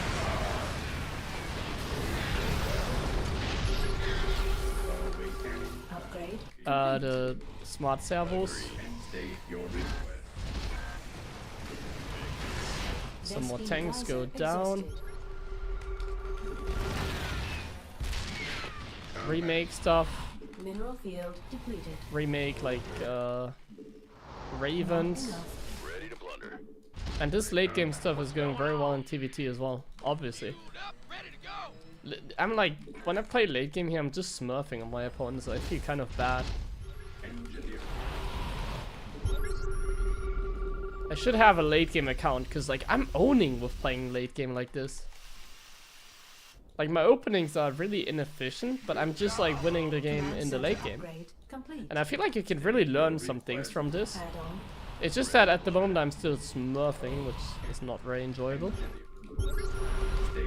Upgrade. The smart servos. State your request. Some more Vespine tanks go geyser down. exhausted. Remake stuff. Mineral field depleted. Remake like ravens. Enough. Ready to plunder. And this late game stuff is going very well in TVT as well, obviously. I'm like, when I play late game here, I'm just smurfing on my opponents. I feel kind of bad. I should have a late game account, because like I'm owning with playing late game like this. Like my openings are really inefficient, but I'm just like winning the game in the late game. Upgrade complete. And I feel like you can really learn some things from this. Add-on. It's just that at the moment I'm still smurfing, which is not very enjoyable. Stay.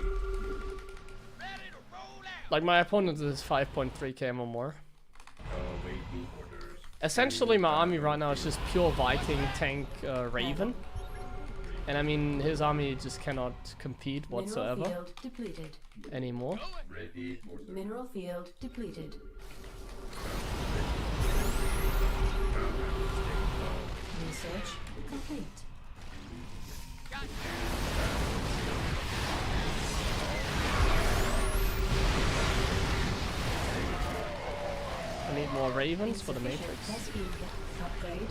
Like my opponent is 5.3k or more. Awaiting orders. Essentially my army right now is just pure Viking, tank, Raven. And I mean his army just cannot compete whatsoever Mineral field depleted. anymore. Ready for the Mineral field depleted. Research complete. I need more Ravens for the Matrix. Test field upgrade.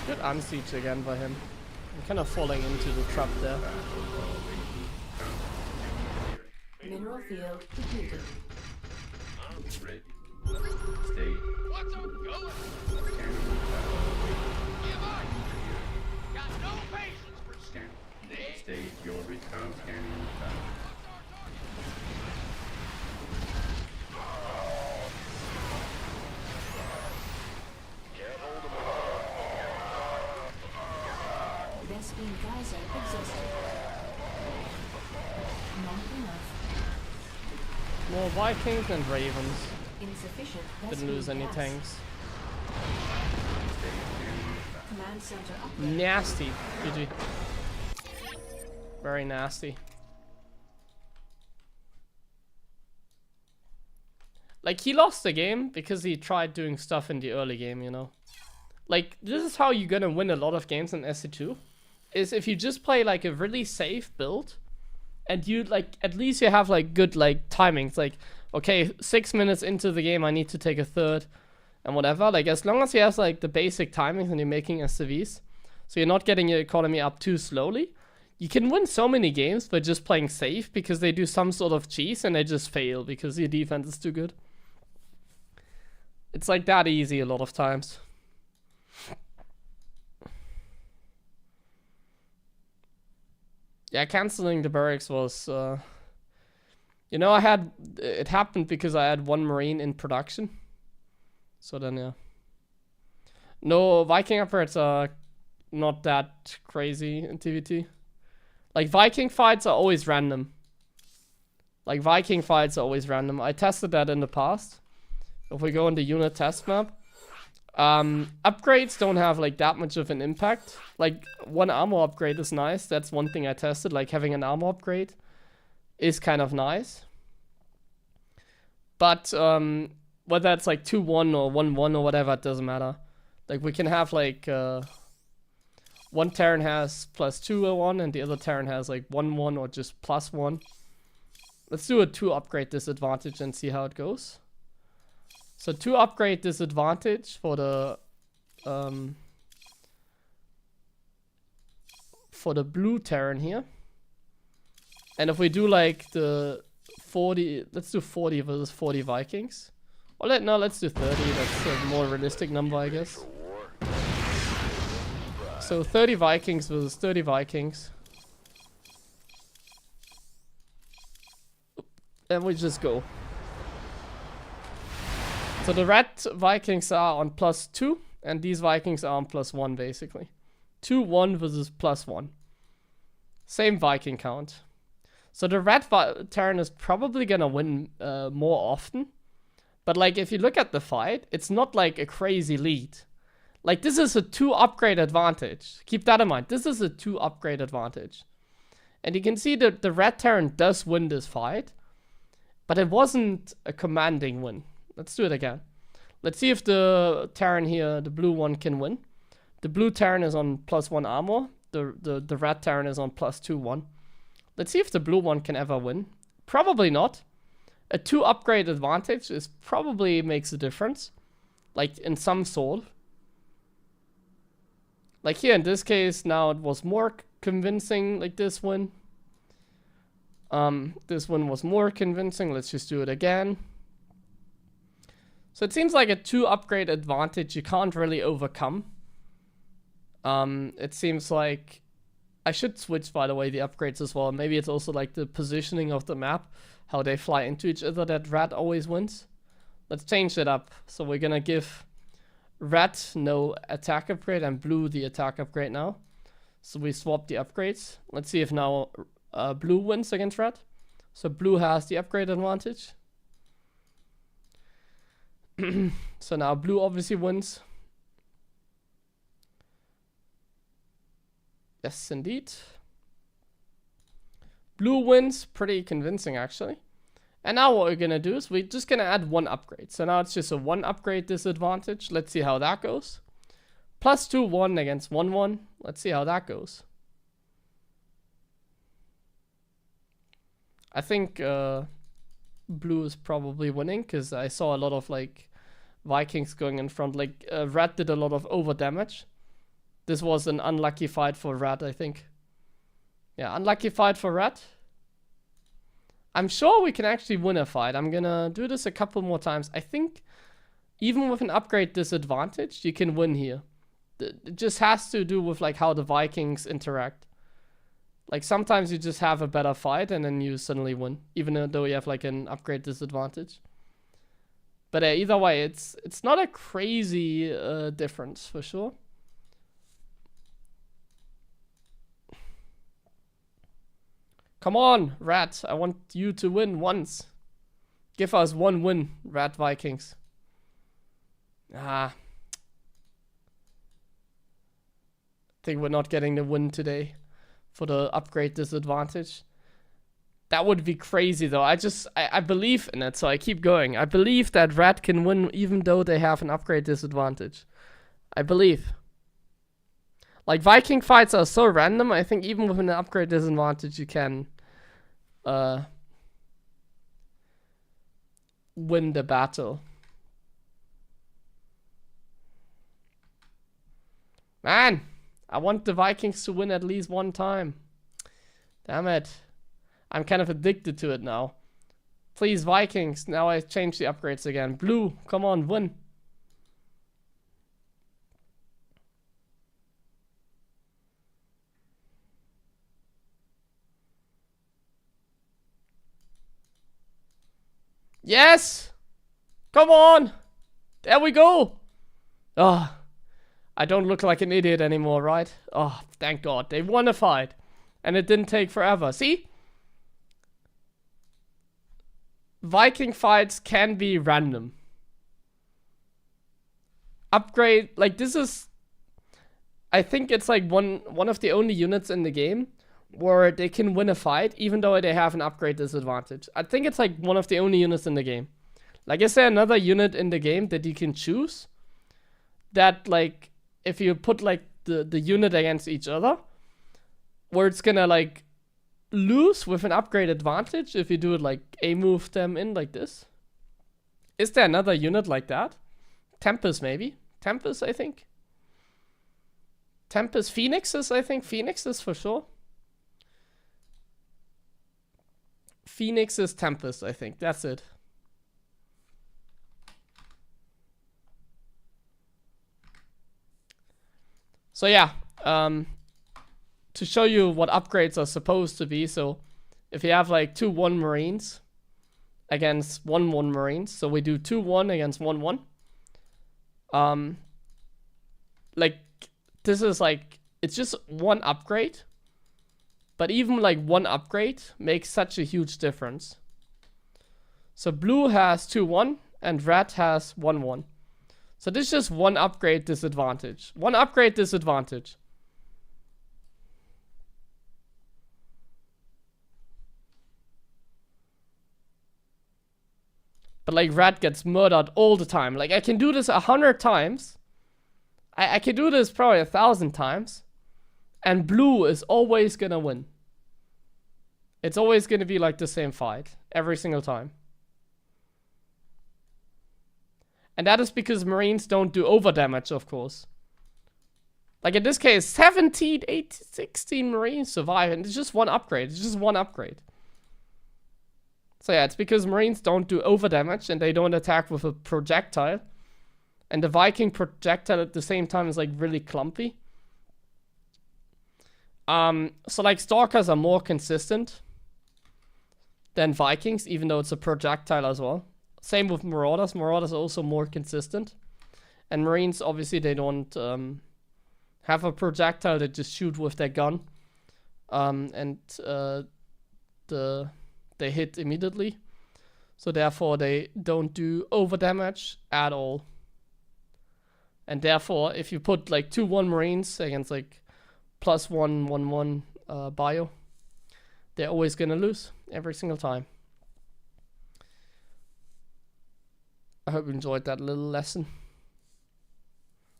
Good unsiege again by him. I'm kind of falling into the trap there. Mineral field depleted. ready. Stay. What's our going? Got no patience for Scanning. Stage your return. Scanning. Can't hold them Vespine geyser exhausted. Not enough. More Vikings and Ravens. Insufficient. Didn't lose any gas. tanks. Command center upgrade. Nasty, GG. Very nasty. Like, he lost the game because he tried doing stuff in the early game, you know? Like, this is how you're gonna win a lot of games in SC2. Is if you just play, like, a really safe build. And you, like, at least you have, like, good, like, timings. Like, okay, 6 minutes into the game, I need to take a third. And whatever. Like, as long as he has, like, the basic timings and you're making SCVs. So you're not getting your economy up too slowly. You can win so many games by just playing safe. Because they do some sort of cheese and they just fail. Because your defense is too good. It's like that easy a lot of times. Yeah, canceling the barracks was, you know, it happened because I had one Marine in production. So then, yeah. No, Viking upgrades are not that crazy in TVT. Like, Viking fights are always random. I tested that in the past. If we go in the unit test map. Upgrades don't have, like, that much of an impact. Like, one armor upgrade is nice. That's one thing I tested. Like, having an armor upgrade is kind of nice. But, whether it's, like, 2-1 or 1-1 or whatever, it doesn't matter. Like, we can have, like, one Terran has +2 or 1, and the other Terran has, like, 1-1 or just +1. Let's do a 2 upgrade disadvantage and see how it goes. So 2 upgrade disadvantage for the blue Terran here. And if we do like the 40, let's do 40 versus 40 Vikings. Or let's do 30, that's a more realistic number, I guess. So 30 Vikings versus 30 Vikings. And we just go. So the red Vikings are on +2, and these Vikings are on +1, basically. 2-1 versus +1. Same Viking count. So the red Terran is probably gonna win more often. But like, if you look at the fight, it's not like a crazy lead. Like, this is a 2 upgrade advantage. Keep that in mind. This is a 2 upgrade advantage. And you can see that the red Terran does win this fight. But it wasn't a commanding win. Let's do it again. Let's see if the Terran here, the blue one, can win. The blue Terran is on +1 armor. The red Terran is on +2-1. Let's see if the blue one can ever win. Probably not. A 2 upgrade advantage is probably makes a difference. Like, in some sort. Like here in this case, now it was more convincing, like this win. This one was more convincing. Let's just do it again. So it seems like a 2 upgrade advantage you can't really overcome. It seems like I should switch, by the way, the upgrades as well. Maybe it's also like the positioning of the map, how they fly into each other, that red always wins. Let's change it up. So we're gonna give red no attack upgrade and blue the attack upgrade now. So we swap the upgrades. Let's see if now blue wins against red. So blue has the upgrade advantage. So now blue obviously wins. Yes, indeed. Blue wins pretty convincing, actually. And now what we're gonna do is we're just gonna add one upgrade. So now it's just a one upgrade disadvantage. Let's see how that goes. +2, 1 against 1, 1. Let's see how that goes. I think blue is probably winning because I saw a lot of like Vikings going in front. Like red did a lot of over damage. This was an unlucky fight for red, I think. Yeah, unlucky fight for red. I'm sure we can actually win a fight. I'm gonna do this a couple more times. I think even with an upgrade disadvantage, you can win here. It just has to do with like how the Vikings interact. Like sometimes you just have a better fight and then you suddenly win, even though you have like an upgrade disadvantage. But either way, it's not a crazy difference for sure. Come on, Rat. I want you to win once. Give us one win, Rat Vikings. I think we're not getting the win today for the upgrade disadvantage. That would be crazy though. I believe in it, so I keep going. I believe that Rat can win even though they have an upgrade disadvantage. I believe. Like Viking fights are so random, I think even with an upgrade disadvantage you can win the battle. Man, I want the Vikings to win at least one time. Damn it. I'm kind of addicted to it now. Please, Vikings. Now I change the upgrades again. Blue, come on, win. Yes! Come on! There we go! Oh, I don't look like an idiot anymore, right? Oh, thank God. They won a fight. And it didn't take forever. See? Viking fights can be random. Upgrade, like this is... I think it's like one of the only units in the game where they can win a fight even though they have an upgrade disadvantage. I think it's like one of the only units in the game. Like, is there another unit in the game that you can choose that, like, if you put like the unit against each other, where it's gonna like lose with an upgrade advantage if you do it like A move them in like this? Is there another unit like that? Tempest maybe? Tempest, I think. Tempest, Phoenixes, I think. Phoenixes for sure. Phoenix is Tempest, I think. That's it. So yeah, to show you what upgrades are supposed to be. So if you have like 2-1 Marines against 1-1 Marines, so we do 2-1 against 1-1. Like this is like, it's just one upgrade. But even like one upgrade makes such a huge difference. So blue has 2-1 and red has 1-1. So this is just one upgrade disadvantage. One upgrade disadvantage. But like red gets murdered all the time. Like I can do this 100 times. I can do this probably 1,000 times. And blue is always gonna win. It's always gonna be like the same fight. Every single time. And that is because Marines don't do over damage, of course. Like in this case, 17, 18, 16 Marines survive. And it's just one upgrade. It's just one upgrade. So yeah, it's because Marines don't do over damage. And they don't attack with a projectile. And the Viking projectile at the same time is like really clumpy. So like Stalkers are more consistent than Vikings, even though it's a projectile as well. Same with Marauders. Marauders are also more consistent. And Marines, obviously, they don't have a projectile. They just shoot with their gun. And they hit immediately. So therefore, they don't do over damage at all. And therefore, if you put like 2-1 Marines against like +1/+1 bio, they're always gonna lose every single time. I hope you enjoyed that little lesson.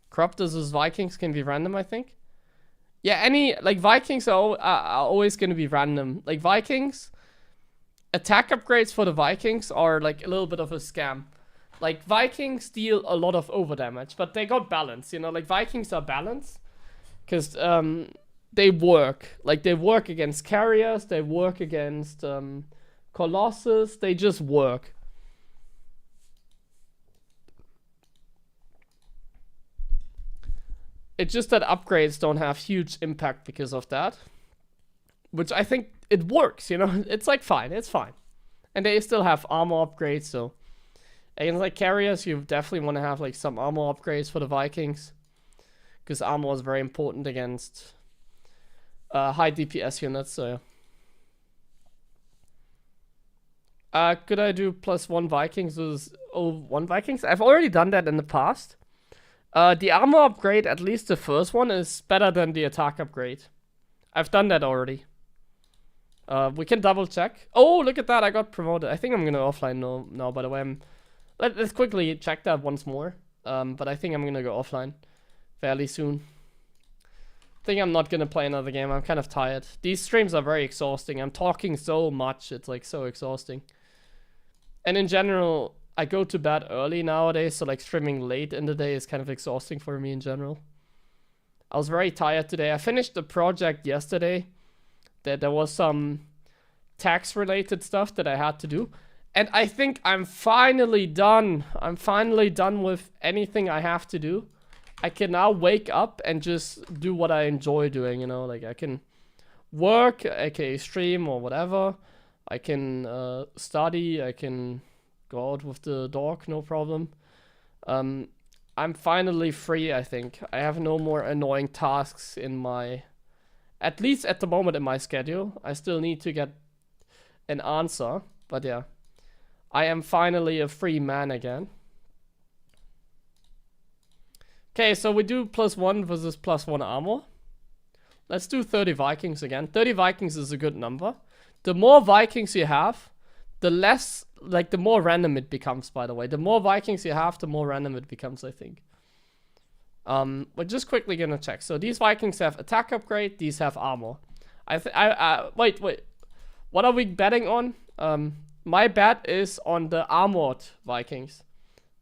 Corruptors versus Vikings can be random, I think. Yeah, like Vikings are always gonna be random. Like Vikings, attack upgrades for the Vikings are like a little bit of a scam. Like Vikings deal a lot of over damage, but they got balance, you know, like Vikings are balanced. Because they work. Like they work against carriers, they work against Colossus, they just work. It's just that upgrades don't have huge impact because of that. Which I think it works, you know, it's like fine, it's fine. And they still have armor upgrades, so against like carriers, you definitely want to have like some armor upgrades for the Vikings. Because armor is very important against high DPS units, so yeah. Could I do +1 Vikings with 1 Vikings? I've already done that in the past. The armor upgrade, at least the first one, is better than the attack upgrade. I've done that already. We can double check. Oh, look at that, I got promoted. I think I'm gonna offline now, by the way. Let's quickly check that once more. But I think I'm gonna go offline fairly soon. I think I'm not gonna play another game. I'm kind of tired. These streams are very exhausting. I'm talking so much. It's like so exhausting. And in general, I go to bed early nowadays. So like streaming late in the day is kind of exhausting for me in general. I was very tired today. I finished the project yesterday. There was some tax related stuff that I had to do. And I think I'm finally done. I'm finally done with anything I have to do. I can now wake up and just do what I enjoy doing, you know, like I can work, aka stream or whatever. I can study, I can go out with the dog, no problem. I'm finally free, I think. I have no more annoying tasks in my, at least at the moment in my schedule. I still need to get an answer, but yeah. I am finally a free man again. Okay, so we do +1 versus +1 armor. Let's do 30 Vikings again. 30 Vikings is a good number. The more Vikings you have, the less, like the more random it becomes, by the way. The more Vikings you have, the more random it becomes, I think. We're just quickly gonna check. So these Vikings have attack upgrade, these have armor. Wait. What are we betting on? My bet is on the armored Vikings.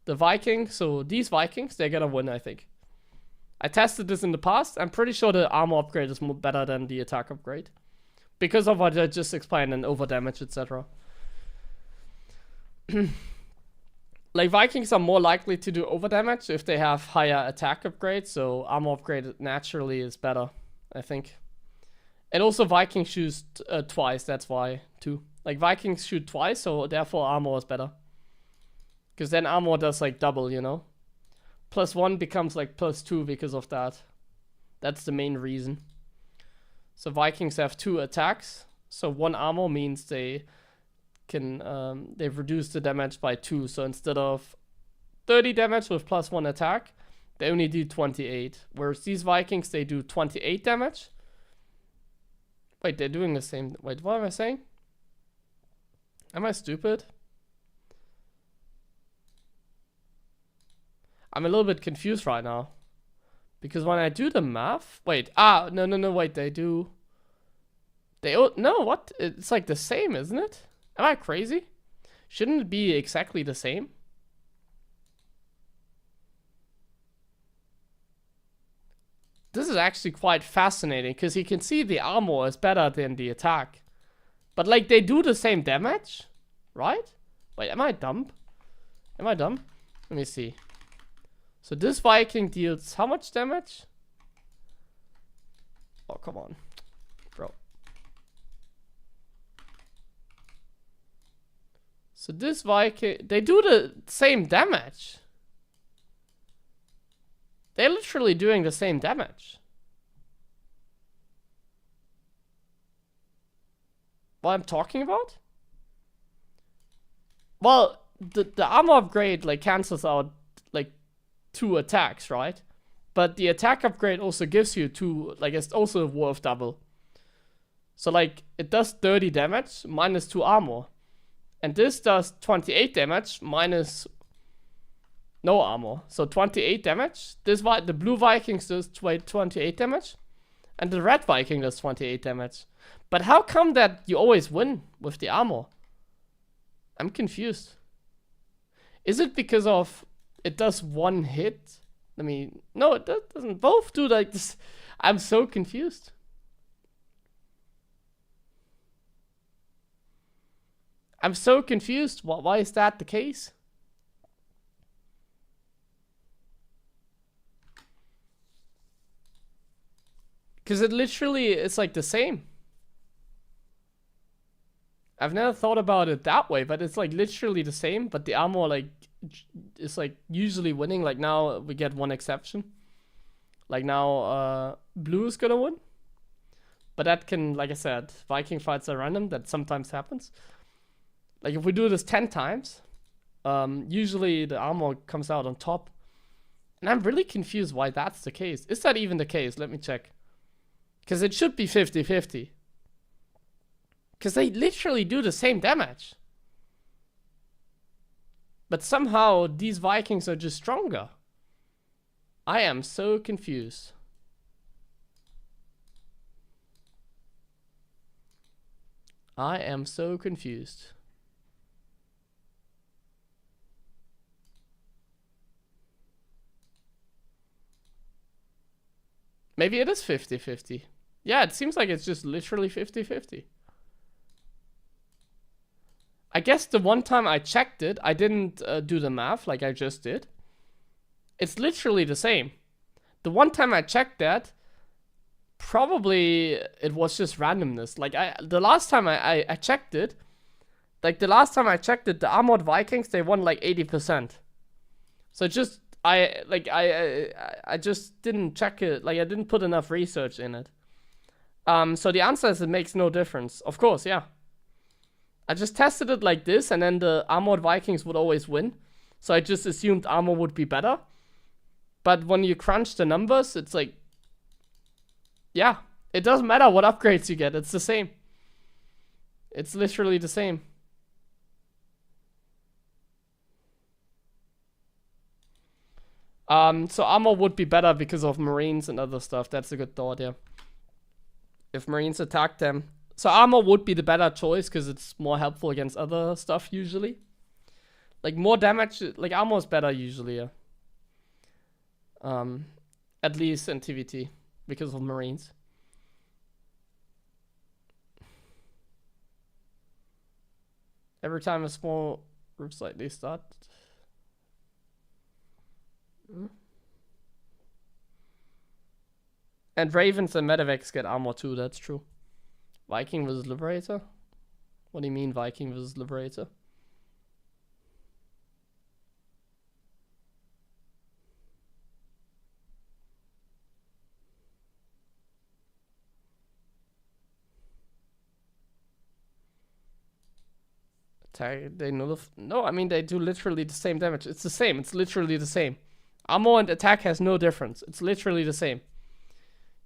The Vikings, so these Vikings, they're gonna win, I think. I tested this in the past. I'm pretty sure the armor upgrade is more better than the attack upgrade. Because of what I just explained and over damage, etc. Like Vikings are more likely to do over damage if they have higher attack upgrades, so armor upgrade naturally is better, I think. And also Vikings shoot twice, that's why too. Like Vikings shoot twice, so therefore armor is better. Because then armor does like double, you know? +1 becomes like +2 because of that. That's the main reason. So Vikings have 2 attacks. So 1 armor means they can, they've reduced the damage by 2. So instead of 30 damage with +1 attack, they only do 28. Whereas these Vikings, they do 28 damage. Wait, they're doing the same. Wait, what am I saying? Am I stupid? I'm a little bit confused right now. Because when I do the math... Wait, no, wait, they do... no, what? It's like the same, isn't it? Am I crazy? Shouldn't it be exactly the same? This is actually quite fascinating, because you can see the armor is better than the attack. But like, they do the same damage, right? Wait, am I dumb? Am I dumb? Let me see. So this Viking deals how much damage? Oh, come on. So this Viking, they do the same damage. They're literally doing the same damage. What I'm talking about? Well, the armor upgrade like cancels out like 2 attacks, right? But the attack upgrade also gives you 2, like it's also worth double. So like it does 30 damage minus 2 armor. And this does 28 damage minus no armor. So 28 damage. The blue Vikings does 28 damage. And the red Viking does 28 damage. But how come that you always win with the armor? I'm confused. Is it because of it does 1 hit? I mean, no, it doesn't. Both do like this. I'm so confused. I'm so confused. Why is that the case? Because it literally is like the same. I've never thought about it that way, but it's like literally the same, but the armor like is like usually winning. Like now we get 1 exception. Like now blue is gonna win. But that can, like I said, Viking fights are random, that sometimes happens. Like if we do this 10 times, usually the armor comes out on top. And I'm really confused why that's the case. Is that even the case? Let me check. Because it should be 50-50. Because they literally do the same damage. But somehow these Vikings are just stronger. I am so confused. I am so confused. Maybe it is 50-50. Yeah, it seems like it's just literally 50-50. I guess the one time I checked it, I didn't do the math like I just did. It's literally the same. The one time I checked that, probably it was just randomness. Like the last time I checked it, the armored Vikings, they won like 80%. So just I just didn't check it. Like I didn't put enough research in it. So the answer is it makes no difference. Of course, yeah. I just tested it like this, and then the armored Vikings would always win. So I just assumed armor would be better. But when you crunch the numbers, it's like, yeah, it doesn't matter what upgrades you get. It's the same. It's literally the same. So armor would be better because of Marines and other stuff. That's a good thought, yeah. If Marines attack them. So armor would be the better choice because it's more helpful against other stuff usually. Like more damage, like armor is better usually, yeah. At least in TVT because of Marines. Every time a small group slightly start. And Ravens and Medevacs get armor too, that's true. Viking versus Liberator? What do you mean Viking versus Liberator? They nullify. No, I mean they do literally the same damage. It's the same. It's literally the same. Armor and attack has no difference. It's literally the same.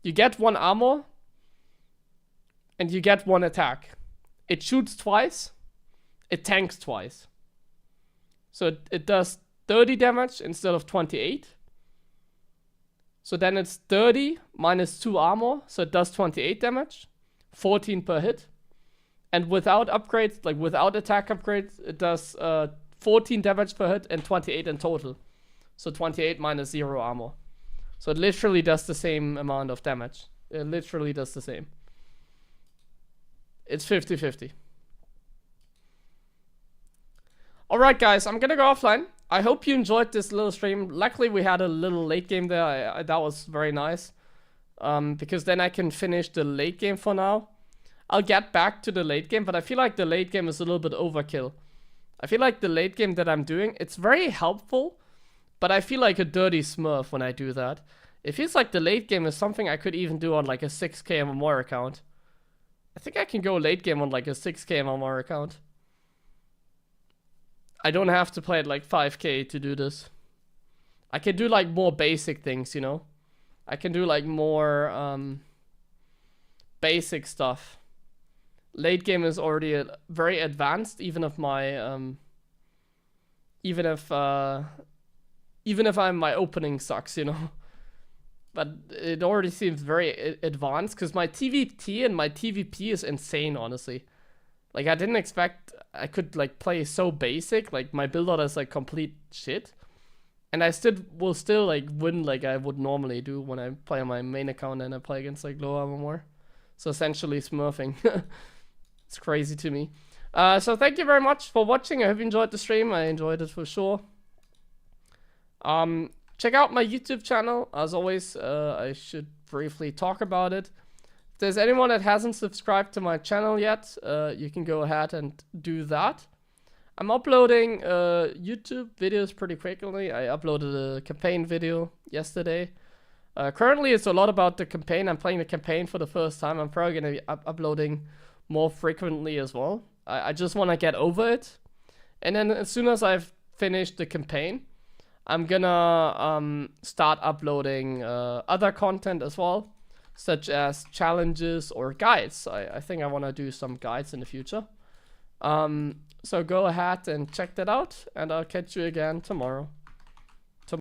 You get 1 armor and you get 1 attack. It shoots twice. It tanks twice. So it does 30 damage instead of 28. So then it's 30 minus 2 armor. So it does 28 damage. 14 per hit. And without upgrades, like without attack upgrades, it does 14 damage per hit and 28 in total. So 28 minus 0 armor. So it literally does the same amount of damage. It literally does the same. It's 50-50. Alright guys, I'm gonna go offline. I hope you enjoyed this little stream. Luckily we had a little late game there. That was very nice. Because then I can finish the late game for now. I'll get back to the late game, but I feel like the late game is a little bit overkill. I feel like the late game that I'm doing, it's very helpful, but I feel like a dirty smurf when I do that. It feels like the late game is something I could even do on like a 6k MMR account. I think I can go late game on like a 6k MMR account. I don't have to play at like 5k to do this. I can do like more basic things, you know? I can do like more basic stuff. Late game is already very advanced, even if my even if my opening sucks, you know. But it already seems very advanced because my TVT and my TVP is insane, honestly. Like I didn't expect I could like play so basic. Like my build order is like complete shit, and I will still like win like I would normally do when I play on my main account and I play against like low armor. So essentially smurfing. It's crazy to me. So thank you very much for watching. I hope you enjoyed the stream. I enjoyed it for sure. Check out my YouTube channel. As always, I should briefly talk about it. If there's anyone that hasn't subscribed to my channel yet, you can go ahead and do that. I'm uploading YouTube videos pretty frequently. I uploaded a campaign video yesterday. Currently, it's a lot about the campaign. I'm playing the campaign for the first time. I'm probably going to be uploading more frequently as well. I just want to get over it. And then as soon as I've finished the campaign, I'm gonna start uploading other content as well, such as challenges or guides. I think I want to do some guides in the future. So go ahead and check that out, and I'll catch you again tomorrow.